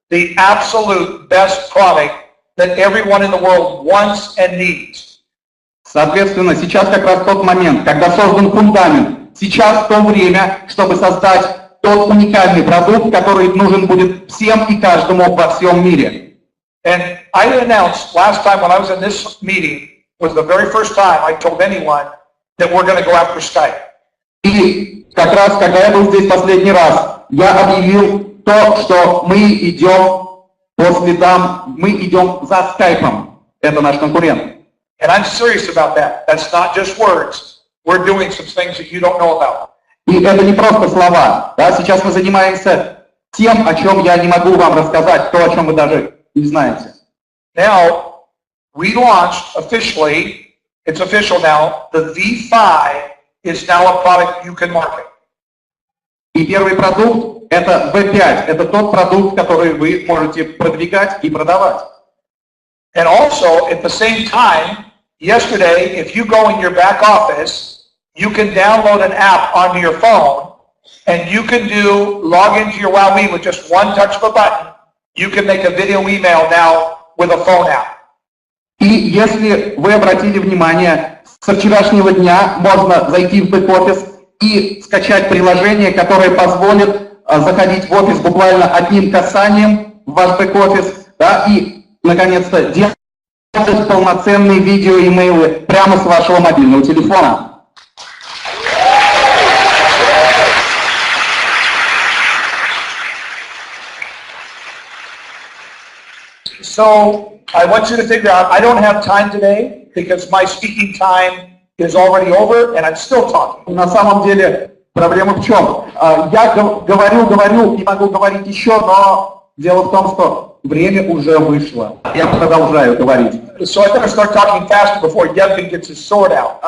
the absolute best product that everyone in the world wants and needs. Соответственно, сейчас как раз тот момент, когда создан фундамент. Сейчас то время, чтобы создать тот уникальный продукт, который нужен будет всем и каждому во всем мире. And I announced last time when I was in this meeting was the very first time I told anyone that we're going to go after Skype. И как раз, когда я был здесь последний раз, я объявил то, что мы идем по следам, мы идем за скайпом. Это наш конкурент. And I'm serious about that. That's not just words. We're doing some things that you don't know about. И это не просто слова. Да? Сейчас мы занимаемся тем, о чем я не могу вам рассказать, то, о чем вы даже не знаете. Now, we launched officially, it's official now, the V5 is now a product you can market. И первый продукт – это V5. Это тот продукт, который вы можете продвигать и продавать. And also, at the same time, yesterday, if you go in your back office, you can download an app onto your phone, and you can log into your IWowWe with just one touch of a button. You can make a video email now with a phone app. И если вы обратили внимание, со вчерашнего дня можно зайти в бэк-офис и скачать приложение, которое позволит заходить в офис буквально одним касанием в ваш бэк-офис, да, и, наконец-то, делать полноценные видео-имейлы прямо с вашего мобильного телефона. So I want you to figure out, I don't have time today because my speaking time is already over and I'm still talking. На самом деле проблема в чем? Я говорю и могу говорить еще, но дело в том, что время уже вышло. Я продолжаю говорить. So I better start talking faster before Yevgen gets his sword out.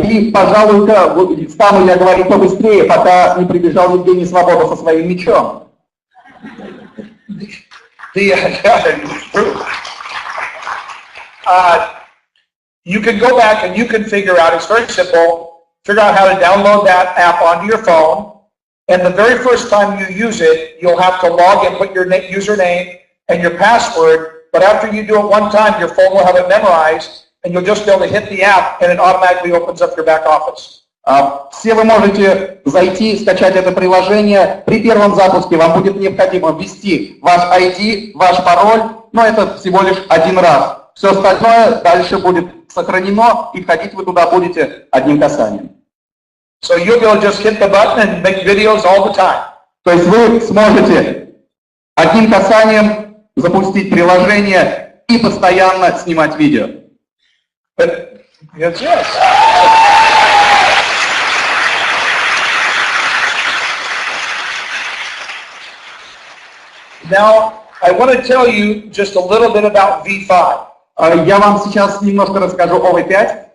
И, пожалуй-ка, стану я говорить побыстрее, пока не прибежал Евгений Свобода со своим мечом. You can go back and you can figure out, it's very simple, figure out how to download that app onto your phone, and the very first time you use it, you'll have to log in, put your username and your password, but after you do it one time, your phone will have it memorized, and you'll just be able to hit the app, and it automatically opens up your back office. Все вы можете зайти, скачать это приложение. При первом запуске вам будет необходимо ввести ваш ID, ваш пароль, но это всего лишь один раз. Все остальное дальше будет сохранено, и входить вы туда будете одним касанием. So you'll be able to just hit the button and make videos all the time. То есть вы сможете одним касанием запустить приложение и постоянно снимать видео. Yes. Now, I want to tell you just a little bit about V5. Я вам сейчас немножко расскажу о V5.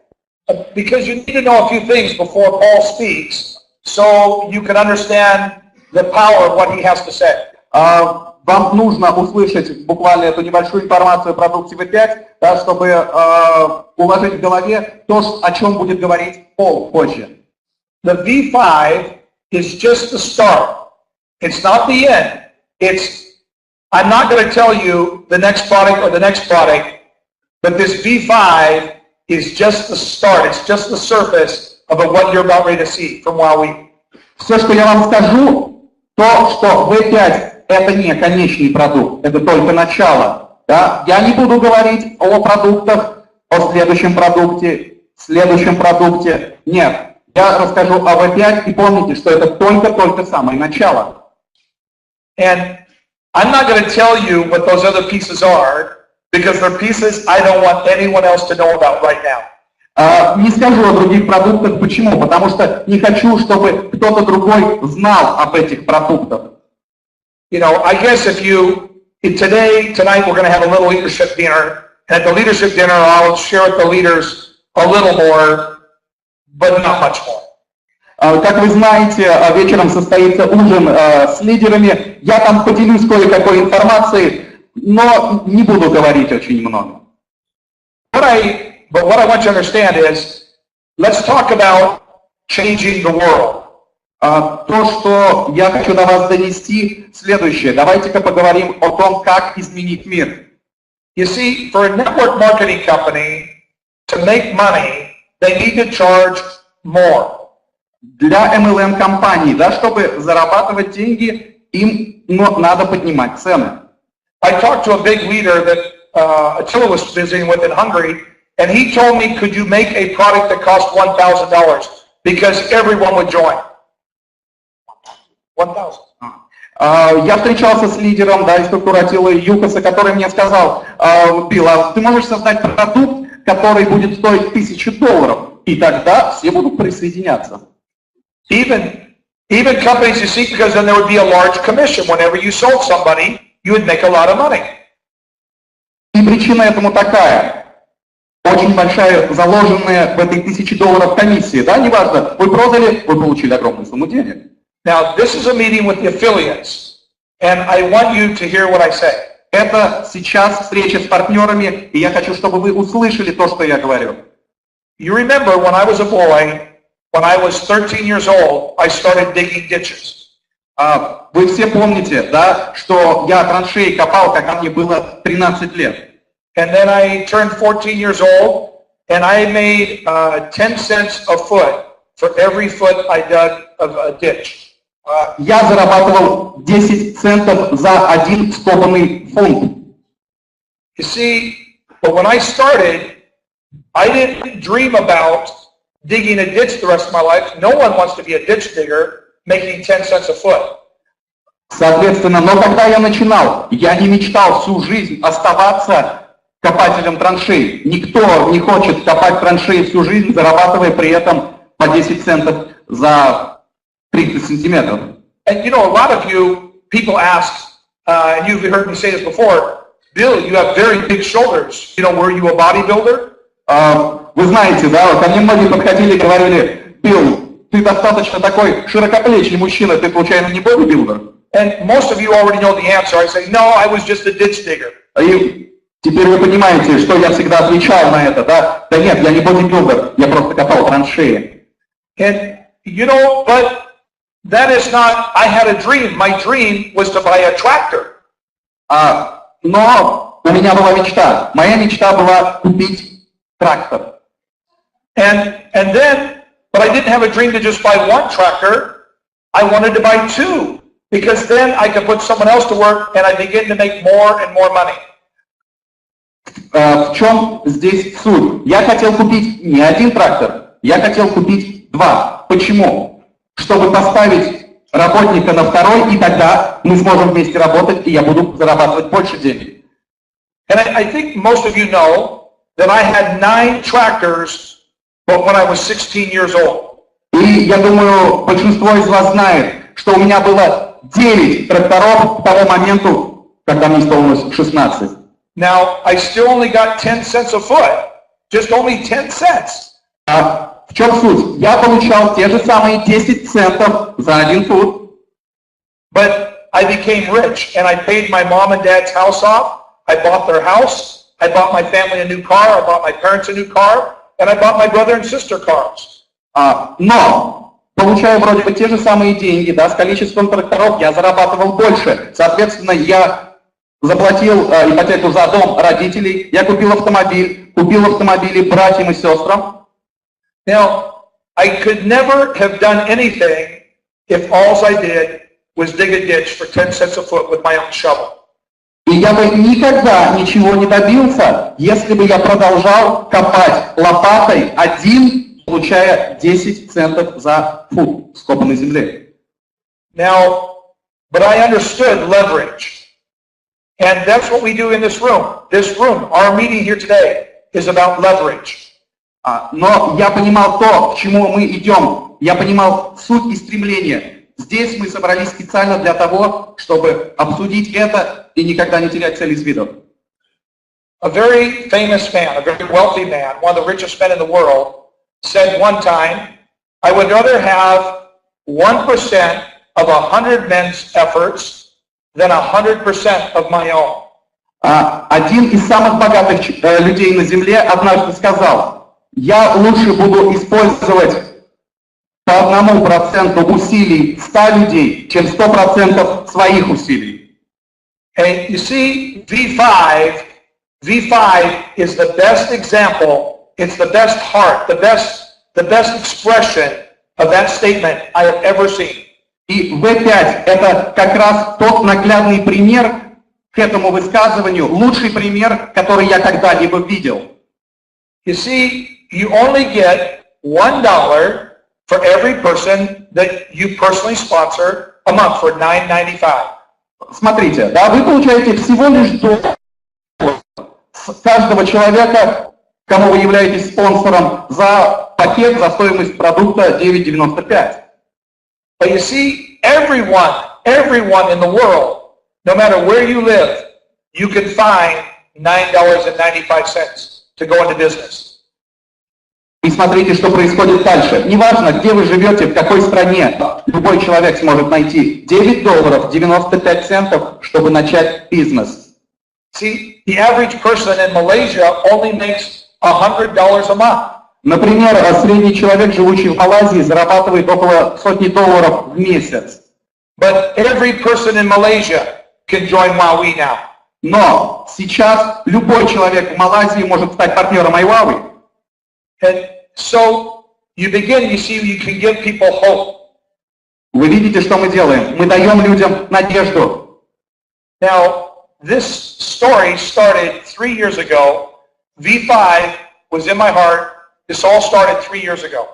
Because you need to know a few things before Paul speaks, so you can understand the power of what he has to say. Вам нужно услышать буквально эту небольшую информацию о продукте V5, да, чтобы уложить в голове то, о чем будет говорить Пол позже. The V5 is just the start. It's not the end. I'm not going to tell you the next product or the next product, but this V5 is just the start. It's just the surface of what you're about ready to see from IWowWe. Все, что я вам скажу, то, что V5 это не конечный продукт, это только начало. Да? Я не буду говорить о продуктах, о следующем продукте. Нет, я расскажу о V5 и помните, что это только самое начало. And I'm not going to tell you what those other pieces are, because they're pieces I don't want anyone else to know about right now. Не скажу о других продуктах. Почему? Потому что не хочу, чтобы кто-то другой знал об этих продуктах. You know, I guess tonight we're going to have a little leadership dinner. And at the leadership dinner, I'll share with the leaders a little more, but not much more. Как вы знаете, вечером состоится ужин с лидерами. Я там поделюсь кое-какой информацией, но не буду говорить очень много. But what I want you to understand is, let's talk about changing the world. То, что я хочу до вас донести, следующее. Давайте-ка поговорим о том, как изменить мир. You see, for a network marketing company to make money, they need to charge more. Для MLM-компаний, да, чтобы зарабатывать деньги, им надо поднимать цены. I talked to a big leader that Attila was visiting with in Hungary, and he told me, could you make a product that cost $1,000? Because everyone would join. 1,000. Я встречался с лидером, да, из структуры Attila Юкаса, который мне сказал: Билл, ты можешь создать продукт, который будет стоить $1000, и тогда все будут присоединяться. Even companies, you see, because then there would be a large commission. Whenever you sold somebody, you would make a lot of money. И причина этому такая. Очень большая заложенная в этой $1000 комиссии, да, неважно, вы продали, вы получили огромную сумму денег. Now, this is a meeting with the affiliates, and I want you to hear what I say. Это сейчас встреча с партнерами, и я хочу, чтобы вы услышали то, что я говорю. You remember when I was a boy, when I was 13 years old, I started digging ditches. Вы все помните, да, что я траншеи копал, когда мне было 13 лет. And then I turned 14 years old, and I made 10 cents a foot for every foot I dug of a ditch. Я зарабатывал 10 центов за один скопанный фунт. You see, but when I started, I didn't dream about digging a ditch the rest of my life. No one wants to be a ditch digger making 10 cents a foot. Соответственно, но когда я начинал, я не мечтал всю жизнь оставаться копателем траншей. Никто не хочет копать траншеи всю жизнь, зарабатывая при этом по 10 центов за 30 сантиметров. And you know, a lot of you, people ask, and you've heard me say this before, Bill, you have very big shoulders. You know, were you a bodybuilder? Вы знаете, да, ко мне многие подходили и говорили: Билл, ты достаточно такой широкоплечий мужчина, ты случайно не бодибилдер? And most of you already know the answer. I say, no, I was just a ditch digger. И теперь вы понимаете, что я всегда отвечал на это, да? Да нет, я не бодибилдер, я просто копал траншеи. And you know, but that is not, I had a dream. My dream was to buy a tractor. Но у меня была мечта. Моя мечта была купить трактор. And then, but I didn't have a dream to just buy one tractor. I wanted to buy two, because then I could put someone else to work and I begin to make more and more money. В чем здесь суть? Я хотел купить не один трактор, я хотел купить два. Почему? Чтобы поставить работника на второй, и тогда мы сможем вместе работать, и я буду зарабатывать больше денег. And I think most of you know that I had 9 tractors, but when I was 16 years old. И я думаю, большинство из вас знает, что у меня было 9 тракторов к тому моменту, когда мне исполнилось 16. Now, I still only got 10 cents a foot, just only 10 cents. В чем суть? Я получал те же самые 10 центов за один фут. But I became rich, and I paid my mom and dad's house off. I bought their house. I bought my family a new car. I bought my parents a new car. And I bought my brother and sister cars. Но, получая вроде бы те же самые деньги, да, с количеством тракторов я зарабатывал больше. Соответственно, я заплатил ипотеку за дом родителей, я купил автомобили братьям и сестрам. Now, I could never have done anything if all I did was dig a ditch for 10 cents a foot with my own shovel. И я бы никогда ничего не добился, если бы я продолжал копать лопатой один, получая 10 центов за фут скопанной земли. Now, but I understood leverage. And that's what we do in this room. This room, our meeting here today, is about leverage. Но я понимал то, к чему мы идем. Я понимал суть и стремление. Здесь мы собрались специально для того, чтобы обсудить это и никогда не терять цель из виду. A very famous man, a very wealthy man, one of the richest men in the world, said one time, I would rather have 1% of 100 men's efforts than 100% of my own. Один из самых богатых людей на Земле однажды сказал: я лучше буду использовать по 1% усилий 100 людей, чем 100% своих усилий. And you see, V5 is the best example. It's the best heart, the best expression of that statement I have ever seen. И V5 это как раз тот наглядный пример к этому высказыванию, лучший пример, который я когда-либо видел. You see, you only get $1 for every person that you personally sponsor a month for $9.95. Смотрите, да, вы получаете всего лишь $1 с каждого человека, кому вы являетесь спонсором, за пакет, за стоимость продукта $9.95. But you see, everyone in the world, no matter where you live, you can find $9.95 to go into business. И смотрите, что происходит дальше. Неважно, где вы живете, в какой стране, любой человек сможет найти $9.95, чтобы начать бизнес. See, the average person in Malaysia only makes $100 a month. Например, средний человек, живущий в Малайзии, зарабатывает около $100 в месяц. But every person in Malaysia can join IWowWe now. Но сейчас любой человек в Малайзии может стать партнером IWowWe. And so you see, you can give people hope. Вы видите, что мы делаем? Мы даем людям надежду. Now, this story started 3 years ago. V5 was in my heart. This all started 3 years ago.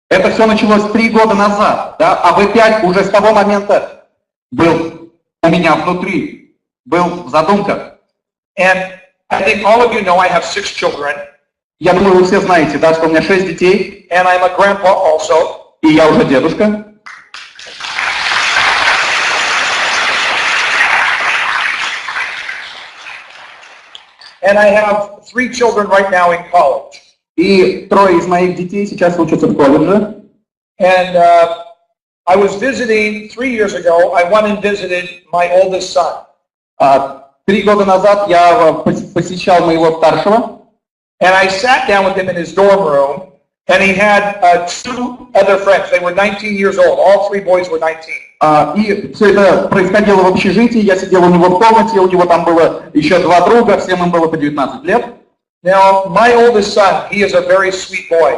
Это все началось 3 года назад, да? А V5 уже с того момента был у меня внутри, был в задумках. And I think all of you know I have 6 children. Я думаю, вы все знаете, да, что у меня 6 детей. And I'm a grandpa also. И я уже дедушка. And I have 3 children right now in college. И 3 из моих детей сейчас учатся в колледже. And I was visiting 3 years ago. I went and visited my oldest son. 3 года назад я посещал моего старшего. And I sat down with him in his dorm room, and he had 2 other friends. They were 19 years old. All 3 boys were 19. И все это происходило в общежитии. Я сидел у него в комнате, у него там было еще 2 друга, всем им было по 19 лет. Now, my oldest son, he is a very sweet boy.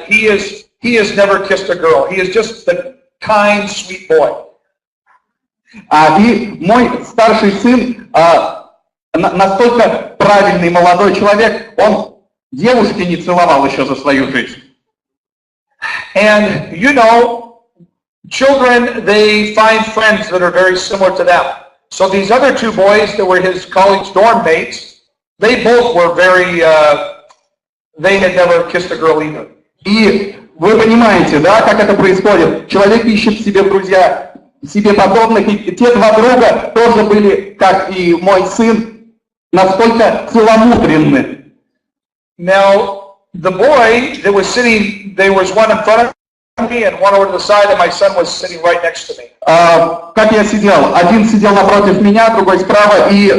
He has never kissed a girl. He is just the kind, sweet boy. И мой старший сын настолько правильный молодой человек, он девушки не целовал еще за свою жизнь. And you know, children, they find friends that are very similar to them. So these other 2 boys that were his college dorm mates, they both were very, they had never kissed a girl either. И вы понимаете, да, как это происходит? Человек ищет себе в друзья, себе подобных, и те 2 друга тоже были, как и мой сын, настолько целомудренны. Now, the boy that was sitting, there was one in front of me and one over to the side, and my son was sitting right next to me. Как я сидел? Один сидел напротив меня, другой справа, и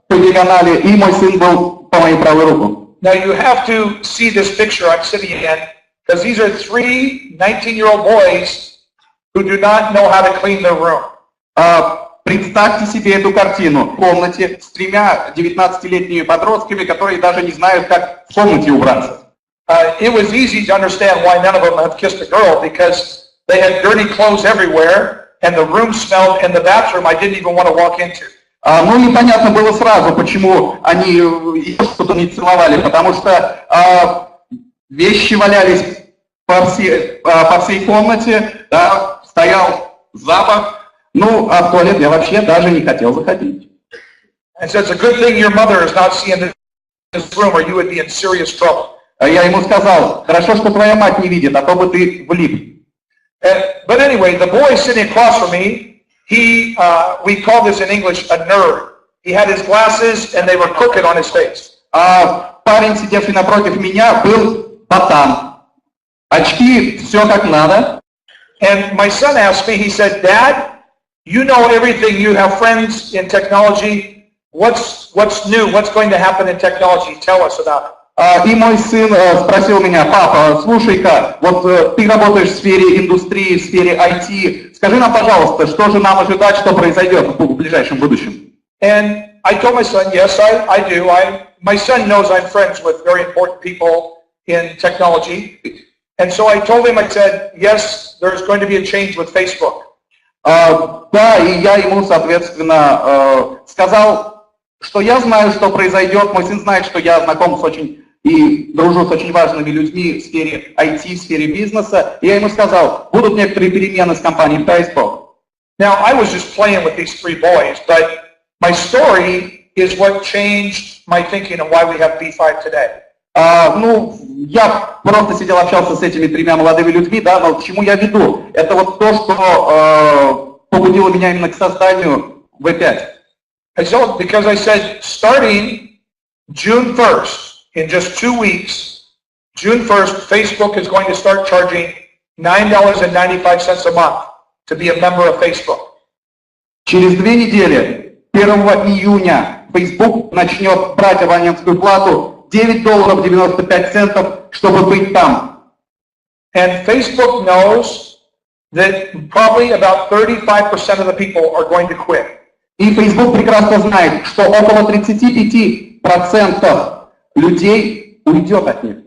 по диагонали, и мой сын был по моей правой руку. Now, you have to see this picture I'm sitting in, because these are 3 19-year-old boys who do not know how to clean their room. Представьте себе эту картину в комнате с 3 19-летними подростками, которые даже не знают, как в комнате убраться. It was easy to understand why none of them have kissed a girl, because they had dirty clothes everywhere, and the room smelled, and the bathroom I didn't even want to walk into. Ну, непонятно было сразу, почему они что-то не целовали, потому что вещи валялись по всей комнате, да, стоял запах. Ну, а в туалет я вообще даже не хотел заходить. And so it's a good thing your mother is not seeing this room, or you would be in serious trouble. Я ему сказал, хорошо, что твоя мать не видит, а то бы ты влип. But anyway, the boy sitting across from me, we call this in English a nerd. He had his glasses and they were crooked on his face. Парень, сидевший напротив меня, был ботан. Очки, все как надо. And my son asked me, he said, Dad, you know everything. You have friends in technology. What's new? What's going to happen in technology? Tell us about it. И мой сын спросил меня: папа, слушай-ка, вот ты работаешь в сфере индустрии, в сфере IT, скажи нам, пожалуйста, что же нам ожидать, что произойдет в ближайшем будущем? And I told my son, yes, I do. My son knows I'm friends with very important people in technology. And so I told him, I said, yes, there's going to be a change with Facebook. Да, и я ему, соответственно, сказал, что я знаю, что произойдет. Мой сын знает, что я знаком с очень и дружу с очень важными людьми в сфере IT, в сфере бизнеса. И я ему сказал, будут некоторые перемены с компанией Facebook. Now, I was just playing with these three boys, but my story is what changed my thinking of why we have B5 today. Ну, я просто сидел, общался с этими тремя молодыми людьми, да, но к чему я веду? Это вот то, что побудило меня именно к созданию V5. Because I said, starting June 1st, in just 2 weeks, June 1st, Facebook is going to start charging $9.95 a month to be a member of Facebook. Через 2 недели, 1 июня, Facebook начнет брать абонентскую плату $9.95, чтобы быть там. And Facebook knows that probably about 35% of the people are going to quit. И Facebook прекрасно знает, что около 35% людей уйдет от них.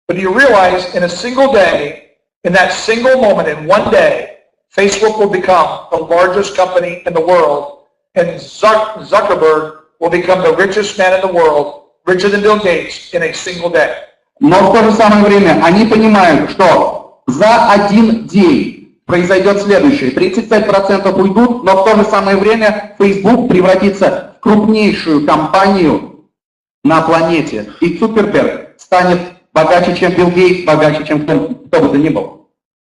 But you realize in a single day, in that single moment, in one day, Facebook will become the largest company in the world, and Zuckerberg will become the richest man in the world, richer than Bill Gates, in a single day. Но в то же самое время они понимают, что за один день произойдет следующее. 35% уйдут, но в то же самое время Facebook превратится в крупнейшую компанию на планете. И Цукерберг станет богаче, чем Билл Гейтс, богаче, чем кто бы то ни был.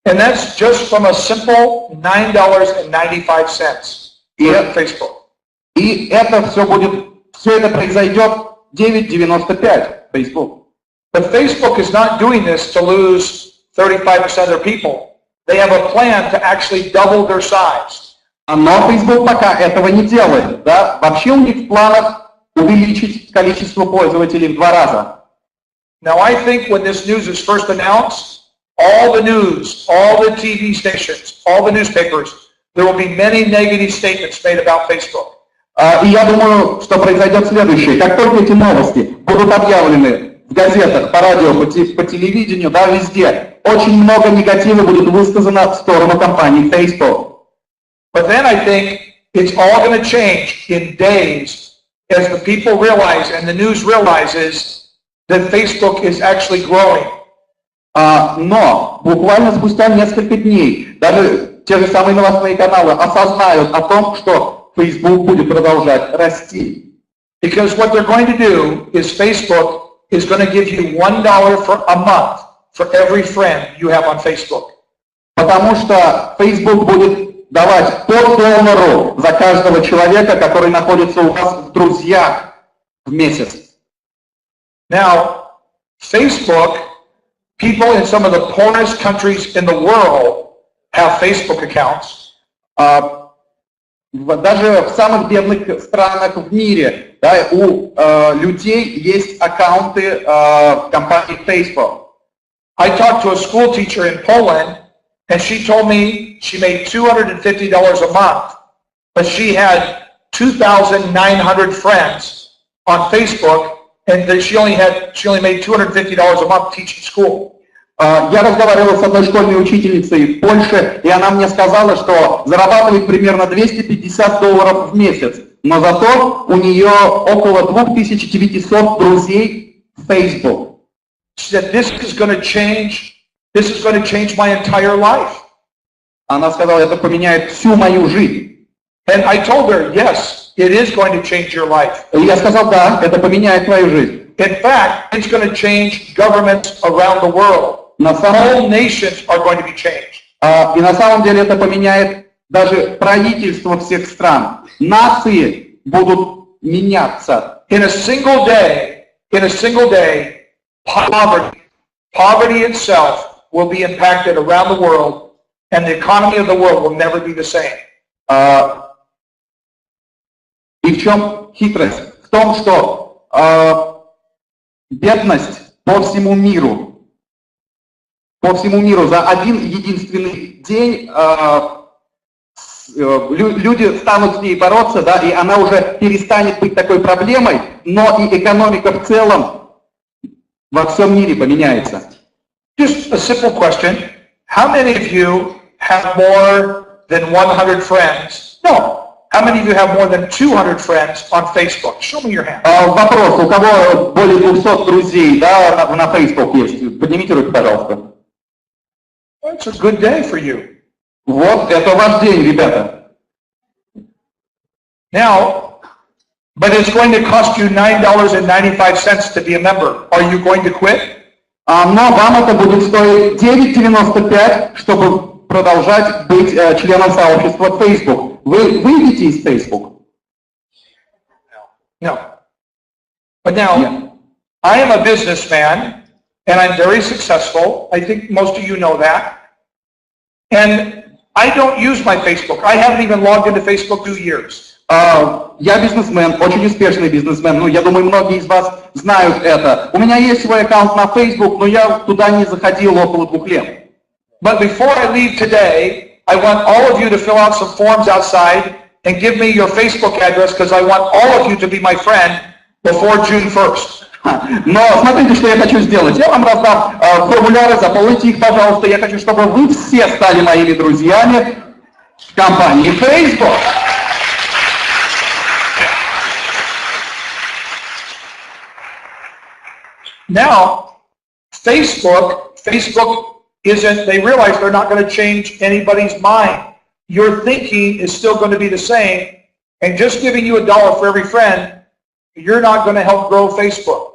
And that's just from a simple $9.95 for Facebook. И это все это произойдет 9.95 Facebook. But Facebook is not doing this to lose 35% of their people. They have a plan to actually double their size. Но Facebook пока этого не делает. Да? Вообще у них в планах увеличить количество пользователей в 2 раза. Now I think when this news is first announced, all the news, all the TV stations, all the newspapers, there will be many negative statements made about Facebook. И я думаю, что произойдет следующее. Как только эти новости будут объявлены в газетах, по радио, по телевидению, да, везде, очень много негатива будет высказано в сторону компании Facebook. But then I think it's all going to change in days as the people realize and the news realizes that Facebook is actually growing. Но буквально спустя несколько дней даже те же самые новостные каналы осознают о том, что Facebook будет продолжать расти. Because what they're going to do is Facebook is going to give you $1 for a month for every friend you have on Facebook. Потому что Facebook будет давать по $1 за каждого человека, который находится у вас в друзьях в месяц. Now, Facebook, people in some of the poorest countries in the world have Facebook accounts. Даже в самых бедных странах в мире, да, у людей есть аккаунты компании Facebook. I talked to a school teacher in Poland, and she told me she made $250 a month, but she had 2,900 friends on Facebook, and that she only made $250 a month teaching school. Я разговаривал с одной школьной учительницей в Польше, и она мне сказала, что зарабатывает примерно $250 в месяц, но зато у нее около 2900 друзей в Facebook. She said, this is going to change my entire life. Она сказала, это поменяет всю мою жизнь. And I told her, yes, it is going to change your life. И я сказал, да, это поменяет твою жизнь. In fact, it's going to change governments around the world. Whole nations are going to be changed. И на самом деле это поменяет даже правительство всех стран. Нации будут меняться. In a single day, poverty itself will be impacted around the world, and the economy of the world will never be the same. И в чем хитрость? В том, что бедность по всему миру. По всему миру за один единственный день люди станут с ней бороться, да, и она уже перестанет быть такой проблемой, но и экономика в целом во всем мире поменяется. Just a simple question. How many of you have more than 100 friends? No. How many of you have more than 200 friends on Facebook? Show me your hand. Вопрос. У кого более 200 друзей, да, на Facebook есть? Поднимите руки, пожалуйста. It's a good day for you. Вот, это ваш день, ребята. Now, but it's going to cost you $9.95 to be a member. Are you going to quit? Но вам это будет стоить $9.95, чтобы продолжать быть членом сообщества Facebook. Вы выйдете из Facebook? No. But now, I am a businessman, and I'm very successful. I think most of you know that. And I don't use my Facebook. I haven't even logged into Facebook 2 years. Я бизнесмен, очень успешный бизнесмен. Ну, я думаю, многие из вас знают это. У меня есть свой аккаунт на Facebook, но я туда не заходил около 2 лет. But before I leave today, I want all of you to fill out some forms outside and give me your Facebook address because I want all of you to be my friend before June 1st. Но смотрите, что я хочу сделать. Я вам раздам формуляры, заполните их, пожалуйста. Я хочу, чтобы вы все стали моими друзьями в компании Facebook. Now, Facebook isn't, they realize they're not going to change anybody's mind. Your thinking is still going to be the same, and just giving you $1 for every friend, you're not going to help grow Facebook.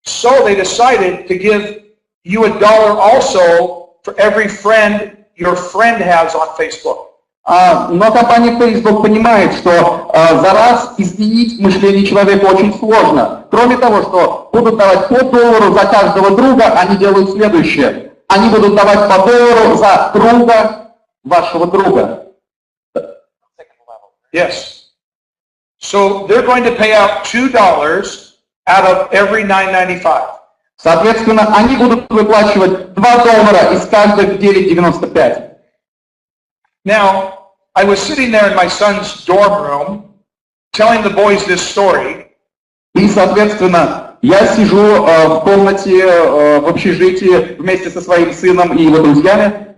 So they decided to give you $1 also for every friend your friend has on Facebook. Но компания Facebook понимает, что за раз изменить мышление человека очень сложно. Кроме того, что будут давать по $1 за каждого друга, они делают следующее. Они будут давать по $1 за друга вашего друга. Yes. So they're going to pay out $2 out of every $9.95. Соответственно, они будут выплачивать $2 из каждых $9.95. Now, I was sitting there in my son's dorm room telling the boys this story. И, соответственно, я сижу в комнате в общежитии вместе со своим сыном и его друзьями.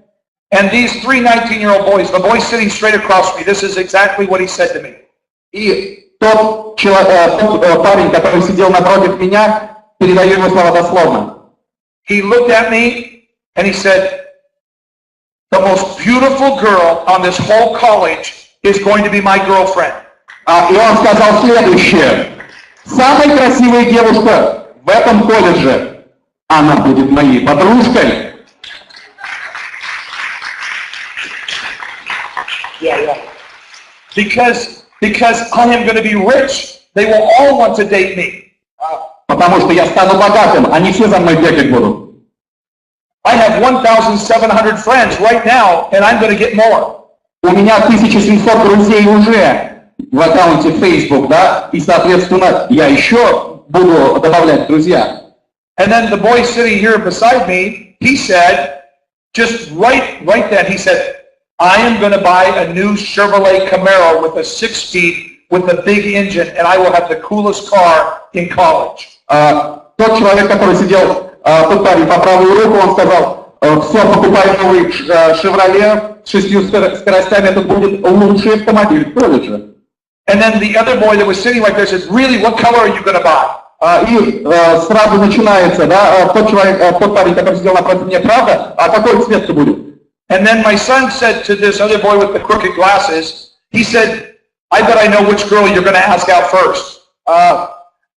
And these 3 19-year-old boys, the boy sitting straight across me, this is exactly what he said to me. И тот парень, который сидел напротив меня, передаю его слова дословно. He looked at me and he said, the most beautiful girl on this whole college is going to be my girlfriend. И он сказал следующее. Самая красивая девушка в этом колледже, она будет моей подружкой. Yeah. Because I am going to be rich, they will all want to date me. Потому что я стану богатым, они все за мной бегать будут. I have 1,700 friends right now, and I'm going to get more. У меня 1700 друзей уже в аккаунте Facebook, да, и, соответственно, я еще буду добавлять друзья. And then the boy sitting here beside me, he said, just right then, he said, I am going to buy a new Chevrolet Camaro with a 6-speed with a big engine, and I will have the coolest car in college. Тот человек, который сидел, тот парень по правую руку, он сказал, все, покупай новый Chevrolet с 6 скоростями, это будет лучший автомобиль в колледже. And then the other boy that was sitting right there said, really, what color are you going to buy? И сразу начинается, да, тот парень, который сидел напротив меня, правда, а какой цвет ты будет? And then my son said to this other boy with the crooked glasses, he said, I bet I know which girl you're going to ask out first.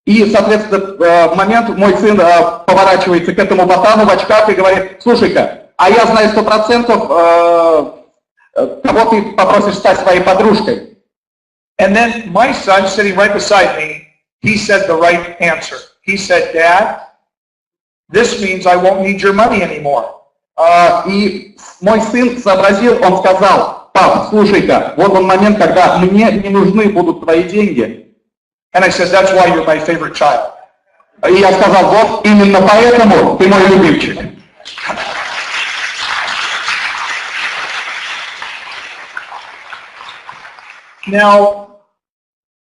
И, соответственно, в момент мой сын поворачивается к этому ботану в очках и говорит, слушай-ка, а я знаю 100%, кого ты попросишь стать своей подружкой. And then my son sitting right beside me, he said the right answer. He said, Dad, this means I won't need your money anymore. И мой сын сообразил, он сказал, пап, слушай-ка, вот он момент, когда мне не нужны будут твои деньги. And I said, that's why you're my favorite child. И я сказал, вот именно поэтому ты мой любимчик. Now,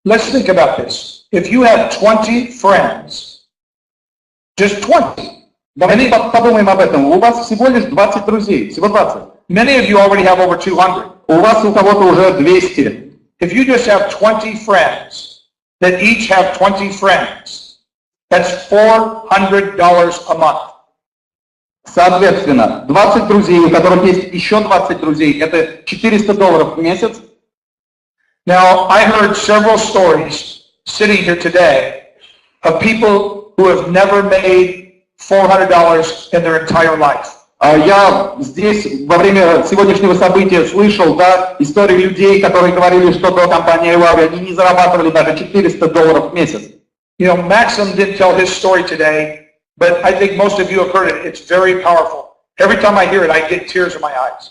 let's think about this. If you have 20 friends, just 20. Давайте подумаем об этом. У вас всего лишь 20 друзей, всего 20. Many of you already have over 200. У вас у кого-то уже 200. If you just have 20 friends, that each have 20 friends, that's $400 a month. Соответственно, 20 друзей, у которых есть еще 20 друзей, это $400 в месяц. Now, I heard several stories sitting here today of people who have never made $400 in their entire life. Я здесь во время сегодняшнего события слышал, да, истории людей, которые говорили, что до компании IWowWe они не зарабатывали даже $400 в месяц. You know, Maxim didn't tell his story today, but I think most of you have heard it. It's very powerful. Every time I hear it, I get tears in my eyes.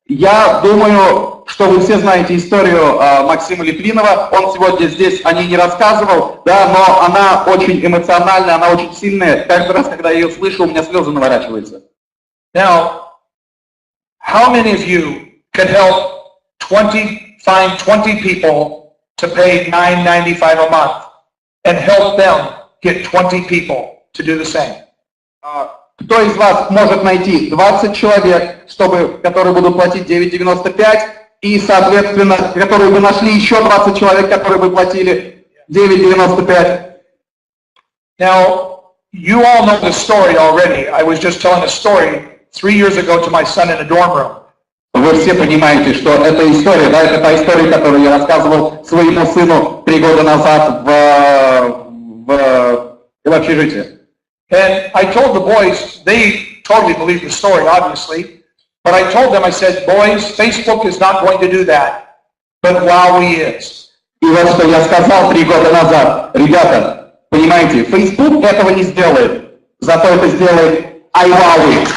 Я думаю, что вы все знаете историю Максима Литвинова. Он сегодня здесь о ней не рассказывал, да, но она очень эмоциональная, она очень сильная. Каждый раз, когда я ее слышу, у меня слезы наворачиваются. Now, how many of you can help find 20 people to pay $9.95 a month and help them get 20 people to do the same? Кто из вас может найти 20 человек, которые будут платить $9.95, и, соответственно, которые бы нашли еще 20 человек, которые бы платили $9.95? Now, you all know the story already. I was just telling a story 3 years ago to my son in a dorm room. Вы все понимаете, что эта история, да, это та история, которую я рассказывал своему сыну 3 года назад в общежитии. And I told the boys, they totally believed the story, obviously, but I told them, I said, boys, Facebook is not going to do that, but IWowWe is. И вот что я сказал 3 года назад. Ребята, понимаете, Facebook этого не сделает, зато это сделает IWowWe.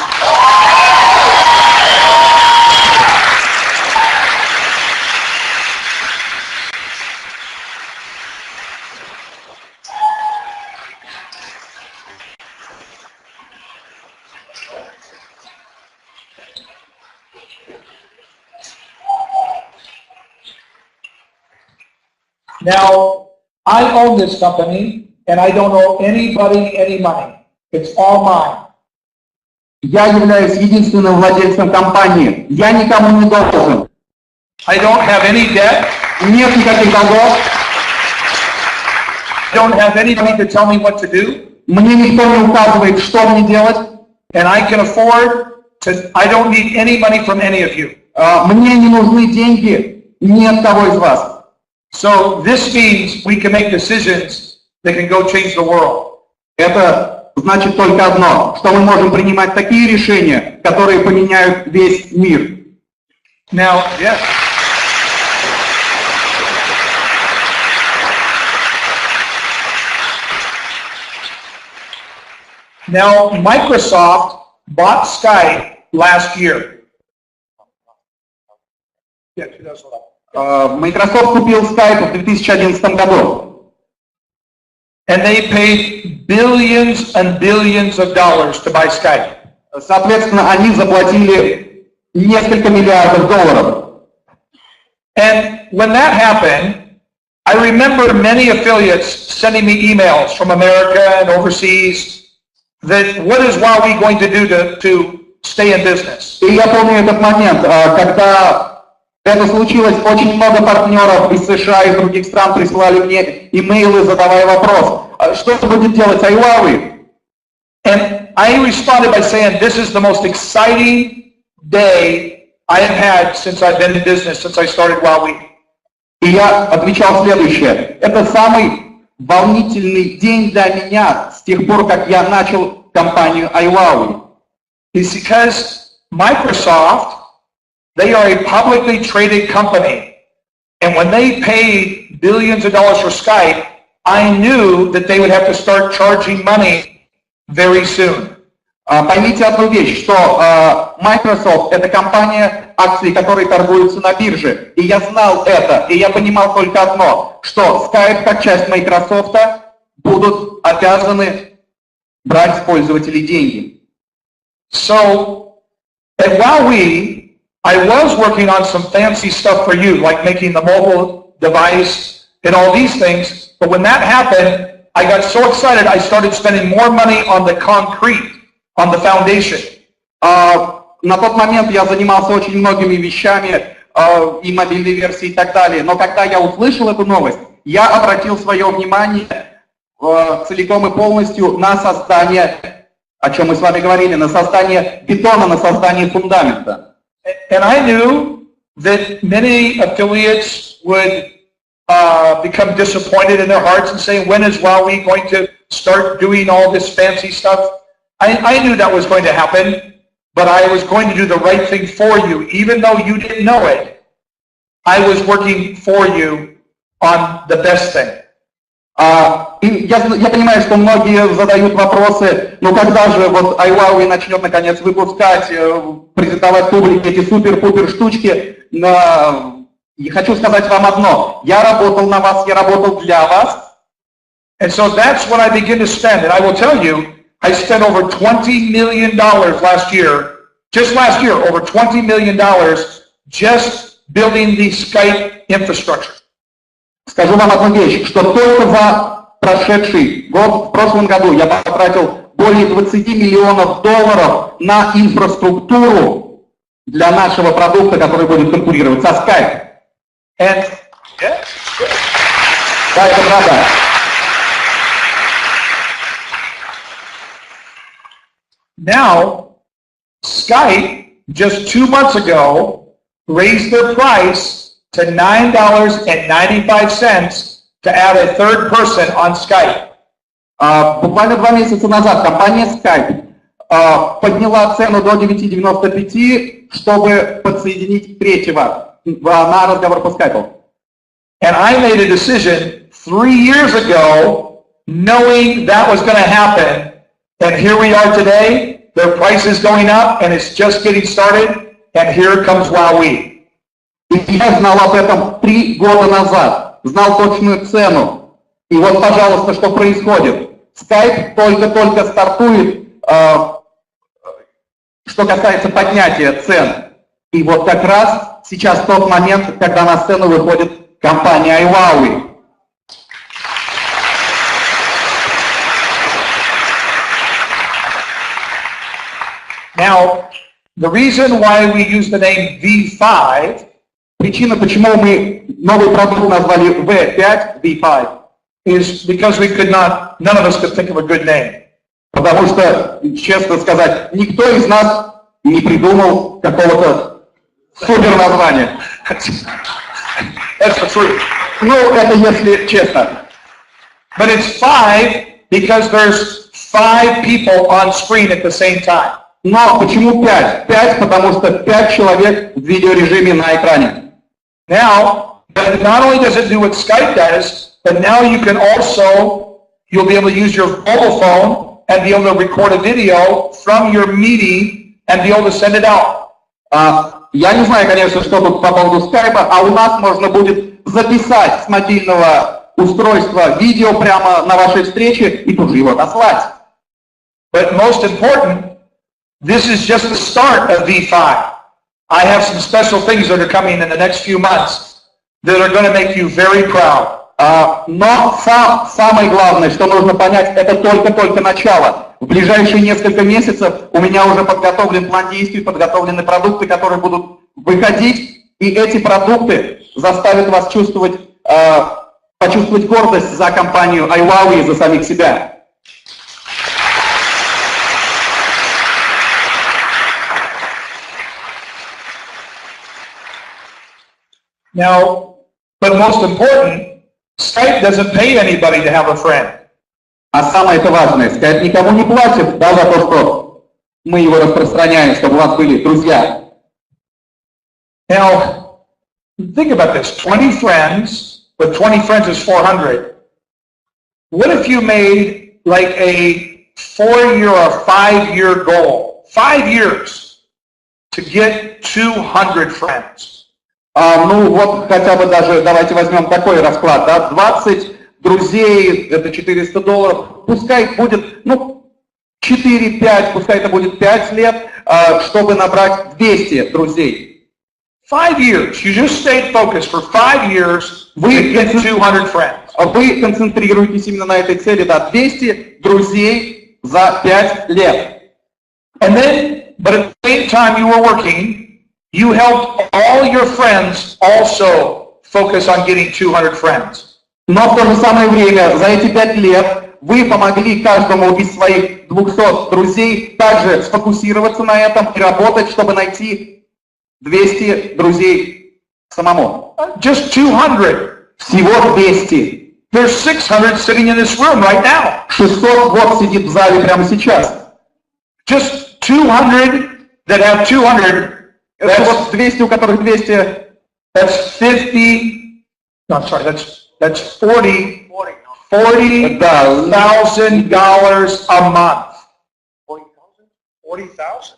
Now, I own this company, and I don't owe anybody any money. It's all mine. Я являюсь единственным владельцем компании. Я никому не должен. I don't have any debt. Нет никаких долгов. I don't have anybody to tell me what to do. Мне никто не указывает, что мне делать. And I can afford to, I don't need any money from any of you. Мне не нужны деньги ни от кого из вас. So this means we can make decisions that can go change the world. Это значит только одно, что мы можем принимать такие решения, которые поменяют весь мир. Now, yes. Now, Microsoft bought Skype last year. Yeah, 2011. Microsoft купил Skype в 2011 году. And they paid billions and billions of dollars to buy Skype. Соответственно, они заплатили несколько миллиардов долларов. And when that happened, I remember many affiliates sending me emails from America and overseas that what is IWowWe going to do to stay in business? И я помню этот момент, когда это случилось, очень много партнеров из США и других стран присылали мне имейлы, задавая вопрос, что будет делать IWowWe? And I responded by saying, this is the most exciting day I have had since I've been in business, since I started IWowWe. И я отвечал следующее. Это самый волнительный день для меня с тех пор, как я начал компанию IWowWe. It's because Microsoft, they are a publicly traded company. And when they paid billions of dollars for Skype, I knew that they would have to start charging money very soon. Поймите одну вещь, что Microsoft – это компания, акции которой торгуются на бирже. И я знал это, и я понимал только одно, что Skype, как часть Microsoft, будут обязаны брать с пользователей деньги. So, at IWowWe, I was working on some fancy stuff for you, like making the mobile device and all these things. But when that happened, I got so excited, I started spending more money on the concrete, on the foundation. На тот момент я занимался очень многими вещами, и мобильной версии и так далее. Но когда я услышал эту новость, я обратил свое внимание целиком и полностью на создание, о чем мы с вами говорили, на создание бетона, на создание фундамента. And I knew that many affiliates would become disappointed in their hearts and say, when is IWowWe going to start doing all this fancy stuff? I knew that was going to happen, but I was going to do the right thing for you. Even though you didn't know it, I was working for you on the best thing. Я понимаю, что многие задают вопросы, но когда же вот IWowWe начнет наконец выпускать, презентовать публике эти супер-пупер штучки. И хочу сказать вам одно. Я работал на вас, я работал для вас. And so that's when I begin to spend. And I will tell you, I spent over $20 million last year, just last year, over $20 million just building the Skype infrastructure. Скажу вам одну вещь, что только за прошедший год, в прошлом году я потратил более 20 миллионов долларов на инфраструктуру для нашего продукта, который будет конкурировать со Skype. Да, это правда. Now, Skype, just 2 months ago, raised their price to $9.95 to add a third person on Skype. Буквально 2 месяца назад компания Skype подняла цену до 9.95, чтобы подсоединить третьего на разговор по Skype. And I made a decision 3 years ago, knowing that was going to happen. And here we are today, their price is going up, and it's just getting started, and here comes IWowWe. И я знал об этом 3 года назад, знал точную цену. И вот, пожалуйста, что происходит. Skype только-только стартует, что касается поднятия цен. И вот как раз сейчас тот момент, когда на сцену выходит компания IWowWe. Now, the reason why we use the name V5, причина, почему мы новый продукт назвали V5, V5, is because we could not, none of us could think of a good name. Потому что, честно сказать, никто из нас не придумал какого-то супер названия. That's the truth. Ну, это если честно. But it's 5 because there's 5 people on screen at the same time. Но почему 5? 5, потому что 5 человек в видеорежиме на экране. Now, not only does it do what Skype does, but now you can also, you'll be able to use your mobile phone and be able to record a video from your meeting and be able to send it out. Я не знаю, конечно, что тут по поводу скайпа, а у нас можно будет записать с мобильного устройства видео прямо на вашей встрече и тут же его отослать. But most important, this is just the start of V5. I have some special things that are coming in the next few months that are going to make you very proud. Но самое главное, что нужно понять, это только начало. В ближайшие несколько месяцев у меня уже подготовлен план действий, подготовлены продукты, которые будут выходить, и эти продукты заставят вас почувствовать гордость за компанию IWowWe и за самих себя. Now, but most important, Skype doesn't pay anybody to have a friend. А самое это важное, Skype никому не платит, да, за то, что мы его распространяем, чтобы у вас были друзья. Now, think about this, 20 friends, but 20 friends is 400. What if you made like a 4-year or 5-year goal, 5 years, to get 200 friends? Ну вот хотя бы даже, давайте возьмем такой расклад, да, 20 друзей, это $400, пускай будет, 4-5, пускай это будет 5 лет, чтобы набрать 200 друзей. 5 years. You just stayed focused for 5 years to get 200 friends. Вы концентрируетесь именно на этой цели, да, 200 друзей за 5 лет. And then, but at the same time you were working, you helped all your friends also focus on getting 200 friends. Но в то же самое время, за эти 5 лет, вы помогли каждому из своих 200 друзей также сфокусироваться на этом и работать, чтобы найти 200 друзей самому. Just 200. Всего 200. There's 600 sitting in this room right now. 600 вот сидит в зале прямо сейчас. Just 200 that have 200. Это вот 200, у которых 200. That's 50. No, sorry, that's 40. $40,000 a month. 40,000?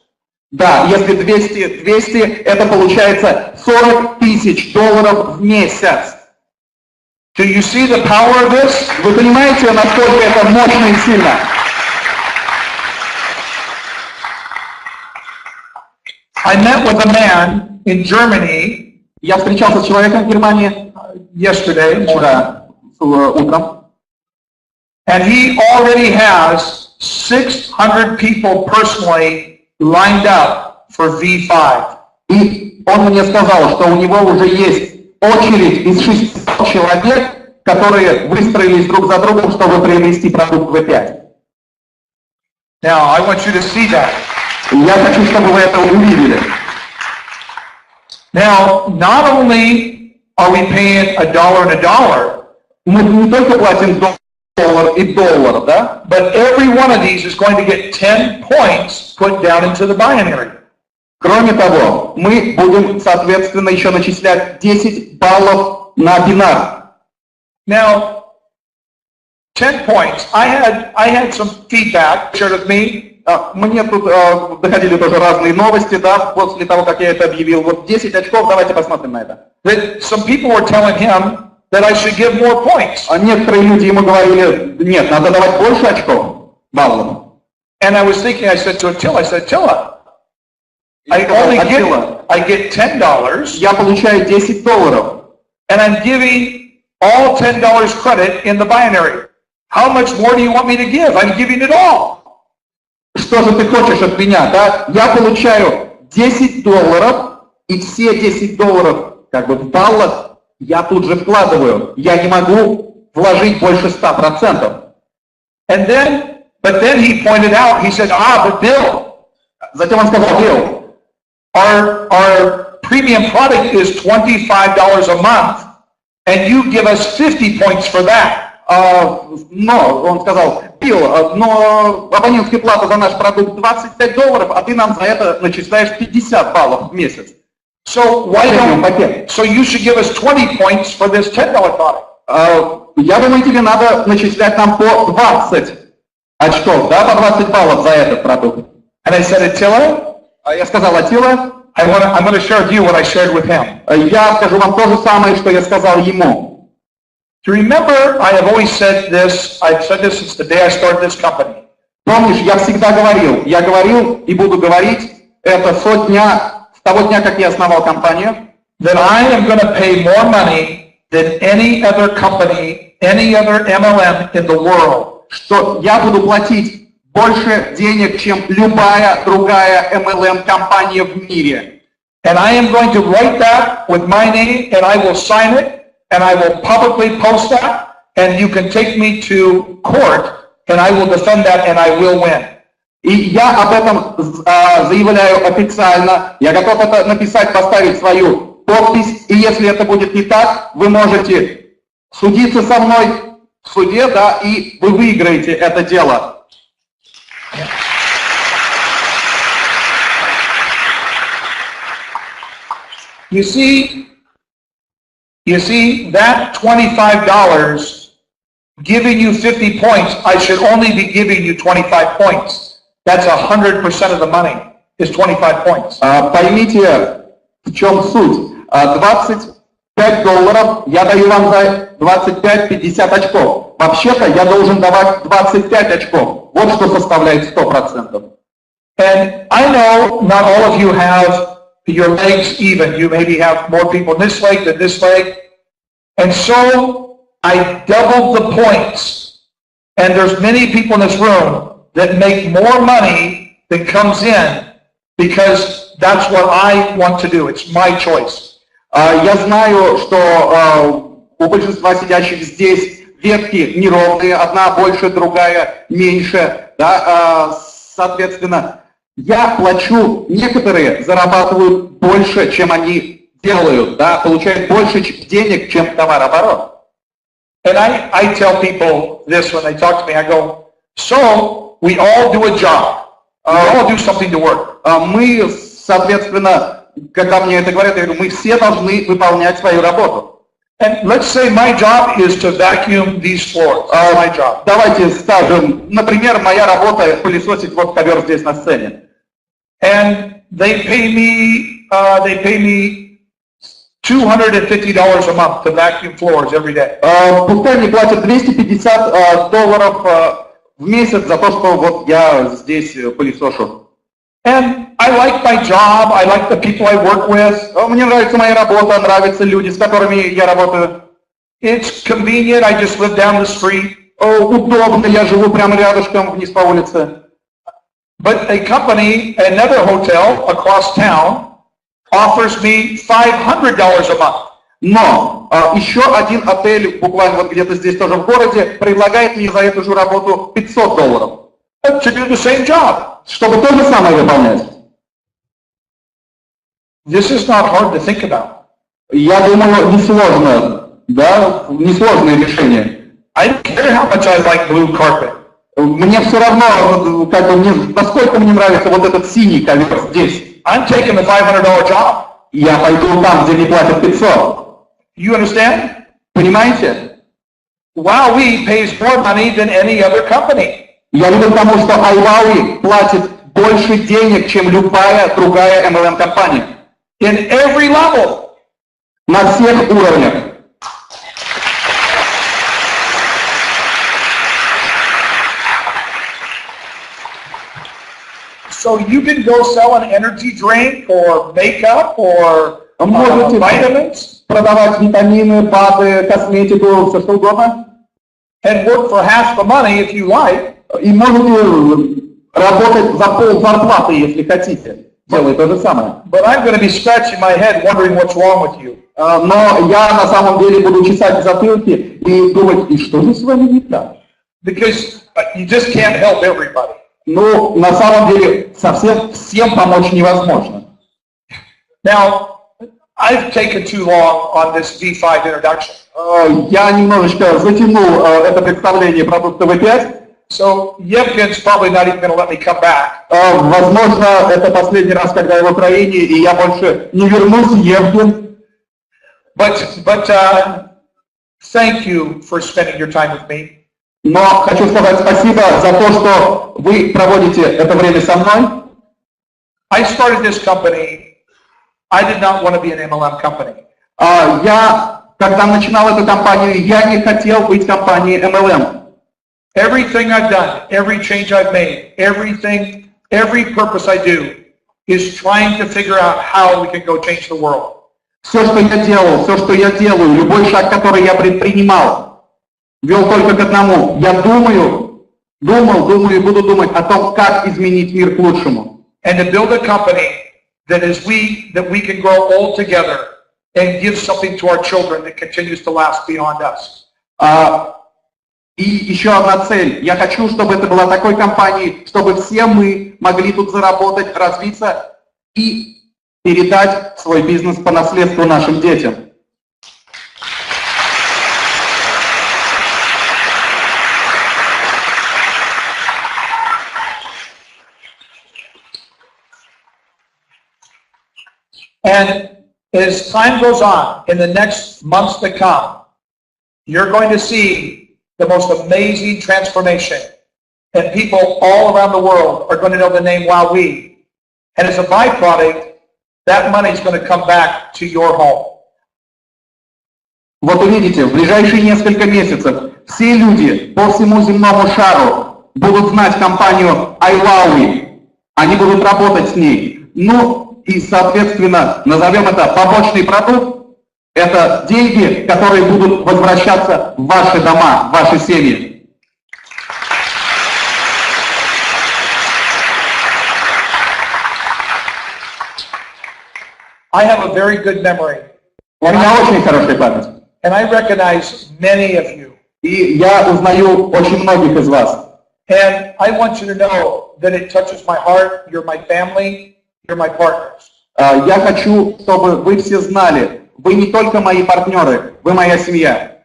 Да, если 200, это получается $40,000 в месяц. Do you see the power of this? Вы понимаете, насколько это мощно и сильно? I met with a man in Germany. Я встречался с человеком в Германии yesterday, вчера утром. And he already has 600 people personally lined up for V5. И он мне сказал, что у него уже есть очередь из 600 человек, которые выстроились друг за другом, чтобы приобрести продукт V5. Now, I want you to see that. Я хочу, чтобы вы это увидели. Now, not only are we paying $1 and $1, мы не только платим доллар и доллар, да? But every one of these is going to get 10 points put down into the binary. Кроме того, мы будем, соответственно, еще начислять 10 баллов на бинар. Now, 10 points. I had some feedback shared with me. Мне тут доходили тоже разные новости, да, после того, как я это объявил. Вот 10 очков, давайте посмотрим на это. That some people were telling him that I should give more points. А некоторые люди ему говорили, нет, надо давать больше очков, баллов. And I was thinking, I said, Attila, I get $10. Я получаю $10. And I'm giving all $10 credit in the binary. How much more do you want me to give? I'm giving it all. Что же ты хочешь от меня, да? Я получаю $10, и все $10 как бы в баллах я тут же вкладываю. Я не могу вложить больше 100%. But then he pointed out, he said, but Bill. Затем он сказал, Bill, our premium product is $25 a month, and you give us 50 points for that. Но, он сказал, Билл, но абонентская плата за наш продукт $25, а ты нам за это начисляешь 50 баллов в месяц. So you should give us 20 points for this $10 product. Я думаю, тебе надо начислять нам по 20 очков, да, по 20 баллов за этот продукт. And I said, Attila, я сказал, Attila, I'm going to share with you what I shared with him. Я скажу вам то же самое, что я сказал ему. Do you remember, I have always said this, I've said this since the day I started this company. Помнишь, я всегда говорил и буду говорить, это с того дня, как я основал компанию, that I am going to pay more money than any other company, any other MLM in the world. Что я буду платить больше денег, чем любая другая MLM-компания в мире. And I am going to write that with my name, and I will sign it, and I will publicly post that, and you can take me to court, and I will defend that, and I will win. И я об этом заявляю официально. Я готов это написать, поставить свою подпись. И если это будет не так, вы можете судиться со мной в суде, да, и вы выиграете это дело. You see, that $25 giving you 50 points, I should only be giving you 25 points. That's 100% of the money, is 25 points. Поймите, в чем суть. 25 $5, я даю вам за 25-50 очков. Вообще-то я должен давать 25 очков. Вот что составляет 100%. And I know not all of you have your legs even. You maybe have more people in this leg than this leg. And so I doubled the points. And there's many people in this room that make more money than comes in because that's what I want to do. It's my choice. Я знаю, что у большинства сидящих здесь ветки неровные, одна больше, другая меньше. Да? Соответственно, я плачу, некоторые зарабатывают больше, чем они делают, да, получают больше денег, чем товарооборот. And I tell people this when they talk to me. I go, so we all do a job. We all do something to work. Мы, соответственно, когда мне это говорят, я говорю, мы все должны выполнять свою работу. And let's say my job is to vacuum these floors. My job. Давайте скажем, например, моя работа пылесосить вот ковер здесь на сцене. And they pay me $250 a month to vacuum floors every day. Пускай мне платят $250 в месяц за то, что вот я здесь пылесошу. And I like my job. I like the people I work with. Мне нравится моя работа, нравятся люди, с которыми я работаю. It's convenient. I just live down the street. Удобно, я живу прямо рядышком, вниз по улице. But a company, another hotel across town, offers me $500 a month. Но еще один отель, буквально вот где-то здесь тоже в городе, предлагает мне за эту же работу $500. To do the same job. Чтобы то же самое выполнять. This is not hard to think about. Я думаю, несложно, да, несложное решение. I don't care how much I like blue carpet. Мне все равно, как бы, насколько мне нравится вот этот синий ковер здесь. I'm taking the $500 job. Я пойду там, где мне платят 500. You understand? Понимаете? IWowWe pays more money than any other company. Я веду к тому, что IWowWe платит больше денег, чем любая другая MLM-компания. In every level. На всех уровнях. So you can go sell an energy drink or makeup or Можете vitamins продавать витамины, БАДы, косметику, все что угодно. And work for half the money if you like. И можете работать за пол зарплаты, если хотите. Делай то же самое. But I'm going to be scratching my head wondering what's wrong with you. Но я на самом деле буду чесать затылки и думать, и что же с вами не так? Because you just can't help everybody. Ну, на самом деле, совсем всем помочь невозможно. Now, I've taken too long on this V5 introduction. Я немножечко затянул это представление продукта V5. So Yevgen's probably not even going to let me come back. Возможно, это последний раз, когда я в Украине, и я больше не вернусь, Евген. But thank you for spending your time with me. Но хочу сказать спасибо за то, что вы проводите это время со мной. I started this company. I did not want to be an MLM company. Я, когда начинал эту компанию, я не хотел быть компанией MLM. Everything I've done, every change I've made, every purpose I do is trying to figure out how we can go change the world. Все, что я делал, все, что я делаю, любой шаг, который я предпринимал, вел только к одному. Я думал и буду думать о том, как изменить мир к лучшему. And to build a company that we can grow all together and give something to our children that continues to last beyond us. И еще одна цель. Я хочу, чтобы это была такой компанией, чтобы все мы могли тут заработать, развиться и передать свой бизнес по наследству нашим детям. And as time goes on, in the next months to come, you're going to see the most amazing transformation. And people all around the world are going to know the name IWowWe. And as a byproduct, that money is going to come back to your home. Вот увидите, в ближайшие несколько месяцев все люди по всему земному шару будут знать компанию IWowWe. Они будут работать с ней. Ну и, соответственно, назовем это побочный продукт. Это деньги, которые будут возвращаться в ваши дома, в ваши семьи. I have a very good memory. У меня очень хорошая память. And I recognize many of you. И я узнаю очень многих из вас. And I want you to know that it touches my heart. You're my family. You're my partners. Я хочу, чтобы вы все знали, вы не только мои партнеры, вы моя семья.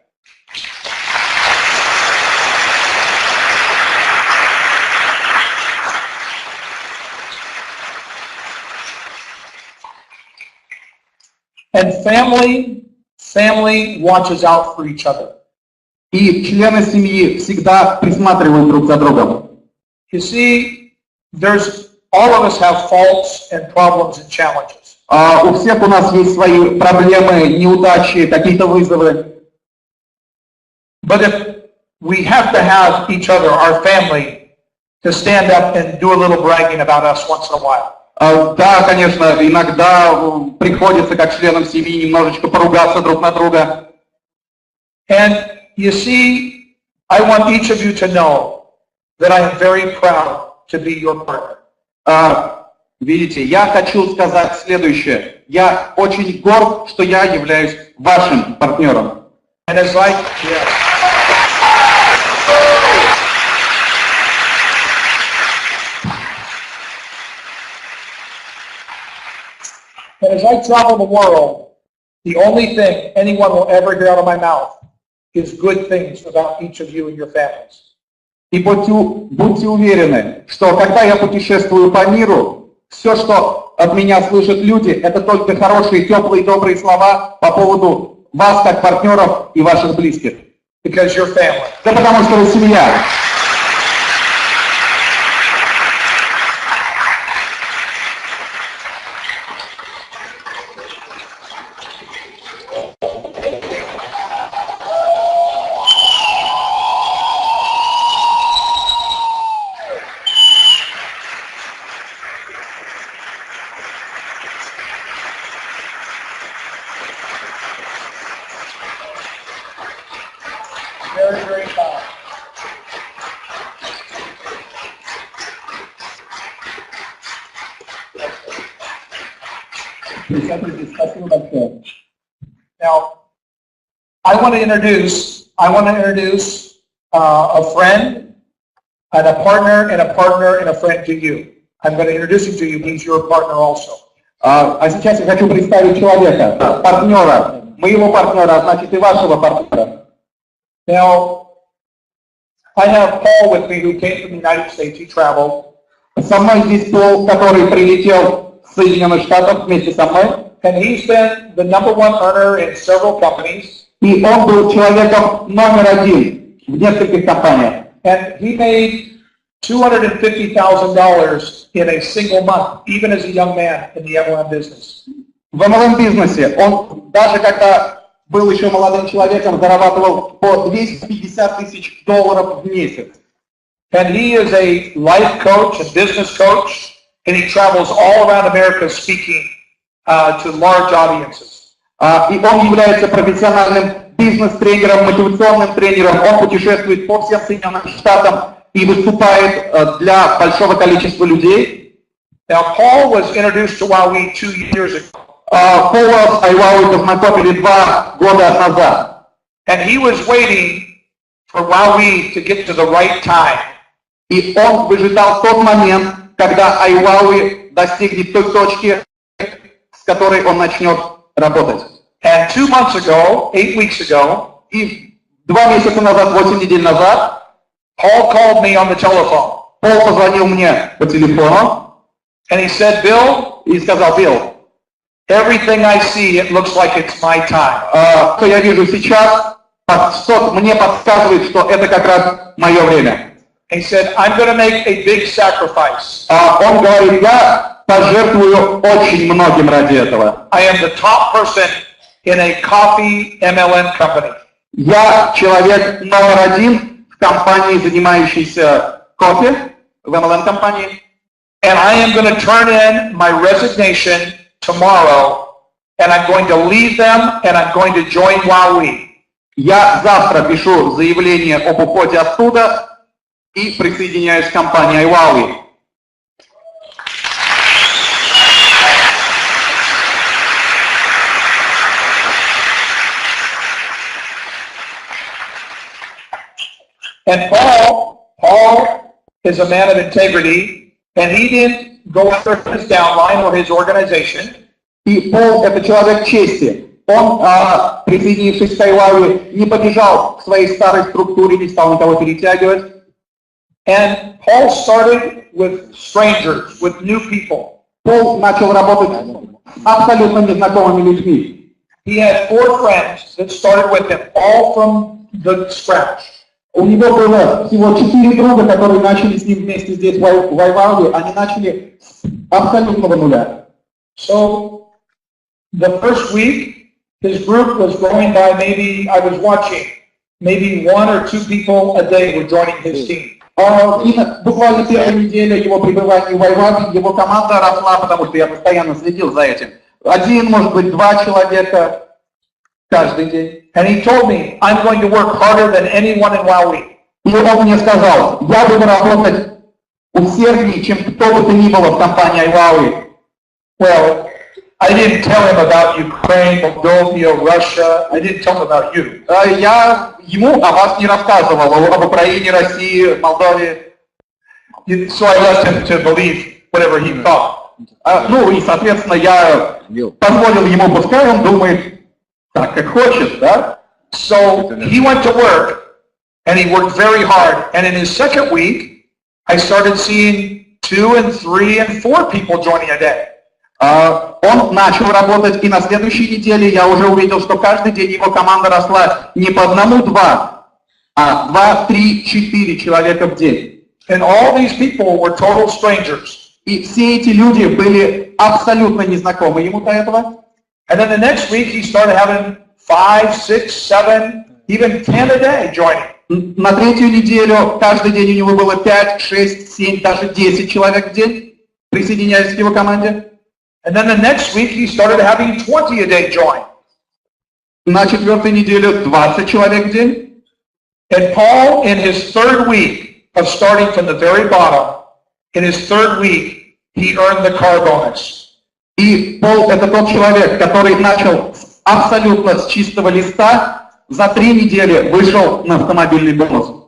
And family watches out for each other. И члены семьи всегда присматривают друг за другом. You see, all of us have faults and problems and challenges. У всех у нас есть свои проблемы, неудачи, какие-то вызовы. But if we have to have each other, our family, to stand up and do a little bragging about us once in a while. Да, конечно, иногда приходится, как членам семьи, немножечко поругаться друг на друга. And you see, I want each of you to know that I am very proud to be your partner. Видите, я хочу сказать следующее. Я очень горд, что я являюсь вашим партнером. And as I travel the world, the only thing anyone will ever hear out of my mouth is good things about each of you and your families. И будьте уверены, что когда я путешествую по миру, все, что от меня слышат люди, это только хорошие, теплые, добрые слова по поводу вас как партнеров и ваших близких. Because you're family. Да потому что вы семья. Very, very proud. Now, I want to introduce a friend and a partner and a partner and a friend to you. I'm going to introduce him to you. He's your partner also. А сейчас я хочу представить человека, партнера, моего партнера, значит и вашего партнера. Now, I have Paul with me who came from the United States. He traveled. Со мной здесь Пол, который прилетел с Соединенных Штатов вместе со мной. And he's been the #1 earner in several companies. И он был человеком номер один в нескольких компаниях. And he made $250,000 in a single month, even as a young man in the MLM business. В MLM-бизнесе он, даже когда был еще молодым человеком, зарабатывал по $250 тысяч в месяц. And he is a life coach, a business coach, and he travels all around America speaking to large audiences. И он является профессиональным бизнес-тренером, мотивационным тренером. Он путешествует по всем Соединенным Штатам и выступает для большого количества людей. Now, Paul was introduced to IWowWe 2 years ago. Пола с IWowWe познакомили 2 года назад. And he was waiting for IWowWe to get to the right time. И он выжидал тот момент, когда IWowWe достигнет той точки, с которой он начнет работать. And 2 months ago, 8 weeks ago, и 2 месяца назад, 8 недель назад, Paul called me on the telephone. Пол позвонил мне по телефону. And he said, Bill, и сказал, Билл, everything I see, it looks like it's my time. Что я вижу сейчас, мне подсказывает, что это как раз мое время. He said, I'm going to make a big sacrifice. Он говорит, я пожертвую очень многим ради этого. I am the top person in a coffee MLM company. Я человек номер один в компании, занимающейся кофе, в MLM-компании. And I am going to turn in my resignation tomorrow, and I'm going to leave them, and I'm going to join IWowWe. Я завтра пишу заявление об уходе оттуда и присоединяюсь к компании IWowWe. And Paul is a man of integrity, and he didn't go after his downline or his organization. И Пол — это человек чести. Он, присоединившись к IWowWe, не побежал к своей старой структуре, не стал никого перетягивать. And Paul started with strangers, with new people. Пол начал работать с абсолютно незнакомыми людьми. He had 4 friends that started with him, all from the scratch. У него было всего 4 друга, которые начали с ним вместе здесь в IWowWe. Они начали с абсолютного нуля. So, the first week, his group was growing by maybe, I was watching, maybe 1 or 2 people a day were joining his team. И буквально первую неделю его пребывания в IWowWe, его команда росла, потому что я постоянно следил за этим. 1, может быть, 2 человека каждый день. And he told me, I'm going to work harder than anyone in IWowWe. И он мне сказал, я буду работать усерднее, чем кто бы то ни было в компании IWowWe. Well, I didn't tell him about Ukraine, Moldova, Russia. I didn't tell him about you. Я ему о вас не рассказывал, об Украине, России, Молдове. So I left him to believe whatever he thought. Ну и, соответственно, я позволил ему, пускай он думает так, как хочет, да? So he went to work, and he worked very hard. And in his second week, I started seeing 2 and 3 and 4 people joining a day. Он начал работать, и на следующей неделе я уже увидел, что каждый день его команда росла не по 1-2, а 2-3-4 человека в день. And all these people were total strangers. И все эти люди были абсолютно незнакомы ему до этого. And then the next week he started having 5, 6, 7, even 10 a day joining. На третью неделю каждый день у него было 5, 6, 7, даже 10 человек в день, присоединяясь к его команде. And then the next week he started having 20 a day join. На четвертой неделе 20 человек в день. And Paul, in his 3rd week of starting from the very bottom, in his 3rd week, he earned the car bonus. И Пол — это тот человек, который начал абсолютно с чистого листа, за 3 недели вышел на автомобильный бонус.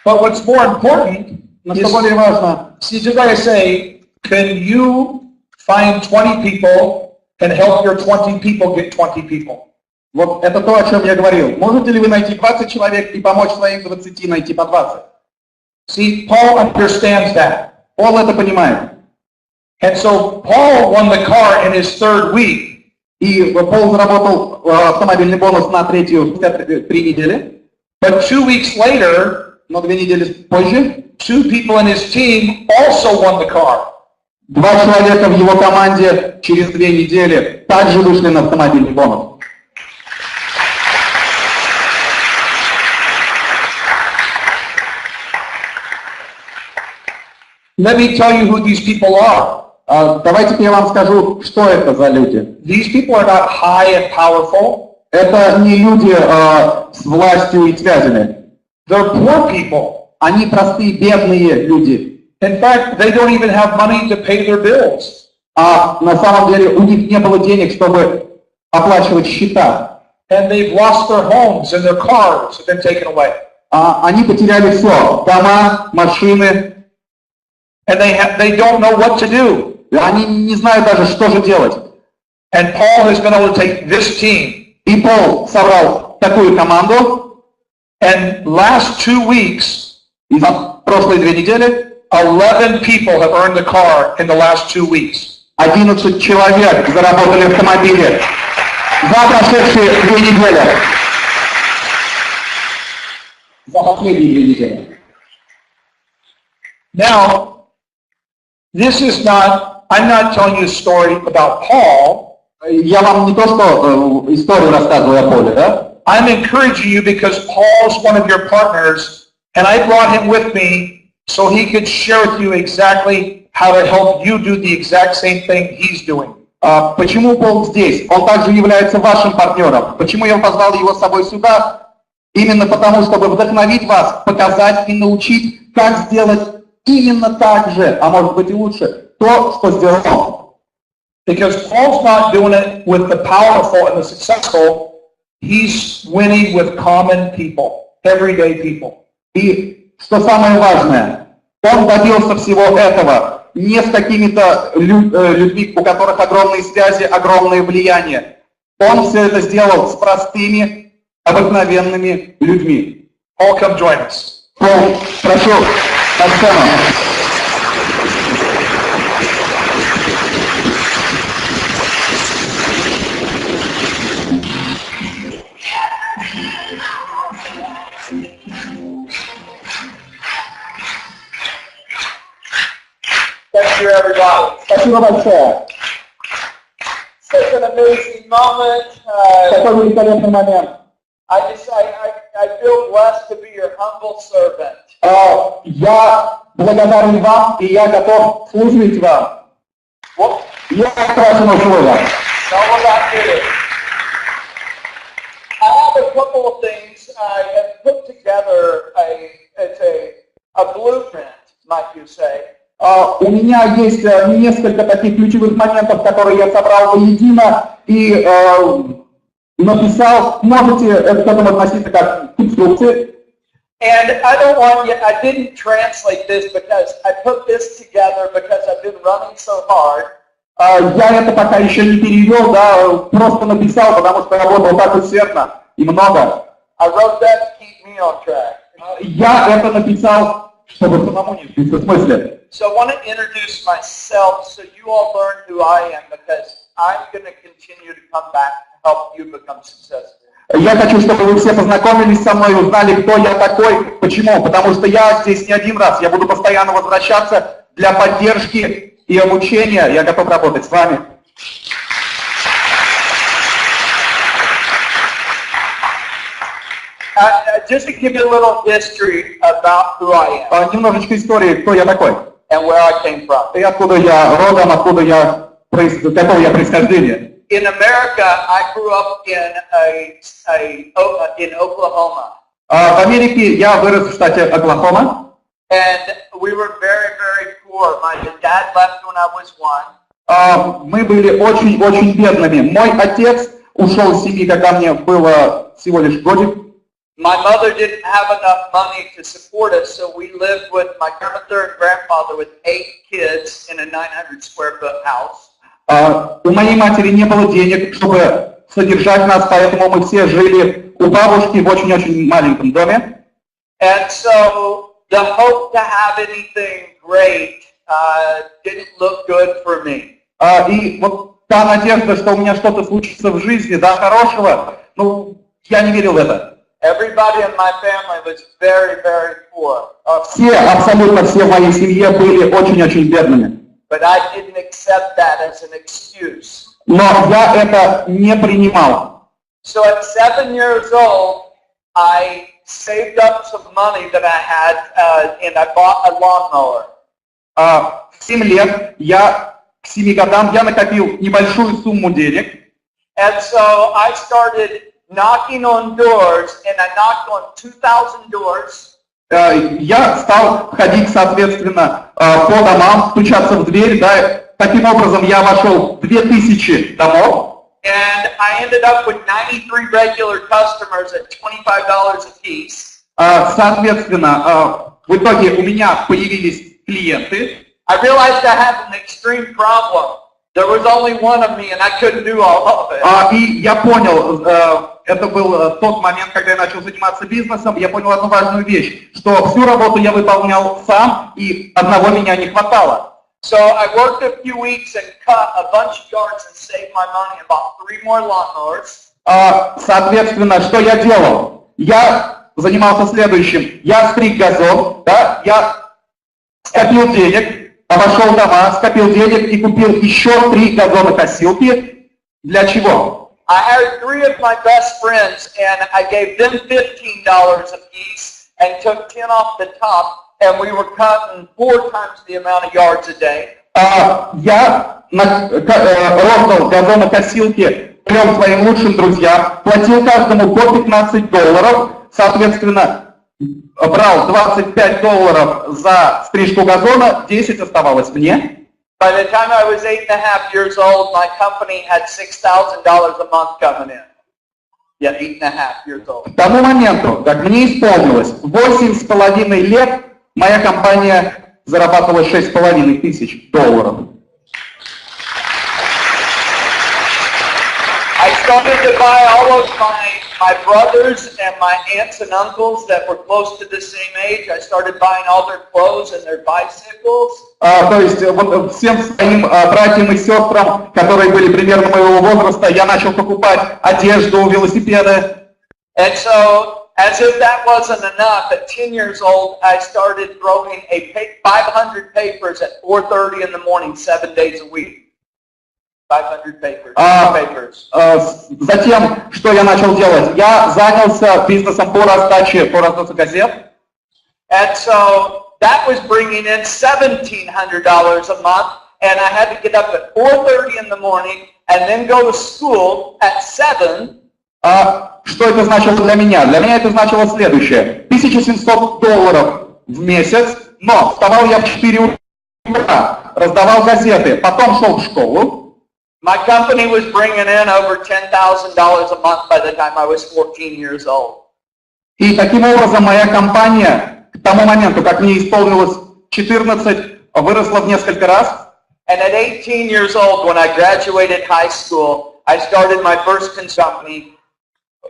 But what's more important Но что более важно, is, as I say, can you find 20 people and help your 20 people get 20 people? вот это то, о чем я говорил. Можете ли вы найти 20 человек и помочь своим 20 найти по 20? See, Paul understands that. Пол это понимает. And so Paul won the car in his 3rd week. И Пол заработал автомобильный бонус на 3 недели. But 2 weeks later, но 2 недели позже 2 people in his team also won the car. 2 человека в его команде через 2 недели также вышли на автомобильный бонус. Let me tell you who these people are. Давайте я вам скажу, что это за люди. These people are not high and powerful. Это не люди с властью и связями. They're poor people. Они простые, бедные люди. In fact, they don't even have money to pay their bills. А на самом деле у них не было денег, чтобы оплачивать счета. And they've lost their homes and their cars have been taken away. Они потеряли все. Дома, машины. And they don't know what to do. Они не знают даже, что же делать. And Paul has been able to take this team. И Пол собрал такую команду. And last 2 weeks, и за прошлые 2 недели 11 people have earned the car in the last 2 weeks. 11 человек заработали автомобили за прошедшие 2 недели. за последние 2 недели. Now, this is not, I'm not telling you a story about Paul. Я вам не то, что историю рассказываю о Поле, да? I'm encouraging you because Paul's one of your partners, and I brought him with me so he could share with you exactly how to help you do the exact same thing he's doing. Почему Пол здесь? Он также является вашим партнером. Почему я позвал его с собой сюда? Именно потому, чтобы вдохновить вас, показать и научить, как сделать именно так же, а может быть и лучше, то, что сделал он. Because Paul's not doing it with the powerful and the successful, he's winning with common people, everyday people. И что самое важное, он добился всего этого не с какими-то людьми, у которых огромные связи, огромное влияние. Он все это сделал с простыми, обыкновенными людьми. Paul, come join us. Пол, прошу, на сцену. Thank you, everybody. Спасибо большое. Such an amazing moment. Такой великолепный момент. I feel blessed to be your humble servant. Я благодарен вам, и я готов служить вам. What? Я вашему условию. No, we're not kidding. I have a couple of things. I have put together a blueprint, might you say. У меня есть несколько таких ключевых моментов, которые я собрал воедино и написал. Можете к этому относиться как к инструкции. And I didn't translate this because I put this together because I've been running so hard. Я это пока еще не перевел, да, просто написал, потому что работал так усердно и много. I wrote that to keep me on track. Я это написал, чтобы самому не сбиться в смысле. So I want to introduce myself so you all learn who I am because I'm going to continue to come back to help you become successful. Я хочу, чтобы вы все познакомились со мной, узнали, кто я такой. Почему? Потому что я здесь не один раз. Я буду постоянно возвращаться для поддержки и обучения. Я готов работать с вами. Just to give you a little history about who I am. Немножечко истории, кто я такой. And where I came from. И откуда я родом, какого я происхождения. In America, I grew up in Oklahoma. В Америке я вырос в штате Оклахома. And we were very, very poor. My dad left when I was 1. Мы были очень бедными. Mой отец ушел из семьи, когда мне было всего лишь годик. My mother didn't have enough money to support us, so we lived with my grandmother and grandfather with 8 kids in a 900 square foot house. У моей матери не было денег, чтобы содержать нас, поэтому мы все жили у бабушки в очень маленьком доме. And so the hope to have anything great didn't look good for me. И вот та надежда, что у меня что-то случится в жизни, да, хорошего, я не верил в это. Everybody in my family was very, very poor. Абсолютно все в моей семье были очень бедными. But I didn't accept that as an excuse. Но я это не принимал. So at 7 years old, I saved up some money that I had, and I bought a lawnmower. В 7 лет, к 7 годам, я накопил небольшую сумму денег. And so I started knocking on doors, and I knocked on 2,000 doors. Я стал ходить, соответственно, по домам, стучаться в дверь, да, таким образом я вошел в 2000 домов. And I ended up with 93 regular customers at $25 a piece. Соответственно, в итоге у меня появились клиенты. I realized I had an extreme problem. There was only one of me, and I couldn't do all of it. И я понял, это был тот момент, когда я начал заниматься бизнесом, я понял одну важную вещь, что всю работу я выполнял сам, и одного меня не хватало. So I worked a few weeks and cut a bunch of yards and saved my money and bought 3 more lawnmowers. Соответственно, что я делал? Я занимался следующим. Я стриг газон, да, я скопил денег, обошел дома, скопил денег и купил еще 3 газонокосилки. Для чего? I hired 3 of my best friends and I gave them $15 apiece and took 10 off the top, and we were cutting 4 times the amount of yards a day. Я роздал газонокосилки 3 своим лучшим друзьям, платил каждому по $15, соответственно, брал $25 за стрижку газона, 10 оставалось мне. By the time I was 8.5 years old, my company had $6,000 a month coming in. Yeah, 8.5 years old. К тому моменту, как мне исполнилось 8,5 лет, моя компания зарабатывала $6,500. I started to buy all of my brothers and my aunts and uncles that were close to the same age. I started buying all their clothes and their bicycles. То есть вот всем своим братьям и сестрам, которые были примерно моего возраста, я начал покупать одежду, велосипеды. And so, as if that wasn't enough, at 10 years old, I started throwing 500 papers at 4:30 in the morning, 7 days a week. 500 papers. Затем, что я начал делать? Я занялся бизнесом по раздаче газет. And so that was bringing in $1,700 a month, and I had to get up at 4:30 in the morning and then go to school at 7. Что это значило для меня? Для меня это значило следующее. $1700 в месяц, но вставал я в 4 утра, раздавал газеты, потом шел в школу. My company was bringing in over $10,000 a month by the time I was 14 years old. И таким образом моя компания к тому моменту, как мне исполнилось 14, выросла в несколько раз. And at 18 years old, when I graduated high school, I started my first company.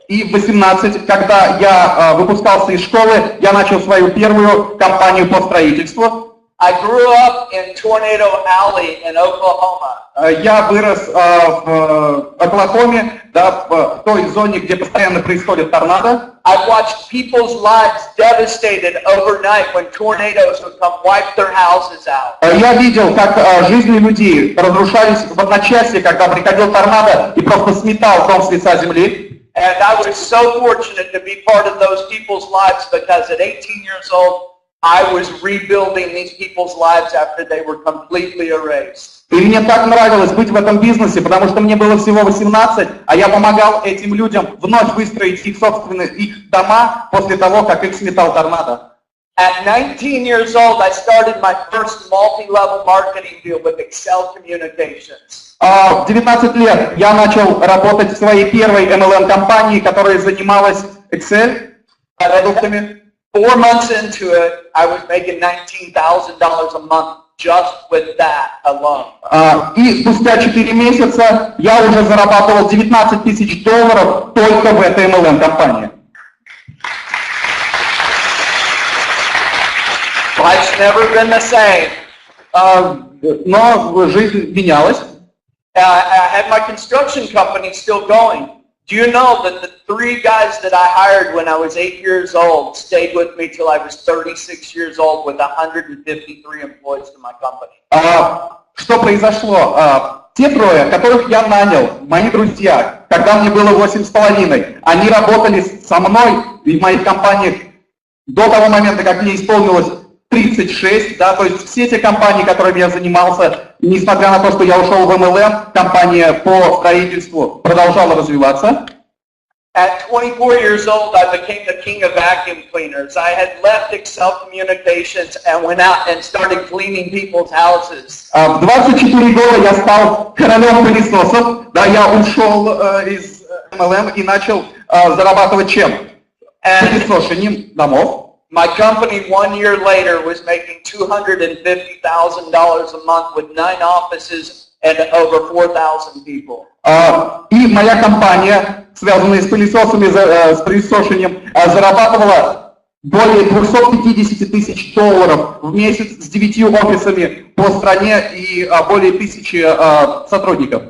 И в 18, когда я выпускался из школы, я начал свою первую компанию по строительству. I grew up in Tornado Alley in Oklahoma. Я вырос в Оклахоме, да, в той зоне, где постоянно происходит торнадо. I've watched people's lives devastated overnight when tornadoes would come wipe their houses out. Я видел, как жизни людей разрушались в одночасье, когда приходил торнадо и просто сметал дом с лица земли. And I was so fortunate to be part of those people's lives because at 18 years old, I was rebuilding these people's lives after they were completely erased. И мне так нравилось быть в этом бизнесе, потому что мне было всего 18, а я помогал этим людям вновь выстроить их собственные дома после того, как их сметал торнадо. At 19 years old, I started my first multi-level marketing deal with Excel Communications. В 19 лет я начал работать в своей первой MLM-компании, которая занималась Excel продуктами. 4 months into it, I was making $19,000 a month just with that alone. И спустя 4 месяца я уже зарабатывал $19,000 только в этой MLM-компании. Life's never been the same. Но жизнь менялась. I had my construction company still going. Do you know that the 3 guys that I hired when I was 8 years old stayed with me till I was 36 years old with 153 employees in my company? Что произошло? Те 3, которых я нанял, мои друзья, когда мне было 8,5, они работали со мной и в моих компаниях до того момента, как мне исполнилось 36, да, то есть все те компании, которыми я занимался, несмотря на то, что я ушел в MLM, компания по строительству продолжала развиваться. At 24 years old, I became the king of vacuum cleaners. I had left Excel Communications and went out and started cleaning people's houses. В 24 года я стал королем пылесосов, да, я ушел из MLM и начал зарабатывать чем? Пылесошением домов. My company 1 year later was making $250,000 a month with 9 offices and over 4,000 people. И моя компания, связанная с пылесосами, с пылесошением, зарабатывала более $250,000 в месяц с 9 офисами по стране и более 1000 сотрудников.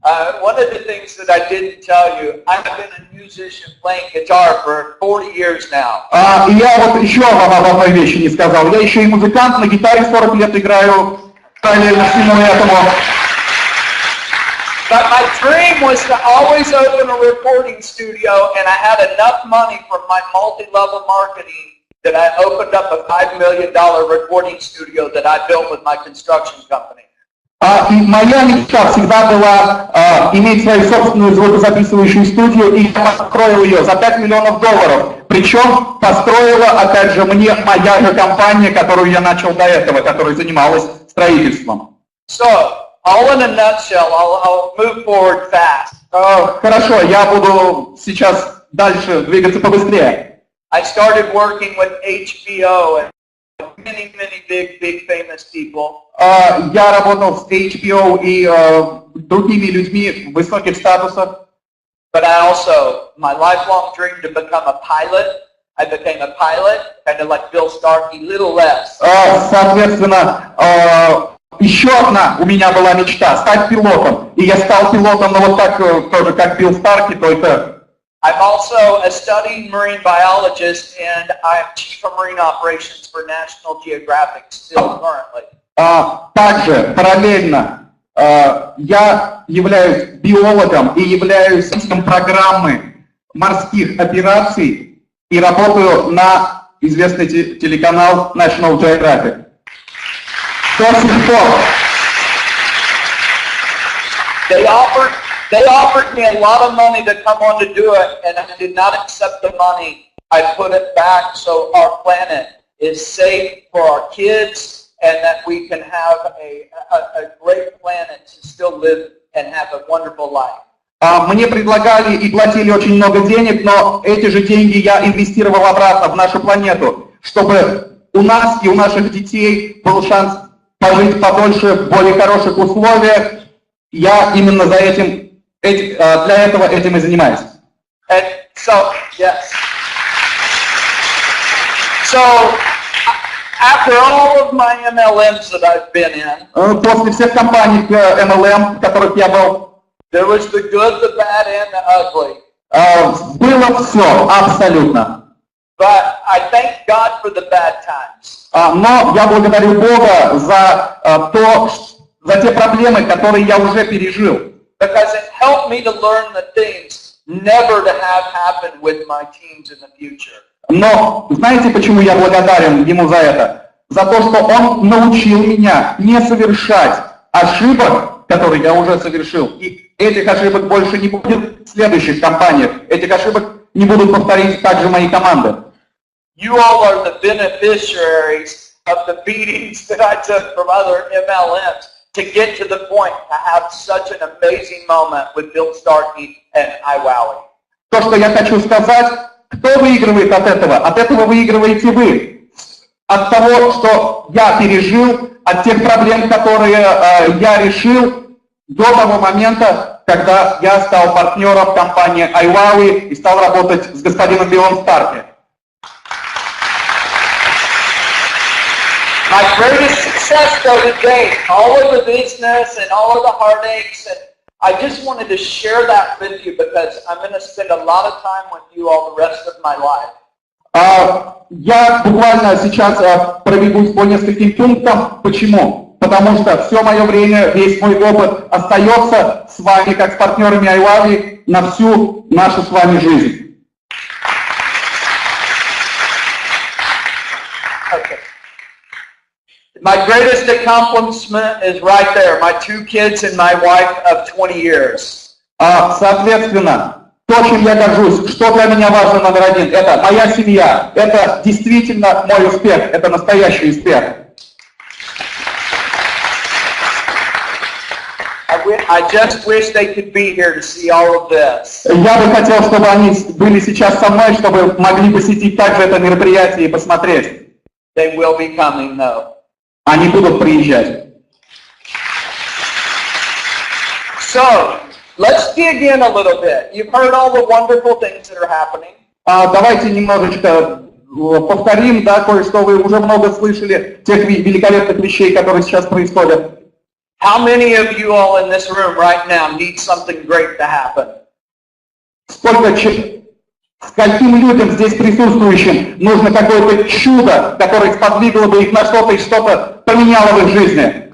One of the things that I didn't tell you, I've been a musician playing guitar for 40 years now. И я вот еще вам об одной вещи не сказал. Я еще и музыкант, на гитаре 40 лет играю, параллельно всему этому. But my dream was to always open a recording studio, and I had enough money from my multi-level marketing that I opened up a $5 million recording studio that I built with my construction company. И моя мечта всегда была иметь свою собственную звукозаписывающую студию, и я построил ее за $5 миллионов. Причем построила, опять же, мне моя же компания, которую я начал до этого, которая занималась строительством. So, all in a nutshell, I'll move forward fast. Хорошо, я буду сейчас дальше двигаться побыстрее. I started working with HBO and many big famous people. Я работал с HBO и другими людьми высоких статусов. But I also, my lifelong dream to become a pilot, I became a pilot, kind of like Bill Starky, little less. Соответственно, еще одна у меня была мечта — стать пилотом. И я стал пилотом, но вот так тоже, как Билл Старки, только... I'm also a studying marine biologist, and I'm chief of marine operations for National Geographic still currently. Также параллельно я являюсь биологом и являюсь специалистом программы морских операций и работаю на известный телеканал National Geographic. До сих пор. They offered me a lot of money to come on to do it, and I did not accept the money. I put it back so our planet is safe for our kids, and that we can have a great planet to still live and have a wonderful life. Мне предлагали и платили очень много денег, но эти же деньги я инвестировал обратно в нашу планету, чтобы у нас и у наших детей был шанс пожить подольше в более хороших условиях. Я именно за этим, для этого этим и занимаюсь. And so, yes. So, after all of my MLMs that I've been in, после всех компаний MLM, в которых я был, there was the good, the bad, and the ugly. Было все, абсолютно. But I thank God for the bad times. Но я благодарю Бога за те проблемы, которые я уже пережил. Because it helped me to learn the things never to have happen with my teams in the future. Но знаете, почему я благодарен Ему за это? За то, что Он научил меня не совершать ошибок, которые я уже совершил. И этих ошибок больше не будет в следующих компаниях. Этих ошибок не будут повторить также мои команды. You all are the beneficiaries of the beatings that I took from other MLMs to get to the point to have such an amazing moment with Bill Starky and IWowWe. То, что я хочу сказать, кто выигрывает от этого? От этого выигрываете вы. От того, что я пережил, от тех проблем, которые я решил до того момента, когда я стал партнером компании IWowWe и стал работать с господином Биллом Старки. My greatest success though today, all of the business and all of the heartaches, and I just wanted to share that with you because I'm going to spend a lot of time with you all the rest of my life. Я буквально сейчас пробегусь по нескольким пунктам. Почему? Потому что все мое время, весь мой опыт остается с вами, как с партнерами IWowWe, на всю нашу с вами жизнь. Okay. My greatest accomplishment is right there. My 2 kids and my wife of 20 years. Соответственно, то, чем я горжусь, что для меня важно номер один, это моя семья. Это действительно мой успех. Это настоящий успех. I just wish they could be here to see all of this. Я бы хотел, чтобы они были сейчас со мной, чтобы могли посетить также это мероприятие и посмотреть. They will be coming, though. Они будут приезжать. So, let's dig in a little bit. You've heard all the wonderful things that are happening. Давайте немножечко повторим, да, кое-что вы уже много слышали, тех великолепных вещей, которые сейчас происходят. How many of you all in this room right now need something great to happen? Скольким людям здесь присутствующим нужно какое-то чудо, которое сподвигло бы их на что-то и что-то поменяло в их жизни?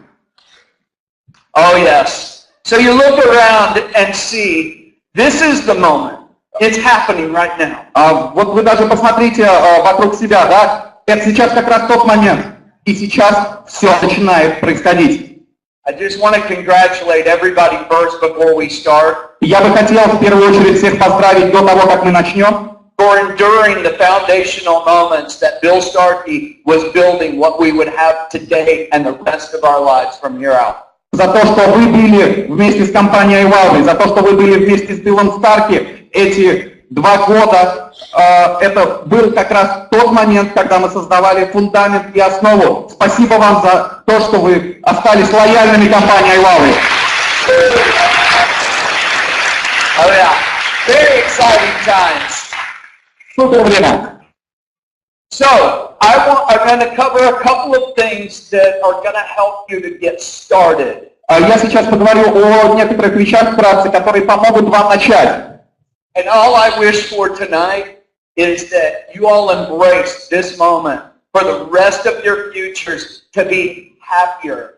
Oh yes. So you look around and see, this is the moment. It's happening right now. Вот вы даже посмотрите вокруг себя, да? Это сейчас как раз тот момент. И сейчас все начинает происходить. I just want to congratulate everybody first before we start. Я бы хотел в первую очередь всех поздравить до того, как мы начнем. For enduring the foundational moments that Bill Starky was building what we would have today and the rest of our lives from here out. За то, что вы были вместе с компанией IWowWe, за то, что вы были вместе с Биллом Старки эти 2 года, это был как раз тот момент, когда мы создавали фундамент и основу. Спасибо вам за то, что вы остались лояльными компанией IWowWe. Oh yeah, very exciting times. Супер время. So, I'm going to cover a couple of things that are going to help you to get started. Я сейчас поговорю о некоторых вещах вкратце, которые помогут вам начать. And all I wish for tonight is that you all embrace this moment for the rest of your futures to be happier.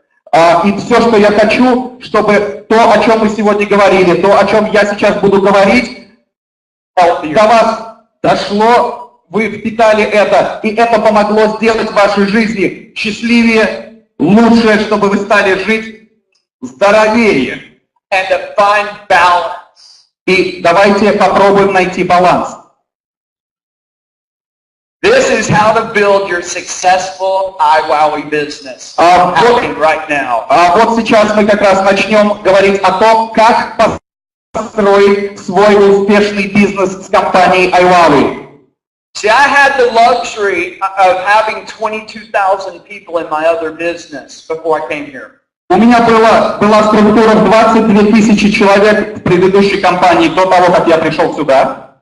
И все, что я хочу, чтобы то, о чем мы сегодня говорили, то, о чем я сейчас буду говорить, до вас дошло, вы впитали это, и это помогло сделать ваши жизни счастливее, лучше, чтобы вы стали жить здоровее. And to find balance. И давайте попробуем найти баланс. This is how to build your successful IWowWe business happening right now. Вот сейчас мы как раз начнем говорить о том, как построить свой успешный бизнес с компанией IWowWe. See, I had the luxury of having 22,000 people in my other business before I came here. У меня была структура в 22 тысячи человек в предыдущей компании до того, как я пришел сюда.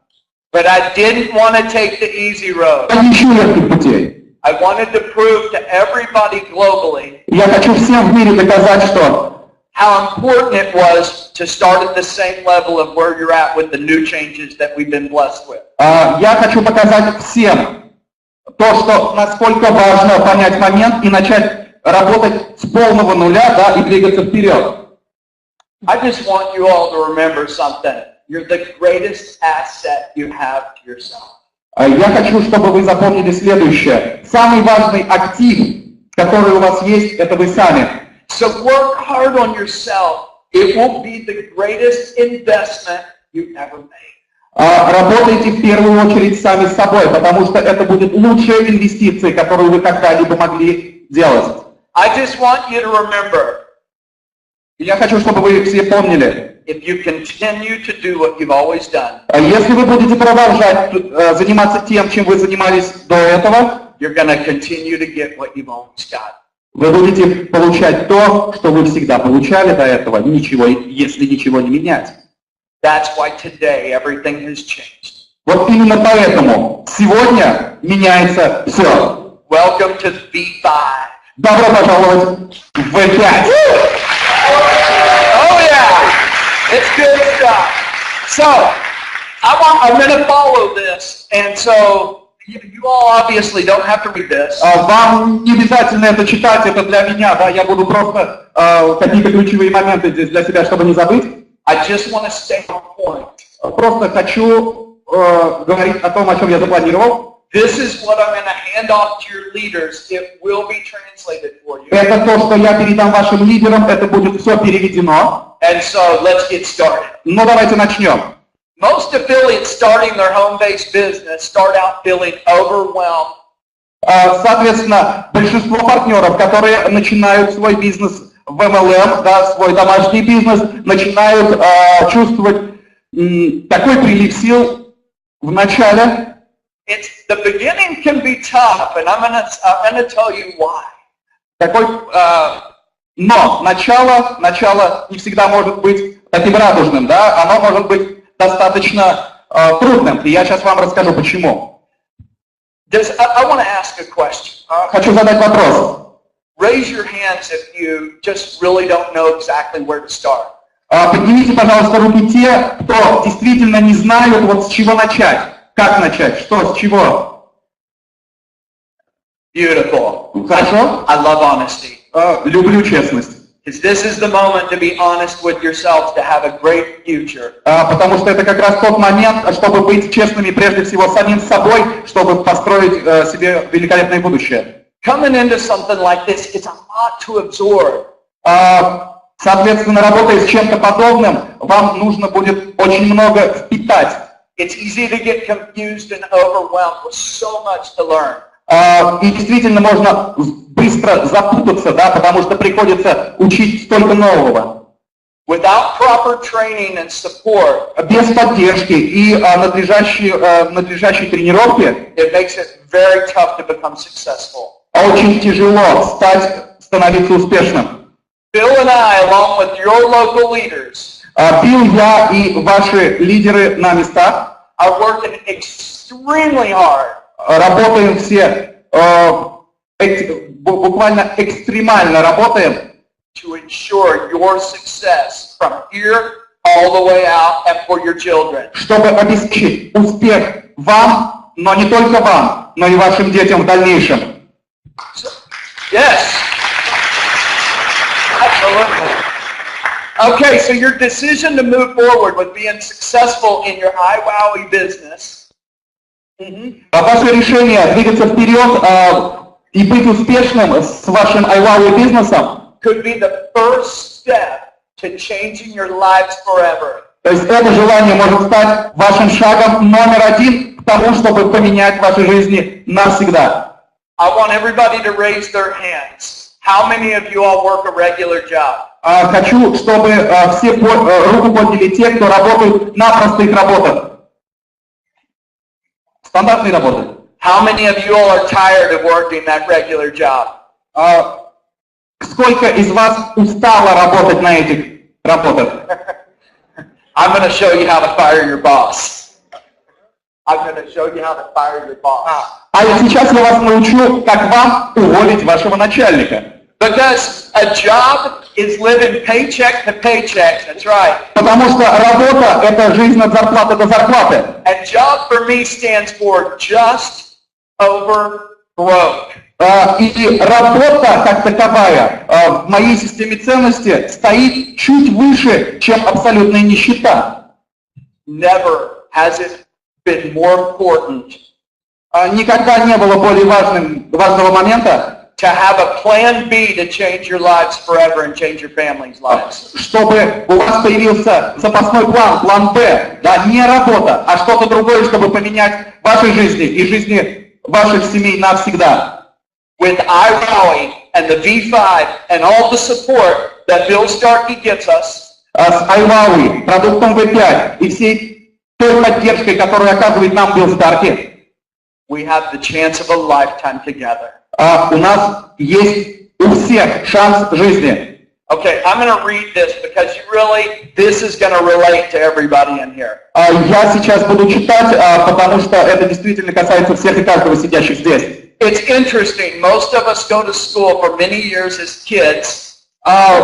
But I didn't want to take the easy road. Я не ищу легких путей. I wanted to prove to everybody globally Я хочу всем в мире доказать, что how important it was to start at the same level of where you're at with the new changes that we've been blessed with. Я хочу показать всем то, что насколько важно понять момент и начать работать с полного нуля, да, и двигаться вперед. I just want you all to remember something. You're the greatest asset you have to yourself. Я хочу, чтобы вы запомнили следующее. Самый важный актив, который у вас есть, это вы сами. So work hard on yourself. It will be the greatest investment you've ever made. Работайте в первую очередь сами с собой, потому что это будет лучшая инвестиция, которую вы когда-либо могли делать. I just want you to remember. Я хочу, чтобы вы все помнили. If you continue to do what you've always done. Если вы будете продолжать заниматься тем, чем вы занимались до этого, you're going to continue to get what you've always got. Вы будете получать то, что вы всегда получали до этого, ничего, если ничего не менять. That's why today everything has changed. Вот именно поэтому сегодня меняется все. Welcome to V5. Добро пожаловать в V5. Oh yeah, it's good stuff. So, I'm going to follow this, and so you all obviously don't have to read this. Вам не обязательно это читать, это для меня, да, я буду просто какие-то ключевые моменты здесь для себя, чтобы не забыть. I just want to stay on point. Просто хочу говорить о том, о чем я запланировал. This is what I'm going to hand off to your leaders. It will be translated for you. Это то, что я передам вашим лидерам, это будет все переведено. And so let's get started. Ну, давайте начнем. Most affiliates starting their home-based business start out feeling overwhelmed. Соответственно, большинство партнеров, которые начинают свой бизнес в MLM, да, свой домашний бизнес, начинают чувствовать такой прилив сил в начале. The beginning can be tough, and I'm gonna tell you why. Но начало не всегда может быть таким радужным, да, оно может быть достаточно трудным, и я сейчас вам расскажу почему. I want to ask a question. Хочу задать вопрос. Raise your hands if you just really don't know exactly where to start. Поднимите, пожалуйста, руки те, кто действительно не знают, вот с чего начать. Как начать? Что, с чего? Beautiful. Хорошо? I love honesty. Люблю честность. Because this is the moment to be honest with yourself to have a great future. Потому что это как раз тот момент, чтобы быть честными прежде всего самим собой, чтобы построить себе великолепное будущее. Coming into something like this, it's a lot to absorb. Соответственно, работая с чем-то подобным, вам нужно будет очень много впитать. It's easy to get confused and overwhelmed with so much to learn. И действительно можно быстро запутаться, да, потому что приходится учить столько нового. Without proper training and support, Без поддержки и надлежащей тренировки it makes it very tough to become successful. очень тяжело становиться успешным. Bill and I, along with your local leaders, Билл, я и ваши лидеры на местах are working extremely hard работаем все, буквально экстремально работаем, to ensure your success from here all the way out and for your children. чтобы обеспечить успех вам, но не только вам, но и вашим детям в дальнейшем. Yes. Absolutely. Okay, so your decision to move forward with being successful in your IWowWe business Ваше решение двигаться вперед и быть успешным с вашим IWowWe бизнесом, could be the first step to changing your lives forever. то есть это желание может стать вашим шагом номер один к тому, чтобы поменять ваши жизни навсегда. I want everybody to raise their hands. How many of you all work a regular job? Хочу, чтобы все руку подняли те, кто работают на простых работах. Стандартные работы. How many of you all are tired of working that regular job? Сколько из вас устало работать на этих работах? I'm going to show you how to fire your boss. I'm going to show you how to fire your boss. А сейчас я вас научу, как вам уволить вашего начальника. Because a job is living paycheck to paycheck. That's right. Потому что работа – это жизнь от зарплаты до зарплаты. And job for me stands for just over broke. И работа как таковая в моей системе ценностей стоит чуть выше, чем абсолютная нищета. Never has it been more important Никогда не было более важного момента, to have a plan B to change your lives forever and change your family's lives. чтобы у вас появился запасной план, план Б, да, не работа, а что-то другое, чтобы поменять ваши жизни и жизни ваших семей навсегда. With IWowWe and the V5 and all the support that Bill Starky gives us, С IWowWe, продуктом V5 и всей той поддержкой, которую оказывает нам Билл Старки, we have the chance of a lifetime together. у нас есть у всех шанс жизни. Okay, I'm going to read this because this is going to relate to everybody in here. Я сейчас буду читать, потому что это действительно касается всех и каждого сидящих здесь. It's interesting. Most of us go to school for many years as kids.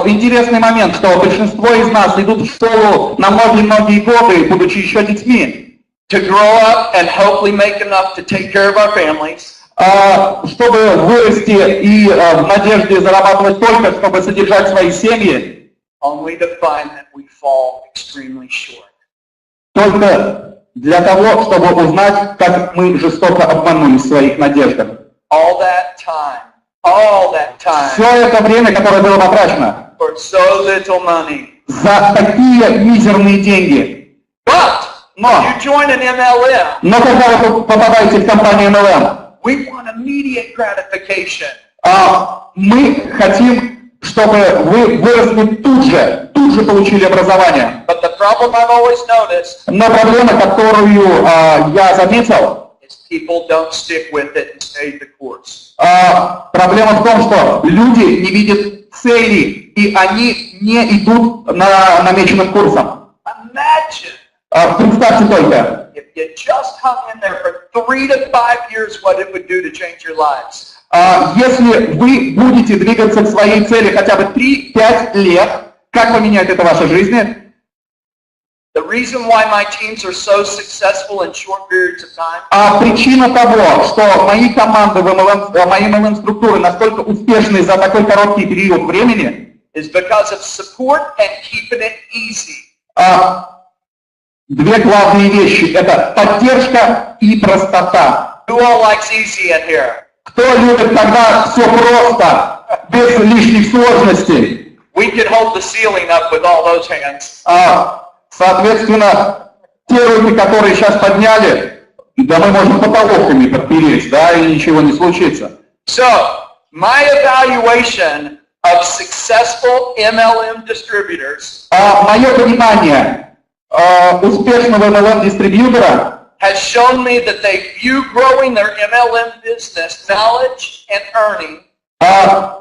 Интересный момент, что большинство из нас идут в школу на многие-многие годы, будучи еще детьми, to grow up and hopefully make enough to take care of our families. Чтобы вырасти и в надежде зарабатывать только, чтобы содержать свои семьи, only to find that we fall extremely short. Только для того, чтобы узнать, как мы жестоко обманулись в своих надеждах. All that time, Все это время, которое было потрачено for so little money. за такие мизерные деньги. But you join an MLM. Но когда вы попадаете в компанию MLM, we want immediate gratification. Мы хотим, чтобы вы выросли тут же получили образование. But the problem I've always noticed, Но проблема, которую я заметил, is people don't stick with it and stay the course. Проблема в том, что люди не видят цели, и они не идут намеченным курсом. Imagine Представьте только, if you just hung in there for 3 to 5 years, what it would do to change your lives. Если вы будете двигаться к своей цели хотя бы 3-5 лет, как поменяет это ваша жизнь? The reason why my teams are so successful in short periods of time Причина того, что мои команды, мои MLM-структуры настолько успешны за такой короткий период времени, is because of support and keeping it easy. две главные вещи. Это поддержка и простота. Who all likes easy in here? Кто любит, когда все просто, без лишних сложностей? We could hold the ceiling up with all those hands. Соответственно, те руки, которые сейчас подняли, да мы можем потолоками подпереть, да, и ничего не случится. So, my evaluation of successful MLM distributors Мое понимание успешного MLM-дистрибьютора has shown me that they view growing their MLM business knowledge and earning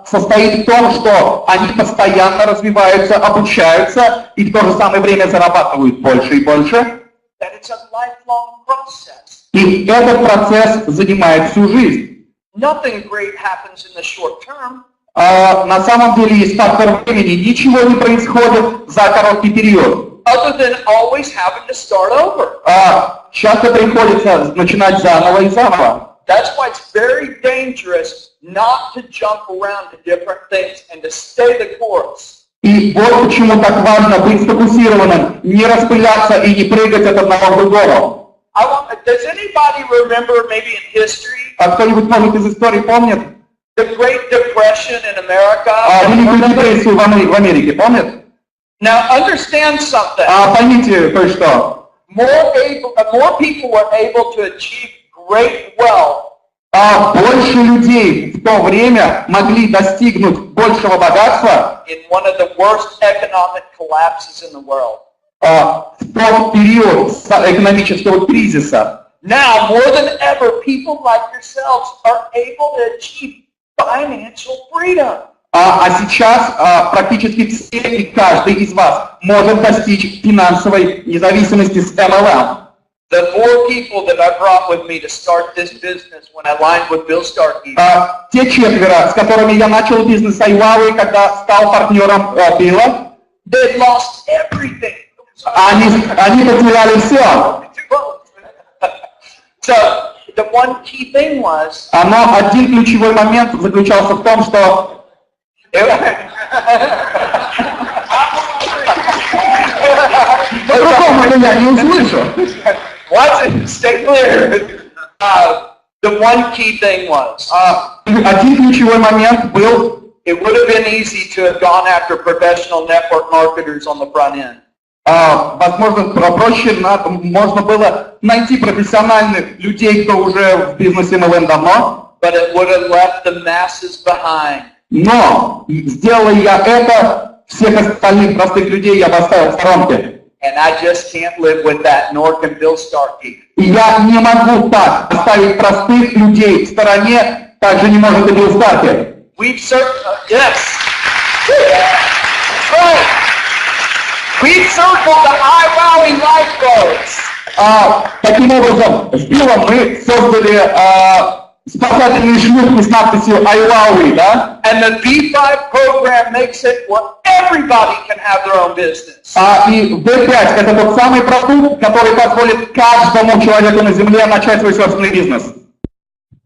состоит в том, что они постоянно развиваются, обучаются и в то же самое время зарабатывают больше и больше. that it's a lifelong process. И этот процесс занимает всю жизнь. Nothing great happens in the short term. На самом деле есть фактор времени. Ничего не происходит за короткий период. Other than always having to start over. Часто приходится начинать заново и заново. That's why it's very dangerous not to jump around to different things and to stay the course. И вот почему так важно быть сфокусированным, не распыляться и не прыгать от одного к другому. Does anybody remember maybe in history Кто-нибудь, может, из истории помнит? the Great Depression in America? Великую депрессию в Америке, помнит? Now understand something. Поймите кое-что. More people were able to achieve great wealth. Больше людей в то время могли достигнуть большего богатства In one of the worst economic collapses in the world. в тот период экономического кризиса. Now, more than ever, people like yourselves are able to achieve financial freedom. Сейчас практически все и каждый из вас может достичь финансовой независимости с MLM. The 4 people that I brought with me to start this business when I aligned with Bill Starky. Те 4, с которыми я начал бизнес IWowWe, когда стал партнером Билла, They lost everything. они потеряли все. So, the one key thing was... Но один ключевой момент заключался в том, что... По-другому я не услышу. Stay clear. The one key thing was... Один ключевой момент был... It would have been easy to have gone after professional network marketers on the front end. Возможно, проще можно было найти профессиональных людей, кто уже в бизнесе MLM давно. But it would have left the masses behind. Но, сделая я это, всех остальных простых людей я бы оставил в сторонке. And I just can't live with that, nor can Bill Starky. И я не могу так оставить простых людей в стороне, так же не может и Билл Старки. We've yes. That's right. We've circled the IWowWe lifeboats. Таким образом, с Биллом мы создали спасательные шлюпки с надписью IWowWe, да? And the B5 program makes it where everybody can have their own business. И B5 это тот самый продукт, который позволит каждому человеку на земле начать свой собственный бизнес.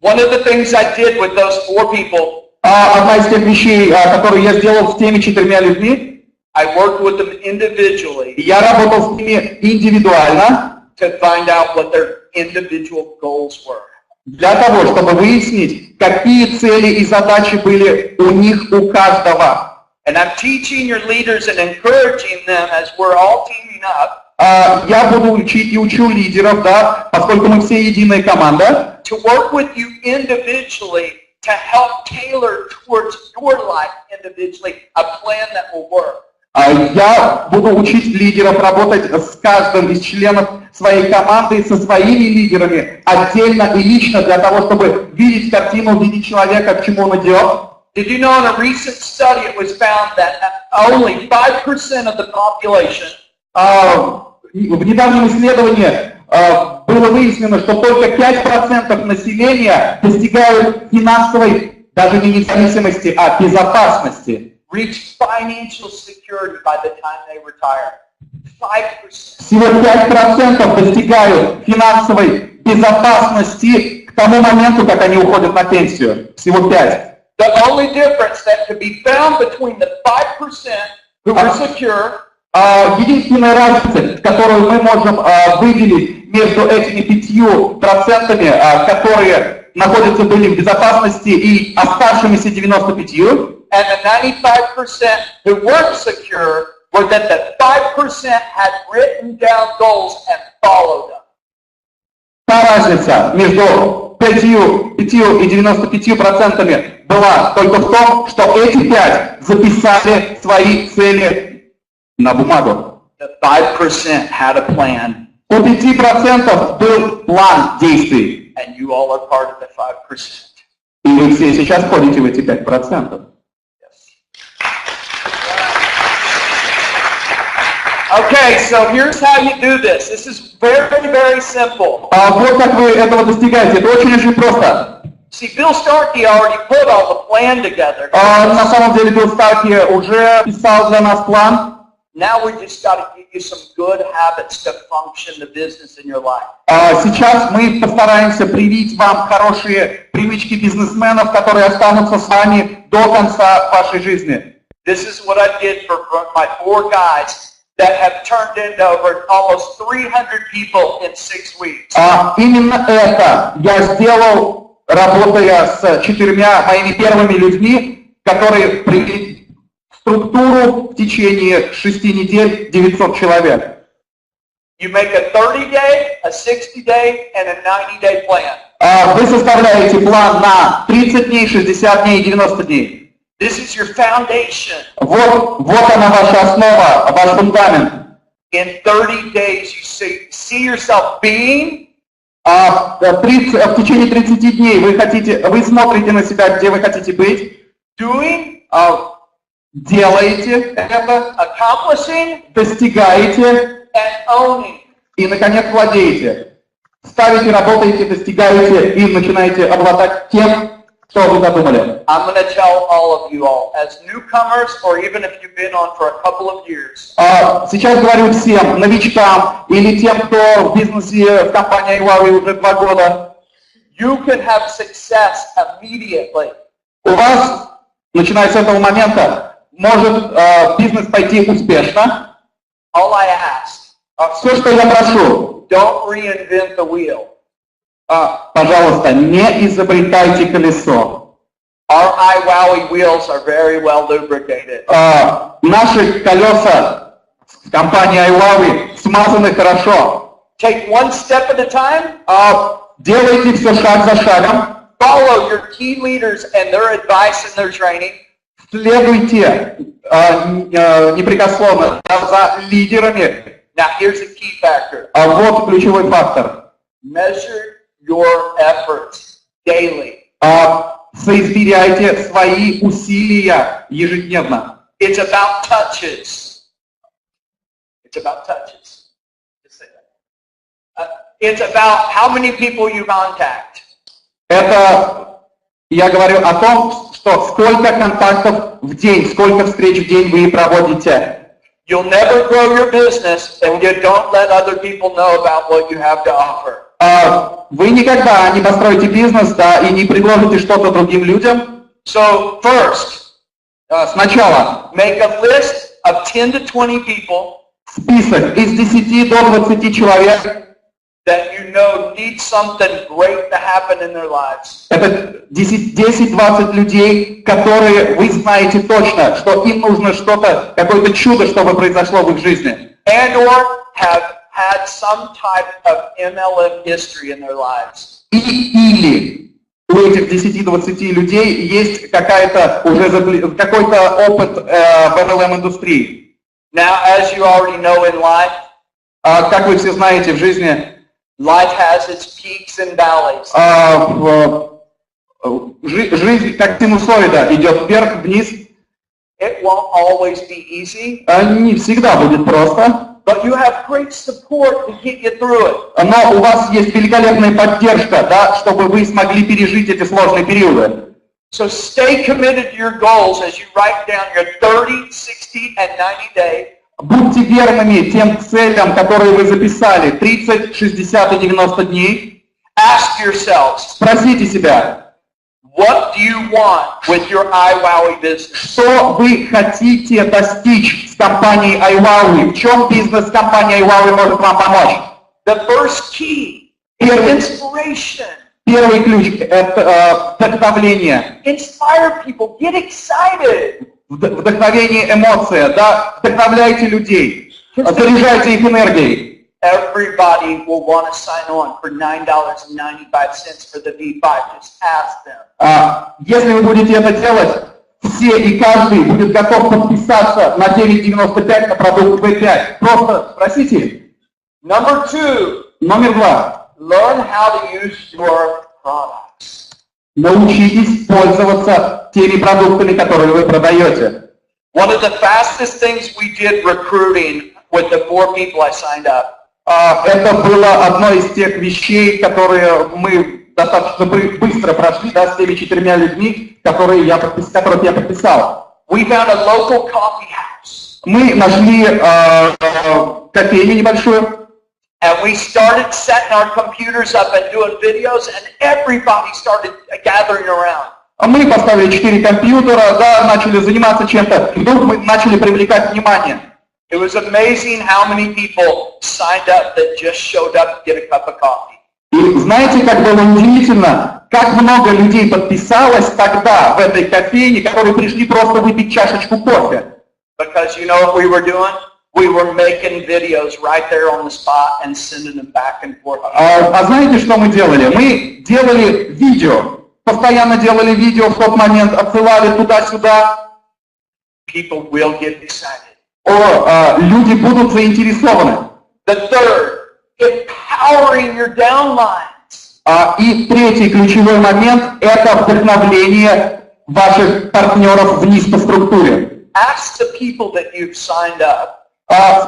One of the things I did with those 4 people, одна из тех вещей, которые я сделал с теми 4 людьми, I worked with them individually. Я работал с ними индивидуально to find out what their individual goals were. Для того, чтобы выяснить, какие цели и задачи были у них, у каждого. And I'm teaching your leaders and encouraging them as we're all teaming up. Я буду учить и учу лидеров, да, поскольку мы все единая команда. To work with you individually to help tailor towards your life individually a plan that will work. Я буду учить лидеров работать с каждым из членов своей команды, со своими лидерами, отдельно и лично, для того, чтобы видеть картину, видеть человека, к чему он идет. Did you know in a recent study it was found that only 5% of the population в недавнем исследовании было выяснено, что только 5% населения достигают финансовой даже не независимости, а безопасности. Reach financial security by the time they retire. 5%. Всего 5% достигают финансовой безопасности к тому моменту, как они уходят на пенсию. Всего 5%. The only difference that could be found between the 5% who are secure Единственная разница, которую мы можем выделить между этими 5%, которые находятся были в безопасности, и оставшимися 95%, and the 95% who weren't secure were that the 5% had written down goals and followed them. та разница между 5 и 95% была только в том, что эти 5 записали свои цели на бумагу. The 5% had a plan. У 5% был план действий. And you all are part of the 5%. И вы все сейчас входите в эти 5%. Okay, so here's how you do this. This is very, very simple. Вот как вы этого достигаете. Это очень просто. See, Bill Starky already put all the plan together. На самом деле Билл Старки уже писал для нас план. Now we just got to give you some good habits to function the business in your life. Сейчас мы постараемся привить вам хорошие привычки бизнесменов, которые останутся с вами до конца вашей жизни. This is what I did for my 4 guys that have turned into over almost 300 people in 6 weeks. Именно это я сделал, работая с 4 моими первыми людьми, которые привели структуру в течение 6 недель 900 человек. You make a 30-day, a 60-day, and a 90-day plan. Вы составляете план на 30 дней, 60 дней и 90 дней. This is your foundation. Вот она ваша основа, ваш фундамент. In 30 days, you see yourself being. В течение 30 дней вы смотрите на себя, где вы хотите быть. Doing. Делаете это. Accomplishing. Достигаете. And owning. И, наконец, владеете. Ставите, работаете, достигаете и начинаете обладать тем, что вы задумали. I'm going to tell all of you all, as newcomers, or even if you've been on for a couple of years. Сейчас говорю всем новичкам или тем, кто в бизнесе в компании IWowWe уже 2 года. You can have success immediately. У вас, начиная с этого момента, может бизнес пойти успешно. All I ask. Все, что я прошу. Don't reinvent the wheel. Пожалуйста, не изобретайте колесо. Our IWowWe wheels are very well lubricated. Наши колеса в компании IWowWe смазаны хорошо. Take one step at a time. Делайте все шаг за шагом. Follow your key leaders and their advice and their training. Следуйте непрекословно за лидерами. Now here's a key factor. Вот ключевой фактор. Measure your efforts daily. Соизмеряйте свои усилия ежедневно. It's about touches. It's about touches. Just say that. It's about how many people you contact. Это я говорю о том, что сколько контактов в день, сколько встреч в день вы проводите. You'll never grow your business if you don't let other people know about what you have to offer. Вы никогда не построите бизнес, да, и не предложите что-то другим людям. So first, сначала make a list of 10 to 20 people. Список из 10 до 20 человек. That you know need something great to happen in their lives. Это 10-20 людей, которые вы знаете точно, что им нужно что-то, какое-то чудо, чтобы произошло в их жизни. And or have had some type of MLM history in their lives. Или у этих 10-20 людей есть какой-то опыт в MLM-индустрии. Now, as you already know in life, как вы все знаете в жизни, life has its peaks and valleys. Жизнь как синусоида идет вверх, вниз. It won't always be easy. Не всегда будет просто. But you have great support to get you through it. Но у вас есть великолепная поддержка, да, чтобы вы смогли пережить эти сложные периоды. So stay committed to your goals as you write down your 30, 60, and 90-day. Будьте верными тем целям, которые вы записали, 30, 60 и 90 дней. Ask yourselves, Спросите себя, what do you want with your IWowWe business? что вы хотите достичь с компанией IWowWe? В чем бизнес компании IWowWe может вам помочь? The first key is inspiration. Первый ключ – это вдохновление. Inspire people. Get excited. Вдохновение, эмоция, да? Вдохновляйте людей, заряжайте их энергией. Everybody will want to sign on for $9.95 for the V5. Just ask them. Если вы будете это делать, все и каждый будет готов подписаться на 9.95 на продукт V5. Просто спросите. Number 2. Номер 2. Learn how to use your products. Научитесь пользоваться теми продуктами, которые вы продаете. One of the fastest things we did recruiting with the 4 people I signed up. Это было одно из тех вещей, которые мы достаточно быстро прошли, да, с теми 4 людьми, которых я подписал. We found a local coffee house. Мы нашли кофейню небольшую. And we started setting our computers up and doing videos, and everybody started gathering around. Мы поставили 4 компьютера, да, начали заниматься чем-то, и вдруг мы начали привлекать внимание. It was amazing how many people signed up that just showed up to get a cup of coffee. И знаете, как было удивительно, как много людей подписалось тогда в этой кофейне, которые пришли просто выпить чашечку кофе. Because you know what we were doing? We were making videos right there on the spot and sending them back and forth. А знаете, что мы делали? Мы делали видео, постоянно делали видео в тот момент, отсылали туда-сюда. People will get excited. Люди будут заинтересованы. The third, empowering your downlines. И третий ключевой момент – это вдохновление ваших партнеров вниз по структуре. Ask the people that you've signed up.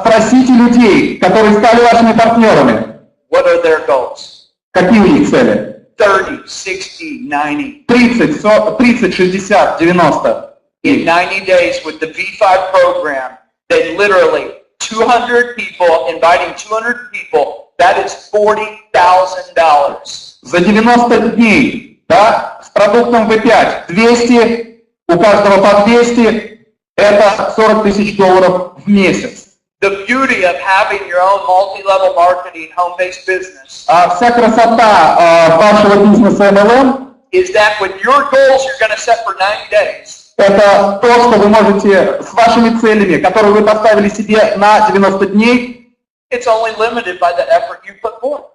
Спросите людей, которые стали вашими партнерами. What are their goals? Какие у них цели? 30, 60, 90. 30, 60, 90. In 90 days with the V5 program, they literally 200 people, inviting 200 people, that is $40,000. За 90 дней, да, с продуктом V5, 200, у каждого по 200, это $40 тысяч в месяц. The beauty of having your own multi-level marketing home-based business Вся красота вашего бизнеса MLM is that with your goals you're going to set for 90 days. Это то, что вы можете с вашими целями, которые вы поставили себе на 90 дней, It's only limited by the effort you put forth.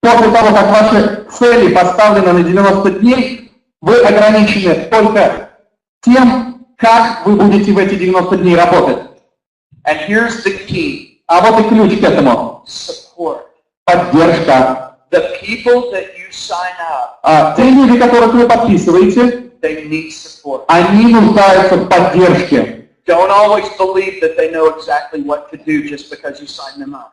после того, как ваши цели поставлены на 90 дней, вы ограничены только тем, как вы будете в эти 90 дней работать. And here's the key. А вот и ключ к этому. Support. Поддержка. The people that you sign up, Те люди, которых вы подписываете, they need support. они нуждаются в поддержке. Don't always believe that they know exactly what to do just because you sign them up.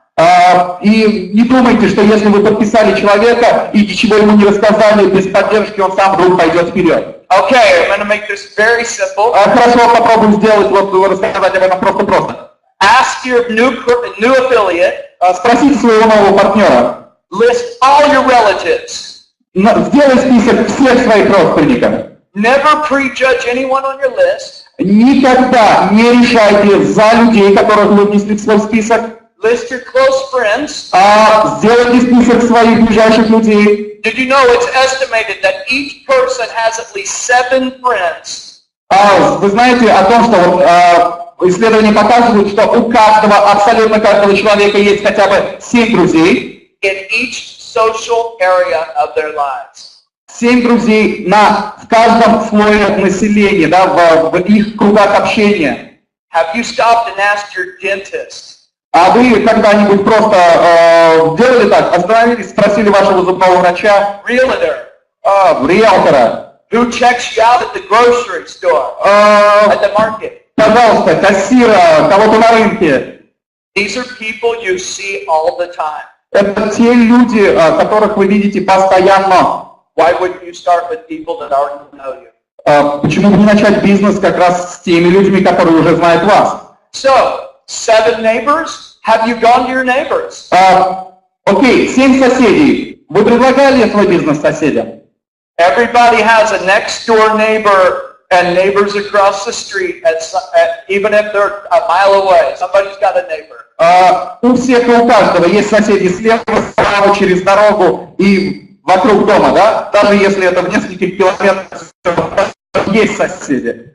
И не думайте, что если вы подписали человека и ничего ему не рассказали, без поддержки он сам вдруг пойдет вперед. Okay, I'm going to make this very simple. Хорошо, попробуем сделать, вот рассказать об этом просто-просто. Ask your new affiliate. Спросите своего нового партнера. List all your relatives. Сделай список всех своих родственников. Never prejudge anyone on your list. Никогда не решайте за людей, которых вы внесли в свой список. List your close friends. Сделайте список своих ближайших людей. Did you know it's estimated that each person has at least 7 friends? Вы знаете о том, что исследования показывают, что у каждого, абсолютно каждого человека есть хотя бы 7 друзей. In each social area of their lives. 7 друзей в каждом слое населения, да, в их кругах общения. Have you stopped and asked your dentist? А вы когда-нибудь просто делали так, остановились, спросили вашего зубного врача, Realtor. риэлтора, Who checks you out at the grocery store, at the market? Пожалуйста, кассира, кого-то на рынке. These are people you see all the time. Это те люди, которых вы видите постоянно. Why wouldn't you start with people that already know you? Почему бы не начать бизнес как раз с теми людьми, которые уже знают вас? So, 7 neighbors. Have you gone to your neighbors? Окей, 7 соседей. Вы предлагали свой бизнес соседям? Everybody has a next door neighbor and neighbors across the street, even if they're a mile away. Somebody's got a neighbor. У всех и у каждого есть соседи слева, справа, через дорогу и вокруг дома, да? Даже если это в нескольких километрах, есть соседи.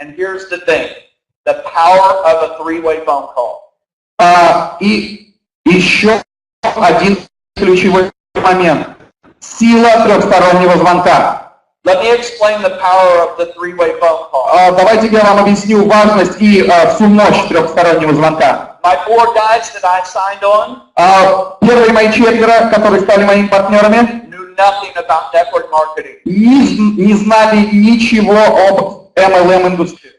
And here's the thing, the power of a three-way phone call. И еще один ключевой момент. Сила трехстороннего звонка. Let me explain the power of the three-way phone call. Давайте я вам объясню важность и всю мощь трехстороннего звонка. My 4 guys that I signed on Первые мои 4, которые стали моими партнерами, knew nothing about network marketing. не знали ничего об MLM-индустрии.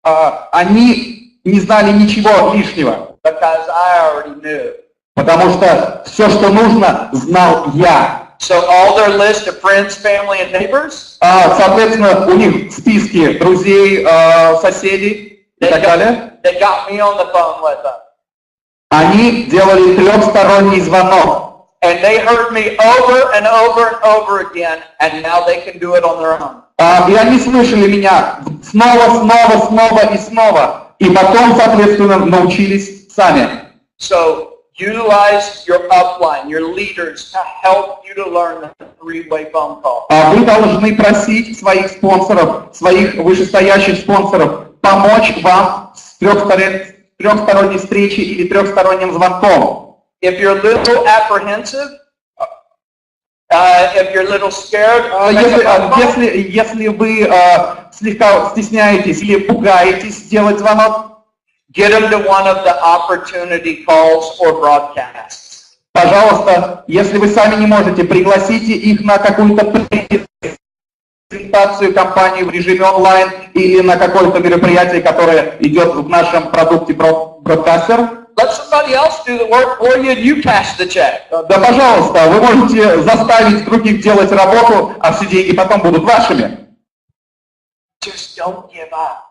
Они не знали ничего лишнего. Because I already knew. Потому что все, что нужно, знал я. So all their list of friends, family, and neighbors, Соответственно, у них списки друзей, соседей и так далее. they got me on the phone with them. Они делали трехсторонний звонок. And they heard me over and over and over again, and now they can do it on their own. И они слышали меня снова и снова. И потом, соответственно, научились сами. So utilize your upline, your leaders, to help you to learn the three-way phone call. Вы должны просить своих спонсоров, своих вышестоящих спонсоров помочь вам с трехсторонней встречей или трехсторонним звонком. If you're a little apprehensive, if you're a little scared, Если вы слегка стесняетесь или пугаетесь сделать звонок, get them to one of the opportunity calls or broadcasts. пожалуйста, если вы сами не можете, пригласите их на какую-то презентацию компании в режиме онлайн или на какое-то мероприятие, которое идет в нашем продукте бродкастер. Let somebody else do the work for you and you cash the check. Да, пожалуйста, вы можете заставить других делать работу, а все деньги потом будут вашими. Just don't give up.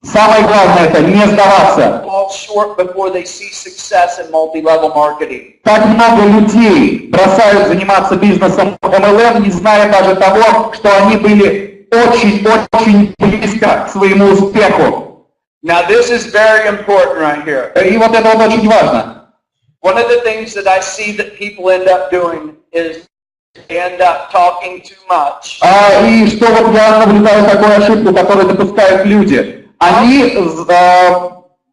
Самое главное это не сдаваться. Fall short before they see success in multi-level marketing. Так много людей бросают заниматься бизнесом MLM, не зная даже того, что они были очень близко к своему успеху. Now this is very important right here. И вот это вот очень важно. One of the things that I see that people end up doing is they end up talking too much. И что вот я наблюдаю такую ошибку, которую допускают люди. Они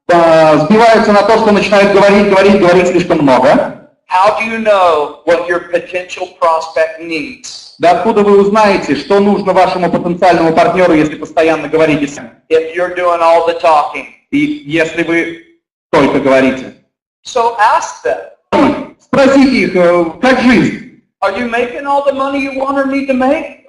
сбиваются на то, что начинают говорить слишком много. How do you know what your potential prospect needs? Да откуда вы узнаете, что нужно вашему потенциальному партнеру, если постоянно говорите с ним? If you're doing all the talking. И если вы только говорите. So ask them. Спросите их, как жизнь? Are you making all the money you want or need to make?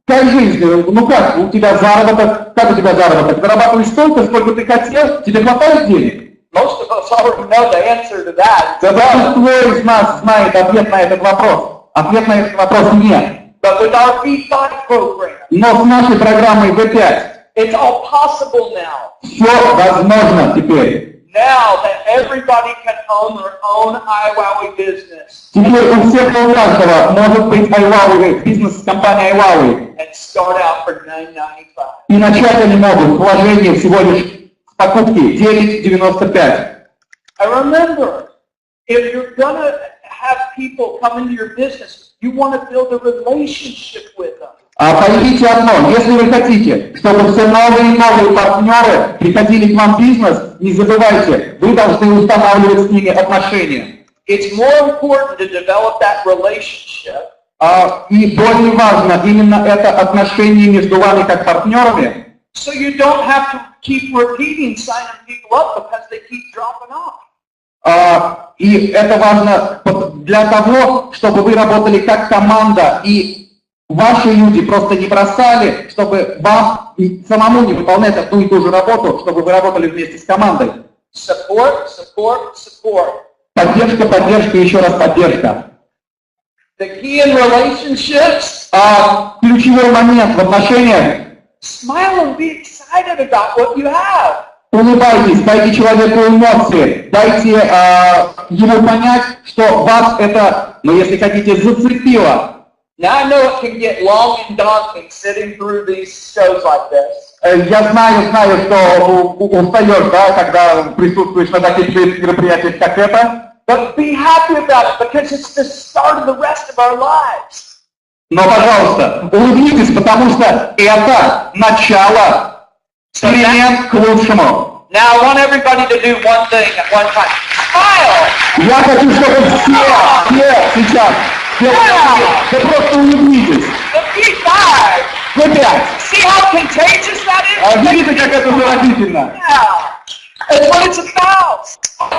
Как жизнь? Ну как, у тебя заработок? Как у тебя заработок? Зарабатываешь столько, сколько ты хотел? Тебе хватает денег? Most of us already know the answer to that. Да большинство из нас знает ответ на этот вопрос. Ответ на этот вопрос нет. But with our V5 program, Но с нашей программой V5 it's all possible now. все возможно теперь. Now that everybody can own their own IWowWe business. Теперь у всех и у каждого может быть IWowWe, бизнес-компания IWowWe. And start out for $9.95. И начать они могут вложение всего лишь с покупки $9.95. And remember, if you're gonna have people come into your business, you want to build a relationship with them. Поймите одно, если вы хотите, чтобы все новые и новые партнеры приходили к вам в бизнес, не забывайте, вы должны устанавливать с ними отношения. It's more important to develop that relationship. И более важно именно это отношение между вами как партнерами. So you don't have to keep repeating signing people up because they keep dropping off. И это важно для того, чтобы вы работали как команда, и ваши люди просто не бросали, чтобы вам самому не выполнять одну и ту же работу, чтобы вы работали вместе с командой. Support, support, support. Поддержка, поддержка, еще раз поддержка. The key in relationships Ключевой момент в отношениях Smile and be excited about what you have. Улыбайтесь, дайте человеку эмоции, дайте ему понять, что вас это, ну если хотите, зацепило. Now I know it can get long and daunting sitting through these shows like this. Я знаю, что устаешь, да, когда присутствуешь на таких мероприятиях, как это. But be happy about it because it's the start of the rest of our lives. Но, пожалуйста, улыбнитесь, потому что это начало перемен к лучшему. Now I want everybody to do one thing at one time. Smile! Я хочу, чтобы все сейчас, вы просто улыбнитесь. Опять. See how contagious that is? Видите, как это заразительно? Yeah. That's what it's about.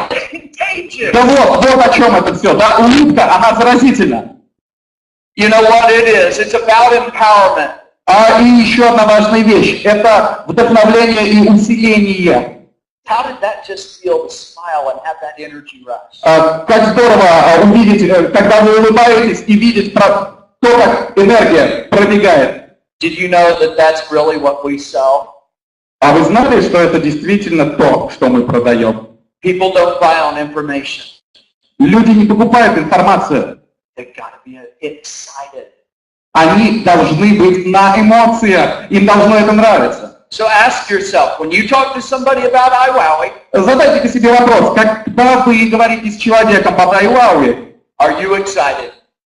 It's contagious. Да вот о чем это все. Да? Улыбка, она заразительна. You know what it is? It's about empowerment. И еще одна важная вещь. Это вдохновление и усиление. How did that just feel to smile and have that energy rush? Как здорово увидеть, когда вы улыбаетесь и видеть то, как энергия пробегает. Did you know that that's really what we sell? А вы знали, что это действительно то, что мы продаем? People don't buy on information. Люди не покупают информацию. They've got to be excited. Они должны быть на эмоциях, им должно это нравиться. So ask yourself, when you talk to somebody about IWowWe, Задайте себе вопрос, когда вы говорите с человеком по IWowWe, are you excited?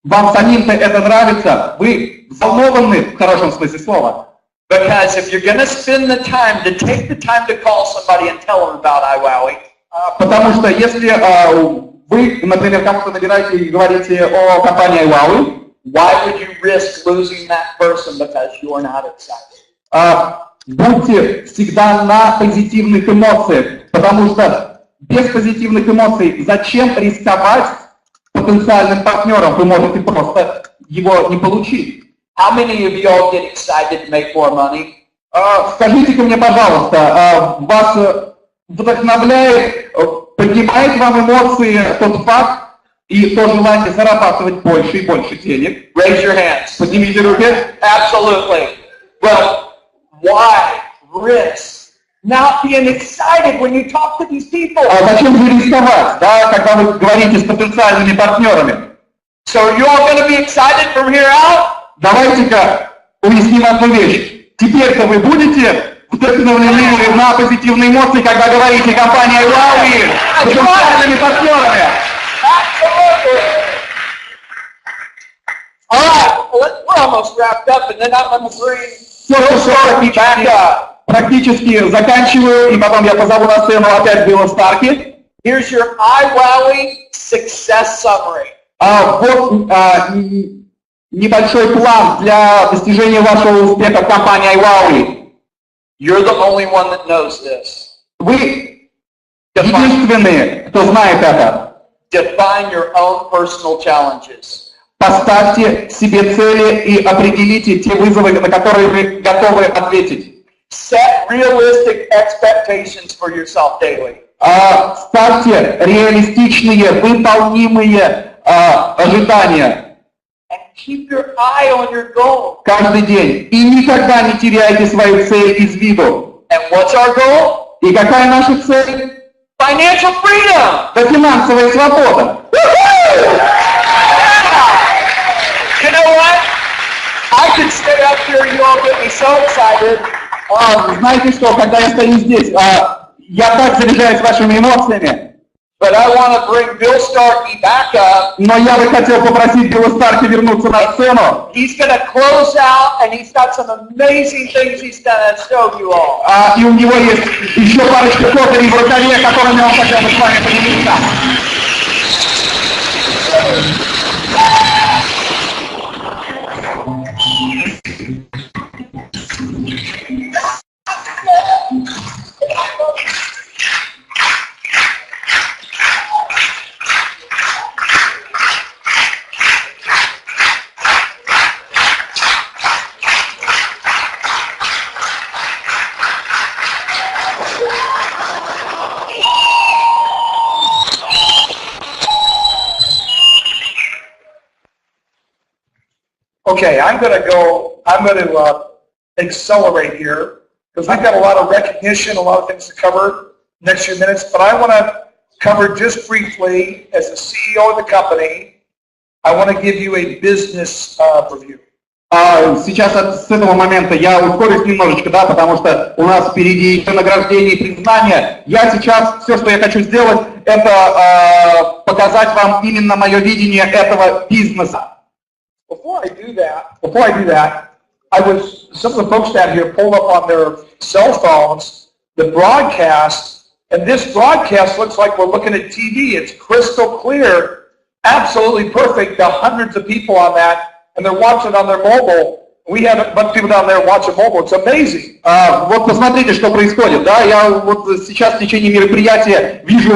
вам самим-то это нравится? Вы взволнованы в хорошем смысле слова? Because if you're going to spend the time to take the time to call somebody and tell them about IWowWe, потому что если вы, например, кому-то набираете и говорите о компании IWowWe, why would you risk losing that person because you're not excited? Будьте всегда на позитивных эмоциях, потому что без позитивных эмоций зачем рисковать потенциальным партнером? Вы можете просто его не получить. How many of y'all get excited to make more money? Скажите-ка мне, пожалуйста, вас вдохновляет, поднимает вам эмоции тот факт и то желание зарабатывать больше и больше денег? Raise your hands. Поднимите руки. Absolutely. Well, why risk not being excited when you talk to these people? А зачем же рисковать, да, когда вы говорите с потенциальными партнерами? So are you all going to be excited from here out? Давайте-ка уясним одну вещь. Теперь-то вы будете вдохновлены на позитивные эмоции, когда говорите компания IWowWe с потенциальными партнерами. All right, we're almost wrapped up, and then I'm going to bring практически заканчиваю, и потом я позову на сцену опять Билла Старки. Here's your IWowWe success summary. Вот небольшой план для достижения вашего успеха в компании IWowWe. You're the only one that knows this. Вы единственные, кто знает это. Define your own personal challenges. Поставьте себе цели и определите те вызовы, на которые вы готовы ответить. Set realistic expectations for yourself daily. Ставьте реалистичные, выполнимые ожидания. And keep your eye on your goal. Каждый день. И никогда не теряйте свою цель из виду. And what's our goal? И какая наша цель? Financial freedom. Это финансовая свобода. You know what? I could stay up here, you all get me so excited. Знаете что, когда я стою здесь, я так заряжаюсь вашими эмоциями. But I want to bring Bill Starky back up. Но я бы хотел попросить Билла Старки вернуться на сцену. He's going to close out, and he's got some amazing things he's going to show you all. И у него есть еще парочка козырей в рукаве, которыми он хотел бы с вами поделиться. Okay, I'm going to accelerate here because we've got a lot of recognition, a lot of things to cover next few minutes. But I want to cover just briefly, as the CEO of the company, I want to give you a business review. Сейчас с этого момента я ускорюсь немножечко, да, потому что у нас впереди еще награждение и признание. Я сейчас, все, что я хочу сделать, это показать вам именно мое видение этого бизнеса. Before I do that, some of the folks down here pulled up on their cell phones the broadcast, and this broadcast looks like we're looking at TV. It's crystal clear, absolutely perfect. There are hundreds of people on that. And they're watching on their mobile. We have a bunch of people down there watching mobile. It's amazing. Вот посмотрите, что происходит. Да? Я вот сейчас в течение мероприятия вижу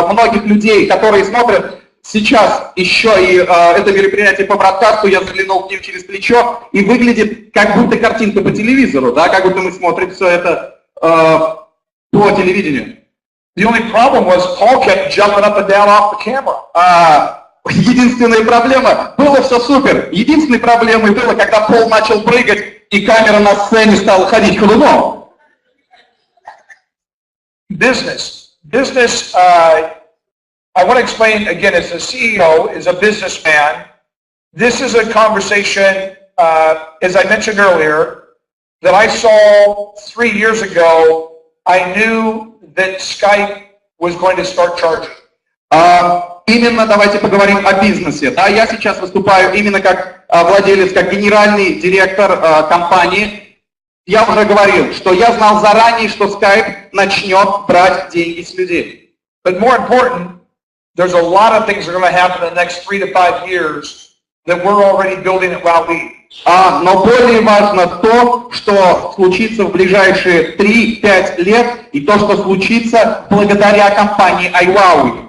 многих людей, которые смотрят сейчас еще и это мероприятие по бродкасту. Я заглянул к ним через плечо, и выглядит как будто картинка по телевизору, да? Как будто мы смотрим все это по телевидению. The only problem was Paul kept jumping up and down off the camera. Единственная проблема, было все супер. Единственной проблемой было, когда Пол начал прыгать, и камера на сцене стала ходить ходуном. Business, I want to explain again, as the CEO, as a businessman, this is a conversation, as I mentioned earlier, that I saw 3 years ago. I knew that Skype was going to start charging. Именно давайте поговорим о бизнесе. Да, я сейчас выступаю именно как владелец, как генеральный директор компании. Я уже говорил, что я знал заранее, что Skype начнет брать деньги с людей. But more important, there's a lot of things that are going to happen in the next 3 to 5 years that we're already building at IWowWe. Но более важно то, что случится в ближайшие 3-5 лет, и то, что случится благодаря компании IWowWe.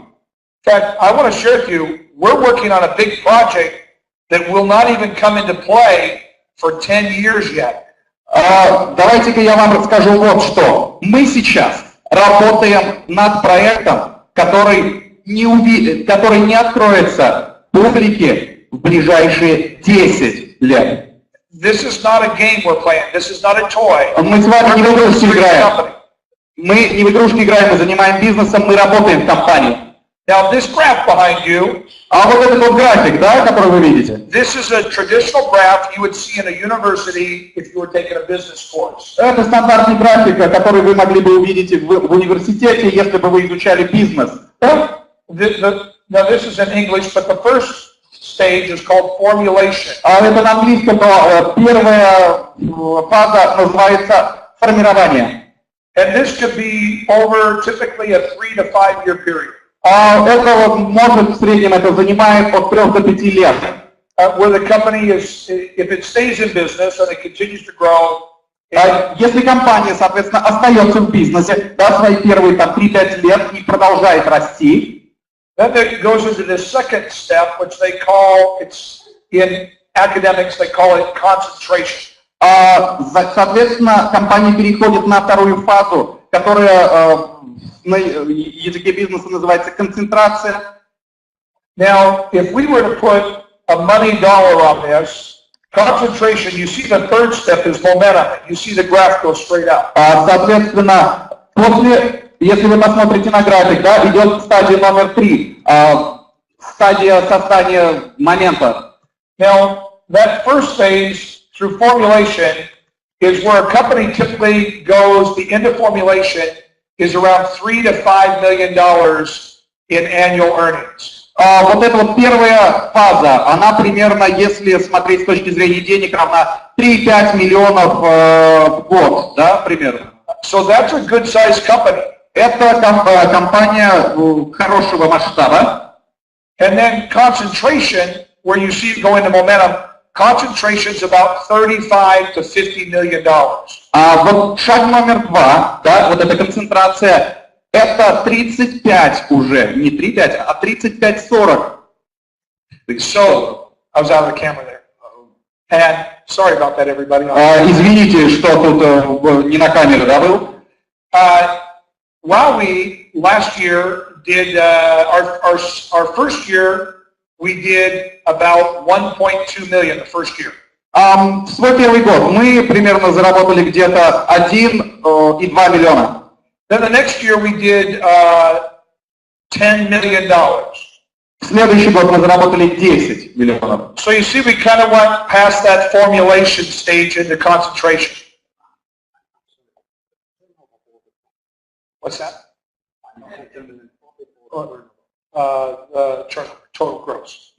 In fact, I want to share with you, we're working on a big project that will not even come into play for 10 years yet. Давайте-ка я вам расскажу вот что. Мы сейчас работаем над проектом, который не откроется публике в ближайшие 10 лет. This is not a game we're playing. This is not a toy. Мы с вами не в игрушки играем. Мы не в игрушки играем, мы занимаем бизнесом, мы работаем в компании. Now this graph behind you, вот этот вот график, да, который вы видите, this is a traditional graph you would see in a university if you were taking a business course. Это стандартный график, который вы могли бы увидеть в университете, если бы вы изучали бизнес. Now this is in English, but the first stage is called formulation. Это на английском, но первая фаза называется формирование. And this could be over typically a 3 to 5 year period. Это вот может в среднем это занимает от 3 до 5 лет. Where the company is, if it stays in business and it continues to grow. Если компания, соответственно, остается в бизнесе, да, свои первые там 3-5 лет и продолжает расти. Then it goes into the second step, which they call, it's in academics, they call it concentration. Соответственно, компания переходит на вторую фазу, которая на языке бизнеса называется концентрация. Now, if we were to put a money dollar on this, concentration, you see the third step is momentum. You see the graph go straight up. Соответственно, если вы посмотрите на график, да, идет стадия номер 3, стадия создания момента. Now, that first phase through formulation is where a company typically goes, the end of formulation is around $3 to $5 million in annual earnings. Вот эта вот первая фаза, она примерно, если смотреть с точки зрения денег, равна 3-5 миллионов в год, да, примерно. So that's a good sized company. Это компания хорошего масштаба. And then concentration, where you see it go into momentum, concentration is about $35 to $50 million. Вот шаг номер 2, да, вот эта концентрация, это 35 уже, не 3-5, а 35-40. So, I was out of the camera there. And sorry about that, everybody. Извините, что тут не на камере, да, был? IWowWe last year did, our first year, we did about 1.2 million the first year. В свой первый год мы примерно заработали где-то 1,2 миллиона. Then the next year we did $10 million. В следующий год мы заработали 10 миллионов. So you see, we kind of went past that formulation stage into concentration. What's that? Total gross.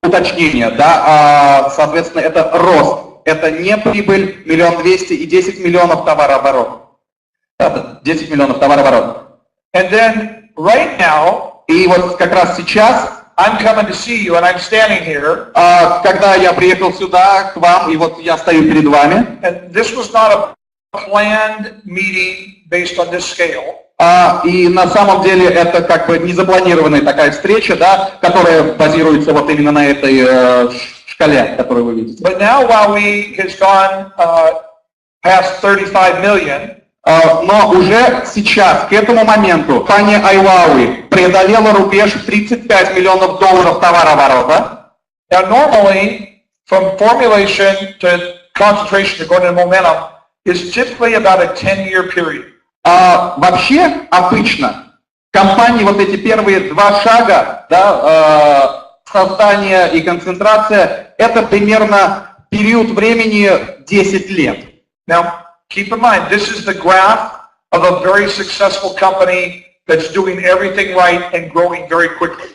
Уточнение, да, соответственно, это рост, это не прибыль 1 200 000 и 10 миллионов товарооборота. 10 миллионов товарооборота. And then right now, и вот как раз сейчас, I'm coming to see you and I'm standing here. Когда я приехал сюда к вам, и вот я стою перед вами. And this was not a planned meeting based on this scale. И на самом деле это как бы незапланированная такая встреча, да, которая базируется вот именно на этой шкале, которую вы видите. But now IWowWe has gone past 35 million. Но уже сейчас, к этому моменту, компания IWowWe преодолела рубеж $35 миллионов товарооборота. Now normally, from formulation to concentration to going to momentum is typically about a 10-year period. Вообще, обычно, компании вот эти первые два шага, да, создание и концентрация, это примерно период времени 10 лет. Now, keep in mind, this is the graph of a very successful company that's doing everything right and growing very quickly.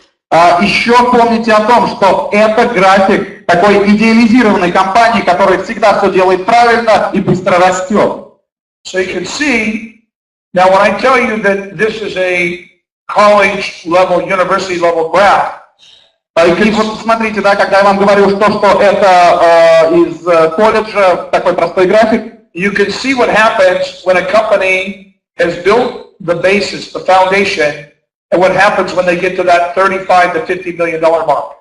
Еще помните о том, что это график такой идеализированной компании, которая всегда все делает правильно и быстро растет. So you can see, now when I tell you that this is a college level, university level graph, и вот смотрите, да, когда я вам говорю, что это из колледжа, такой простой график, you can see what happens when a company has built the basis, the foundation, and what happens when they get to that $35 to $50 million mark.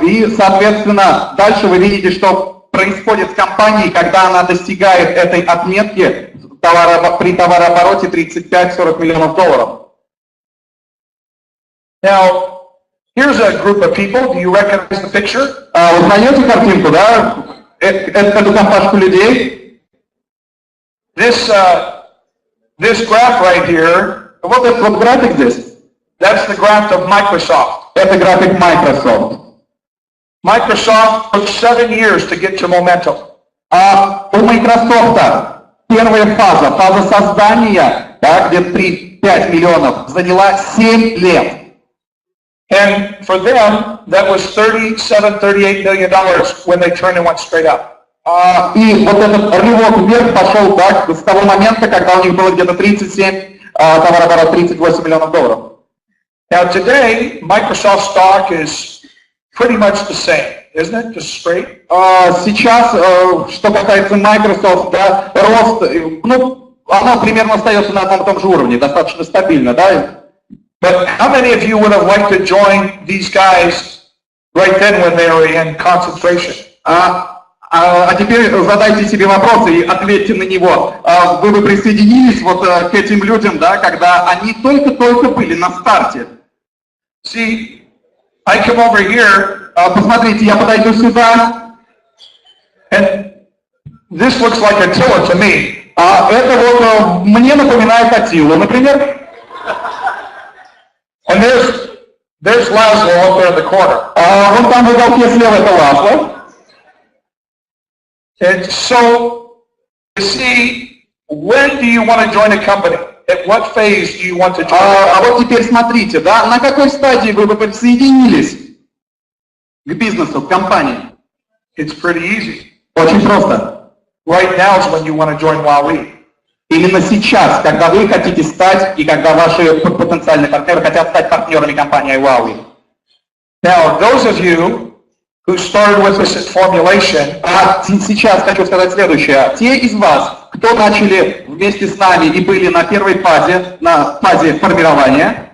И, соответственно, дальше вы видите, что происходит с компанией, когда она достигает этой отметки при товарообороте 35-40 миллионов долларов. Now, here's a group of people. Do you recognize the picture? Узнаете картинку, да? Эту компашку людей. This graph right here. Вот этот вот график здесь. That's the graph of Microsoft. Это график Microsoft. Microsoft took 7 years to get to momentum. У Microsoft первая фаза создания, да, где 5 миллионов, заняла 7 лет. And for them, that was $38 million when they turned and went straight up. И вот этот рывок вверх пошел, да, с того момента, когда у них было где-то 37, товарооборот 38 миллионов долларов. Now today, Microsoft stock is pretty much the same, isn't it? Just straight. Сейчас, что касается Microsoft, да, рост, ну, оно примерно остается на одном и том же уровне, достаточно стабильно, да. But how many of you would have liked to join these guys right then when they were in concentration? А теперь задайте себе вопрос и ответьте на него. Вы бы присоединились вот к этим людям, да, когда они только-только были на старте? See, I come over here. Посмотрите, я подойду сюда. And this looks like Attila to me. Это вот мне напоминает Аттилу, например. And there's Laszlo up there in the corner. Вон там в уголке слева это Ласло. And so, you see, when do you want to join a company? At what phase do you want to join? Вот теперь смотрите, да, на какой стадии вы бы присоединились к бизнесу, к компании? It's pretty easy. Очень просто. Right now is when you want to join IWowWe. Именно сейчас, когда вы хотите стать, и когда ваши потенциальные партнеры хотят стать партнерами компании IWowWe. Now, those of you who started with us at formulation, сейчас хочу сказать следующее. Те из вас, кто начали вместе с нами и были на первой фазе, на фазе формирования,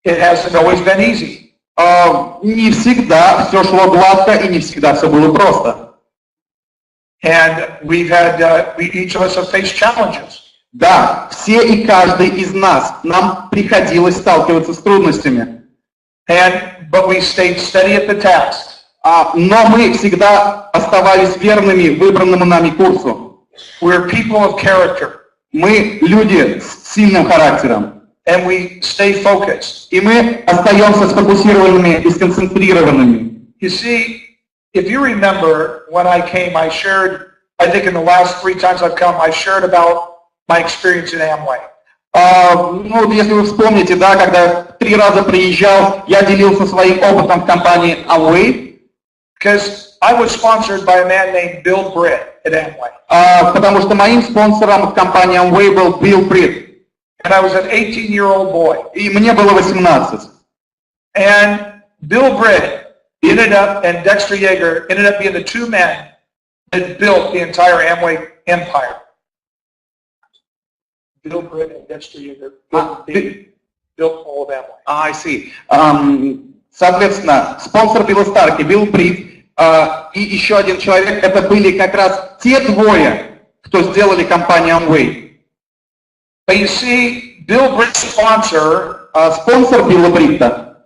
it hasn't always been easy. Не всегда все шло гладко и не всегда все было просто. And we've had, each of us have faced challenges. Да, все и каждый из нас, нам приходилось сталкиваться с трудностями. But we stayed steady at the task. но мы всегда оставались верными выбранному нами курсу. We're people of character. Мы люди с сильным характером. And we stay focused. И мы остаемся сфокусированными и сконцентрированными. You see, if you remember, when I came, I shared, I think in the last 3 times I've come, I shared about my experience in Amway. Ну, если вы вспомните, да, когда 3 раза приезжал, я делился своим опытом в компании IWowWe. Because I was sponsored by a man named Bill Britt at Amway. Потому что моим спонсором в компании IWowWe был Билл Бритт. And I was an 18-year-old boy. И мне было 18. And Bill Britt ended up, and Dexter Yeager ended up being the 2 men that built the entire Amway empire. Bill Britt and Dexter Yeager built all of Amway. I see. Соответственно, спонсор Билла Старки, Билл Бритт, и еще один человек, это были как раз те 2, кто сделали компанию IWowWe. But you see, Bill Britt's sponsor Билла Бритта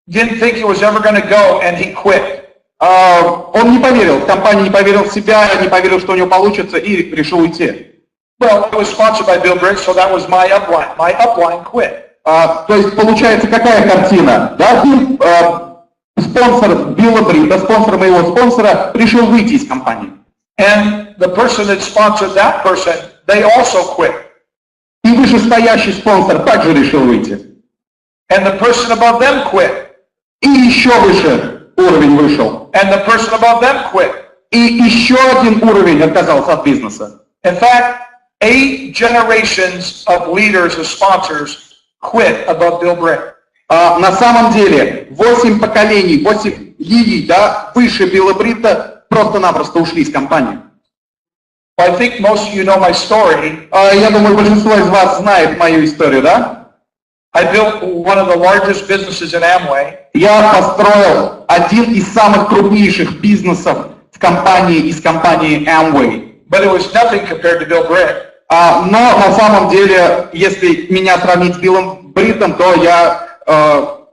didn't think it was ever going to go, and he quit. Он не поверил, в компании не поверил в себя, не поверил, что у него получится, и решил уйти. Well, I was sponsored by Bill Britt, so that was my upline. My upline quit. То есть получается какая картина? Да, спонсор Билла Бритта, спонсор моего спонсора, решил выйти из компании. And the person that sponsored that person, they also quit. И вышестоящий спонсор также решил выйти. And the person above them quit. И еще выше уровень вышел. And the person above them quit. И еще один уровень отказался от бизнеса. In fact, 8 generations of leaders and sponsors quit above Bill Britt. На самом деле 8 поколений, 8 линий, да, выше Билла Бритта просто-напросто ушли из компании. I think most of you know my story. Я думаю, большинство из вас знает мою историю, да? I built one of the largest businesses in Amway. Я построил один из самых крупнейших бизнесов из компании Amway. But it was nothing compared to Bill Britt. Но на самом деле, если меня сравнить с Биллом Бриттом, то я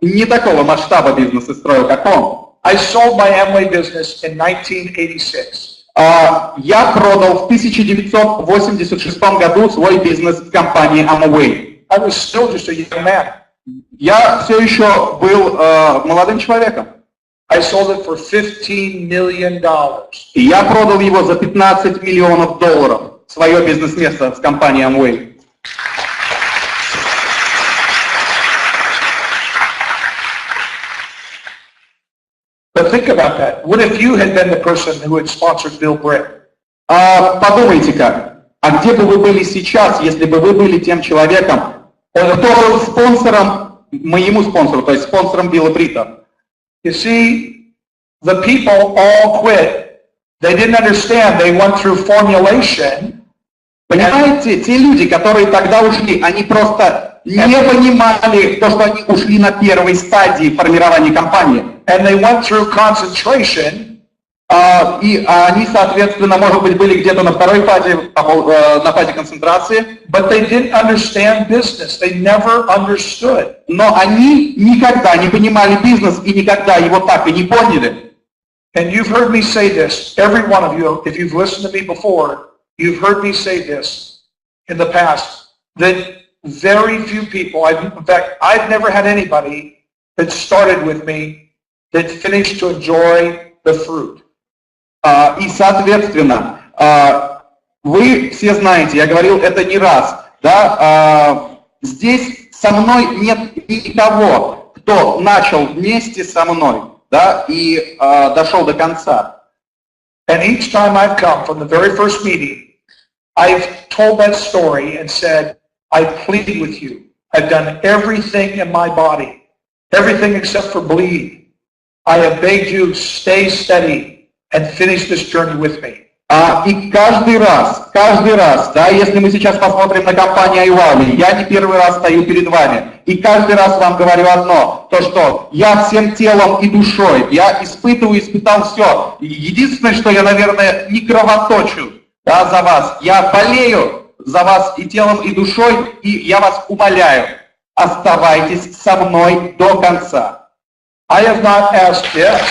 не такого масштаба бизнеса строил, как он. I sold my Amway business in 1986. Я продал в 1986 году свой бизнес в компании IWowWe. I was still just a young man. Я все еще был молодым человеком. I sold it for $15 million. И я продал его за $15 миллионов, свое бизнес-место в компании IWowWe. But think about that. What if you had been the person who had sponsored Bill Britt? Подумайте-ка, где бы вы были сейчас, если бы вы были тем человеком, кто был спонсором, моему спонсору, то есть спонсором Билла Бритта? You see, the people all quit. They didn't understand. They went through formulation. Понимаете, те люди, которые тогда ушли, они просто не понимали то, что они ушли на первой стадии формирования компании. And they went through concentration. И они, соответственно, может быть, были где-то на второй фазе, на фазе концентрации. But they didn't understand business. They never understood. Но они никогда не понимали бизнес и никогда его так и не поняли. And you've heard me say this, every one of you, if you've listened to me before, you've heard me say this in the past, that very few people, in fact, I've never had anybody that started with me that finished to enjoy the fruit. И, соответственно, вы все знаете, я говорил это не раз, да, здесь со мной нет никого, кто начал вместе со мной, да, и дошел до конца. And each time I've come from the very first meeting, I've told that story and said, I plead with you. I've done everything in my body, everything except for bleed. I have begged you, stay steady and finish this journey with me. И каждый раз, да, если мы сейчас посмотрим на компанию IWowWe, я не первый раз стою перед вами, и каждый раз вам говорю одно, то что я всем телом и душой, я испытал все. Единственное, что я, наверное, не кровоточу, да, за вас, я болею за вас и телом, и душой, и я вас умоляю, оставайтесь со мной до конца. I have not asked, yes.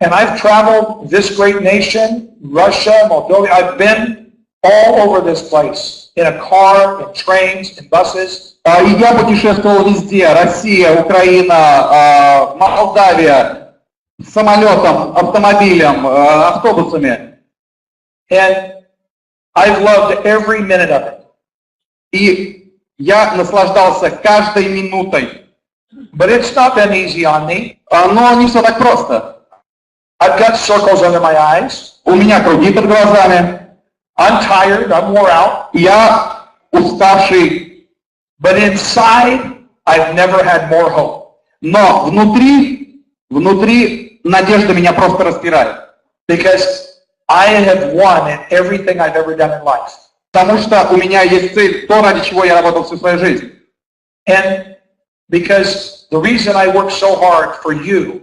And I've traveled this great nation, Russia, Moldova. I've been all over this place, in a car, in trains, in buses. И я путешествовал везде: Россия, Украина, Молдавия, самолетом, автомобилем, автобусами. And I've loved every minute of it. И я наслаждался каждой минутой. But it's not been easy on me. Но не все так просто. I've got circles under my eyes. У меня круги под глазами. I'm tired, I'm wore out. Я уставший. But inside, I've never had more hope. Но внутри надежда меня просто распирает. Because I have won in everything I've ever done in life. Потому что у меня есть цель, то, ради чего я работал всю свою жизнь. And because the reason I work so hard for you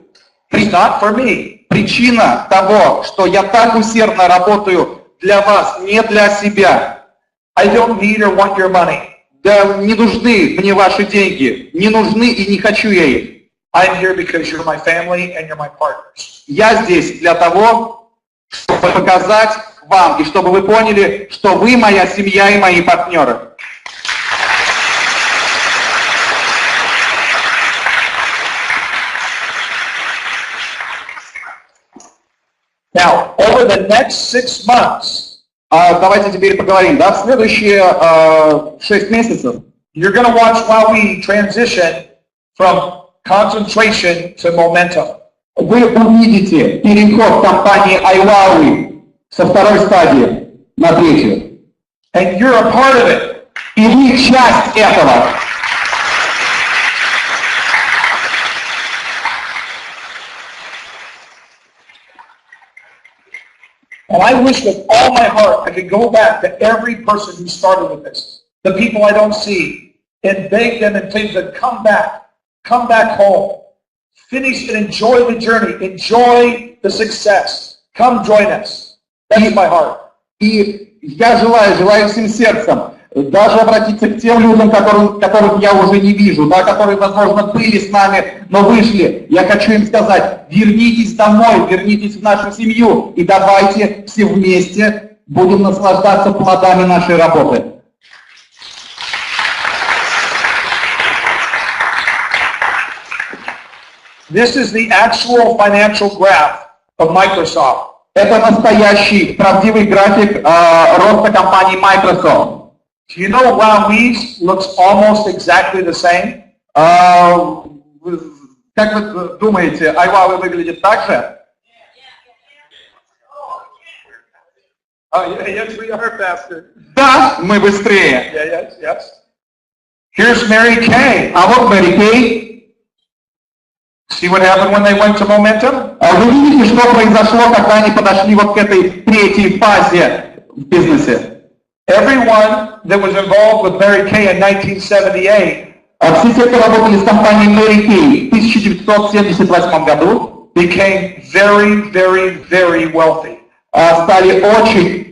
is not for me. Причина того, что я так усердно работаю для вас, не для себя. I don't need or want your money. Да не нужны мне ваши деньги, не нужны и не хочу я их. I'm here because you're my family and you're my partners. Я здесь для того, чтобы показать вам, и чтобы вы поняли, что вы моя семья и мои партнеры. Now, over the next 6 months, давайте теперь поговорим, да, в следующие 6 месяцев you're going to watch IWowWe transition from concentration to momentum. Вы увидите переход компании IWowWe со второй стадии на третью. And you're a part of it. И вы часть этого. And I wish with all my heart I could go back to every person who started with this, the people I don't see, and beg them and plead them, come back home, finish and enjoy the journey, enjoy the success, come join us. That's my heart. И я желаю всем сердцем даже обратиться к тем людям, которых я уже не вижу, да, которые, возможно, были с нами, но вышли. Я хочу им сказать: вернитесь домой, вернитесь в нашу семью, и давайте все вместе будем наслаждаться плодами нашей работы. This is the actual financial graph of Microsoft. Это настоящий, правдивый график роста компании Microsoft. Do you know IWowWe looks almost exactly the same? Как вы думаете, IWowWe выглядит так же? Yes, we are faster. Да, мы быстрее. Yes. Here's Mary Kay. А вот Мэри Кей. See what happened when they went to momentum? Вы видите, что произошло, когда они подошли вот к этой третьей фазе в бизнесе? Everyone that was involved with Mary Kay in 1978 все те, кто работали с компанией Мэри Кей в 1978 году, became very wealthy. Стали очень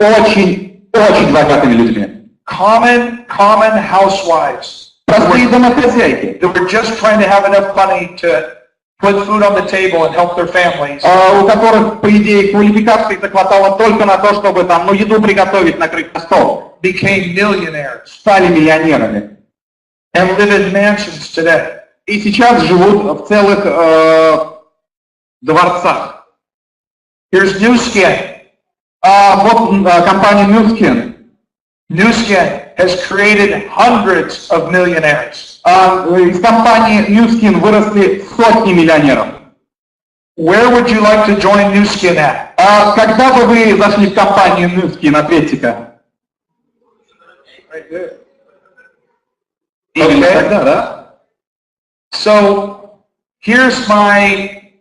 богатыми людьми. Common housewives. Простые домохозяйки. They were just trying to have enough money to put food on the table and help their families. У которых, по идее, квалификации хватало только на то, чтобы там, еду приготовить, накрыть на стол. Became millionaires. Стали миллионерами. And live in mansions today. И сейчас живут в целых дворцах. Here's Nu Skin. Вот компания Nu Skin. Nu Skin has created hundreds of millionaires. Из компании Nu Skin выросли сотни миллионеров. Where would you like to join Nu Skin at? Когда бы вы зашли в компанию Nu Skin, ответьте-ка. Right there. Именно Okay. тогда, да? So here's my